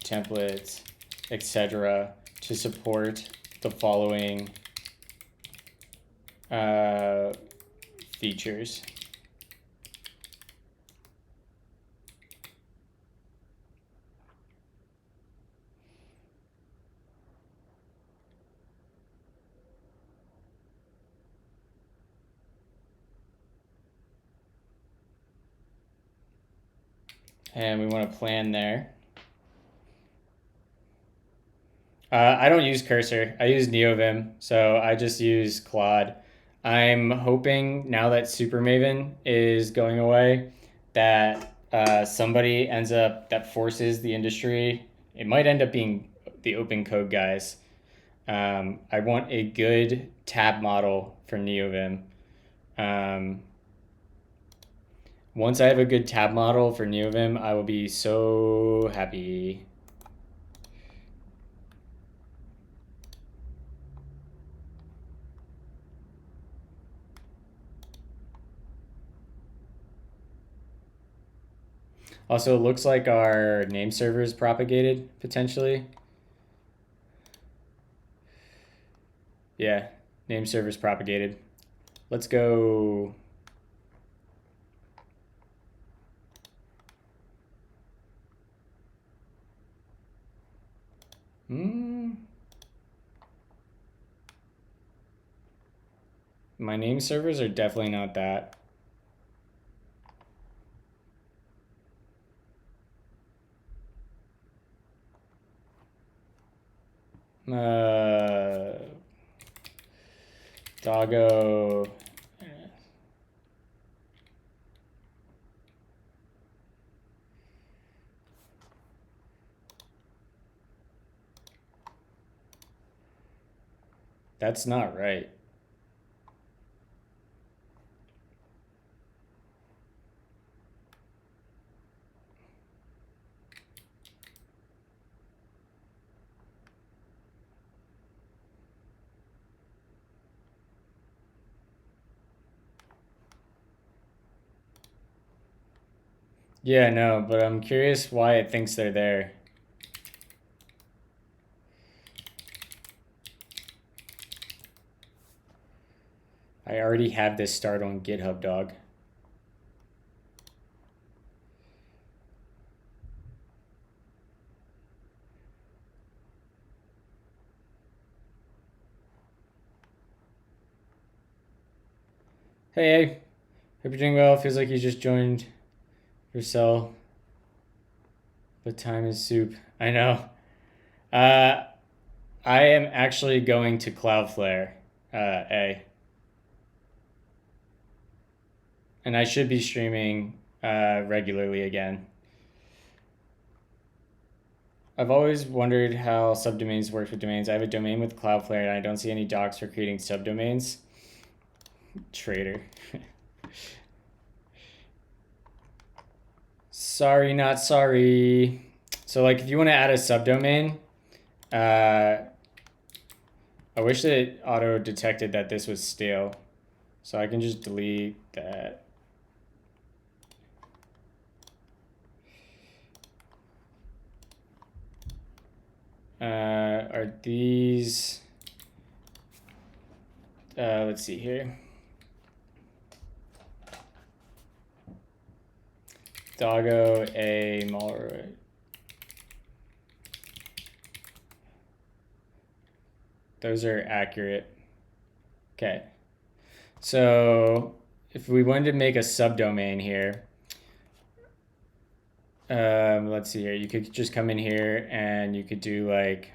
templates, etc. to support the following features. And we want to plan there. I don't use Cursor. I use NeoVim, so I just use Claude. I'm hoping now that SuperMaven is going away, that somebody ends up that forces the industry. It might end up being the open code guys. I want a good tab model for NeoVim. Once I have a good tab model for NeoVim, I will be so happy. Also, it looks like our name server is propagated, potentially. Yeah, name server is propagated. Let's go. My name servers are definitely not that. Doggo. That's not right. Yeah, no, but I'm curious why it thinks they're there. I already have this start on GitHub, dog. Hey, hope you're doing well. Feels like you just joined your cell. But time is soup. I know. I am actually going to Cloudflare, and I should be streaming regularly again. I've always wondered how subdomains work with domains. I have a domain with Cloudflare, and I don't see any docs for creating subdomains. Traitor. Sorry, not sorry. So, like, if you want to add a subdomain, I wish that it auto detected that this was stale. So I can just delete that. Are these, let's see here. Doggo a Malroy. Those are accurate. Okay. So if we wanted to make a subdomain here, let's see here. You could just come in here and you could do like,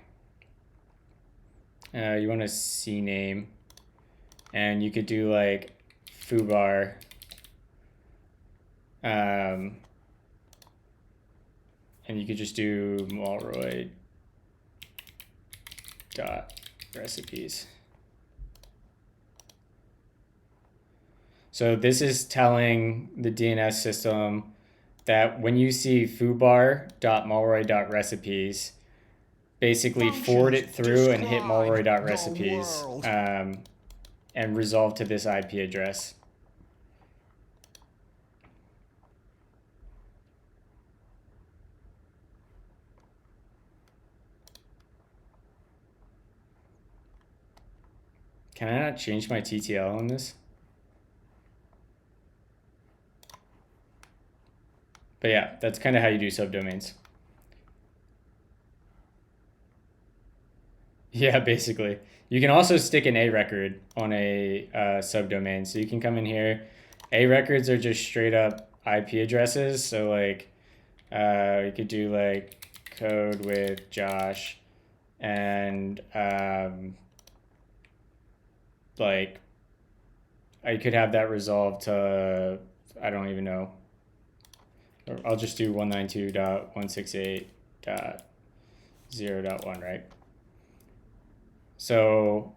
you want a C name, and you could do like foobar. And you could just do Malroy dot recipes. So this is telling the DNS system that when you see foobar.malroy.recipes, basically forward it through and hit malroy.recipes and resolve to this IP address. Can I not change my TTL on this? But yeah, that's kind of how you do subdomains. Yeah, basically. You can also stick an A record on a subdomain. So you can come in here. A records are just straight up IP addresses. So like, you could do like code with Josh, and like I could have that resolved to, I don't even know. I'll just do 192.168.0.1, right? So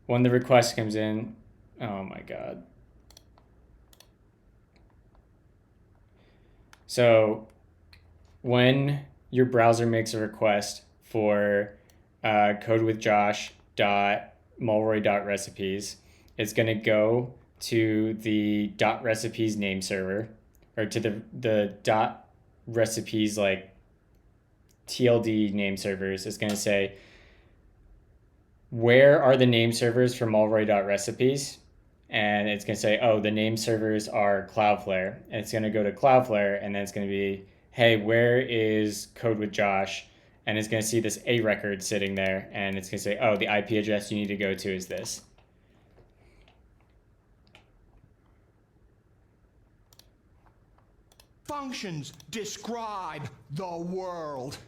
when the request comes in, oh my God. So when your browser makes a request for codewithjosh.malroy.recipes, it's going to go to the .recipes name server, or to the .recipes like TLD name servers. It's going to say, where are the name servers for malroy.recipes? And it's going to say, oh, the name servers are Cloudflare. And it's going to go to Cloudflare, and then it's going to be, hey, where is Code with Josh? And it's going to see this A record sitting there, and it's going to say, oh, the IP address you need to go to is this. Functions describe the world.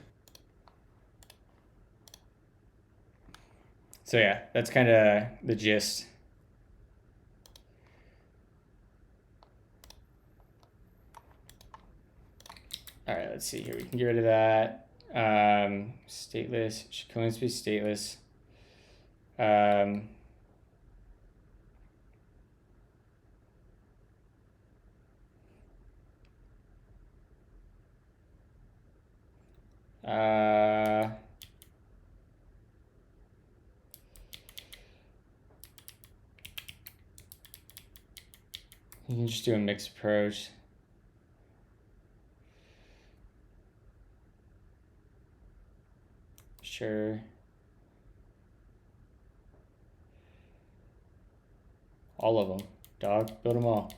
So yeah, that's kind of the gist. All right, let's see here. We can get rid of that. Stateless, should coins be stateless. You can just do a mixed approach. Sure. All of them. Dog, build them all.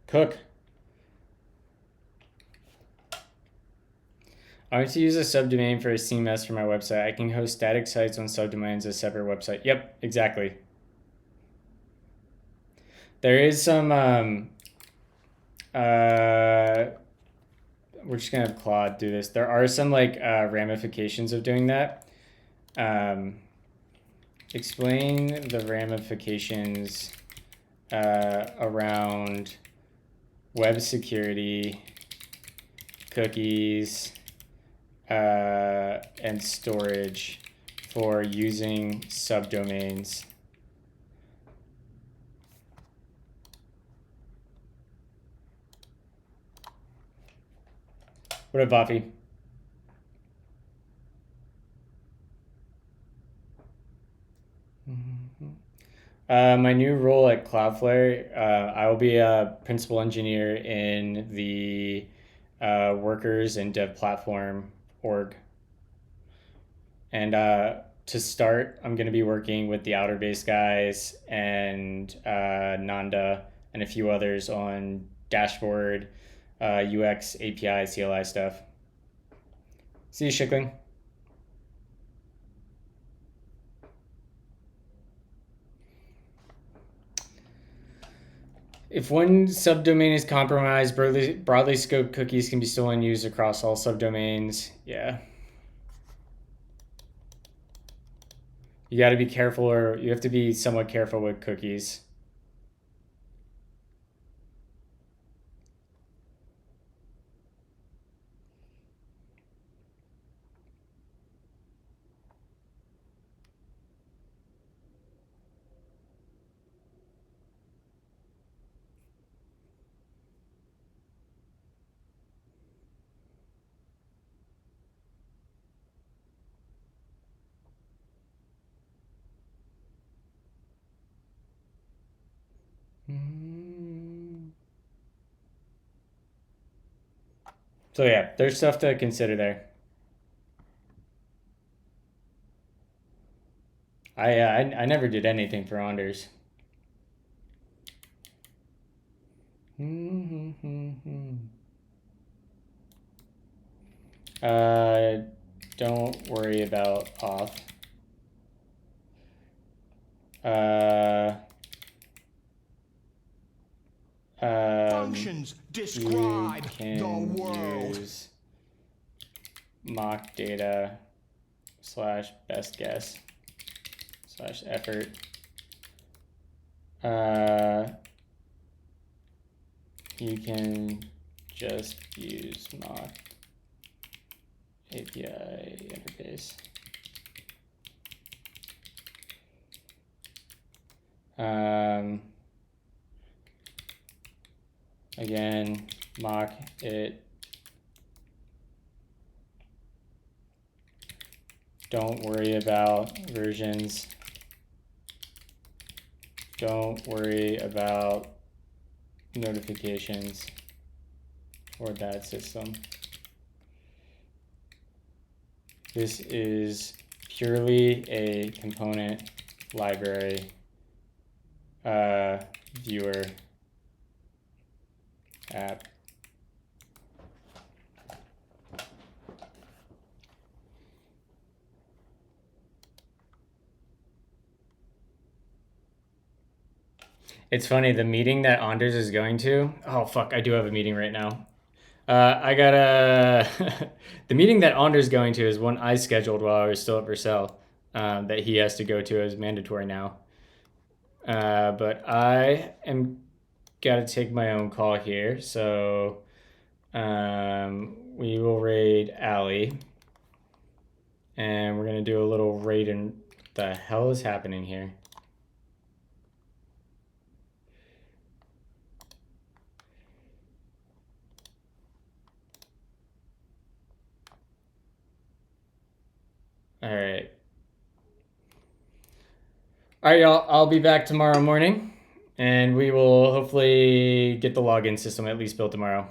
Cook. I want to use a subdomain for a CMS for my website. I can host static sites on subdomains as a separate website. Yep, exactly. There is some, we're just gonna have Claude do this. There are some like ramifications of doing that. Explain the ramifications around web security, cookies, and storage for using subdomains. What up, Buffy? My new role at Cloudflare, I will be a principal engineer in the workers and dev platform org. And to start, I'm going to be working with the Outer Base guys and Nanda and a few others on dashboard, UX, API, CLI stuff. See you, Schickling. If one subdomain is compromised, broadly scoped cookies can be stolen and used across all subdomains. Yeah. You got to be careful, or you have to be somewhat careful with cookies. So yeah, there's stuff to consider there. I never did anything for Anders. Don't worry about auth. Functions describe You can the world. use mock data / best guess / effort. You can just use mock API interface. Again, mock it. Don't worry about versions. Don't worry about notifications for that system. This is purely a component library viewer app. It's funny, the meeting that Anders is going to, oh fuck, I do have a meeting right now. I got a the meeting that Anders going to is one I scheduled while I was still at Vercel. That he has to go to as mandatory now. But I am got to take my own call here, so we will raid Alley, and we're gonna do a little raid. And the hell is happening here? All right. All right, y'all. I'll be back tomorrow morning, and we will hopefully get the login system at least built tomorrow.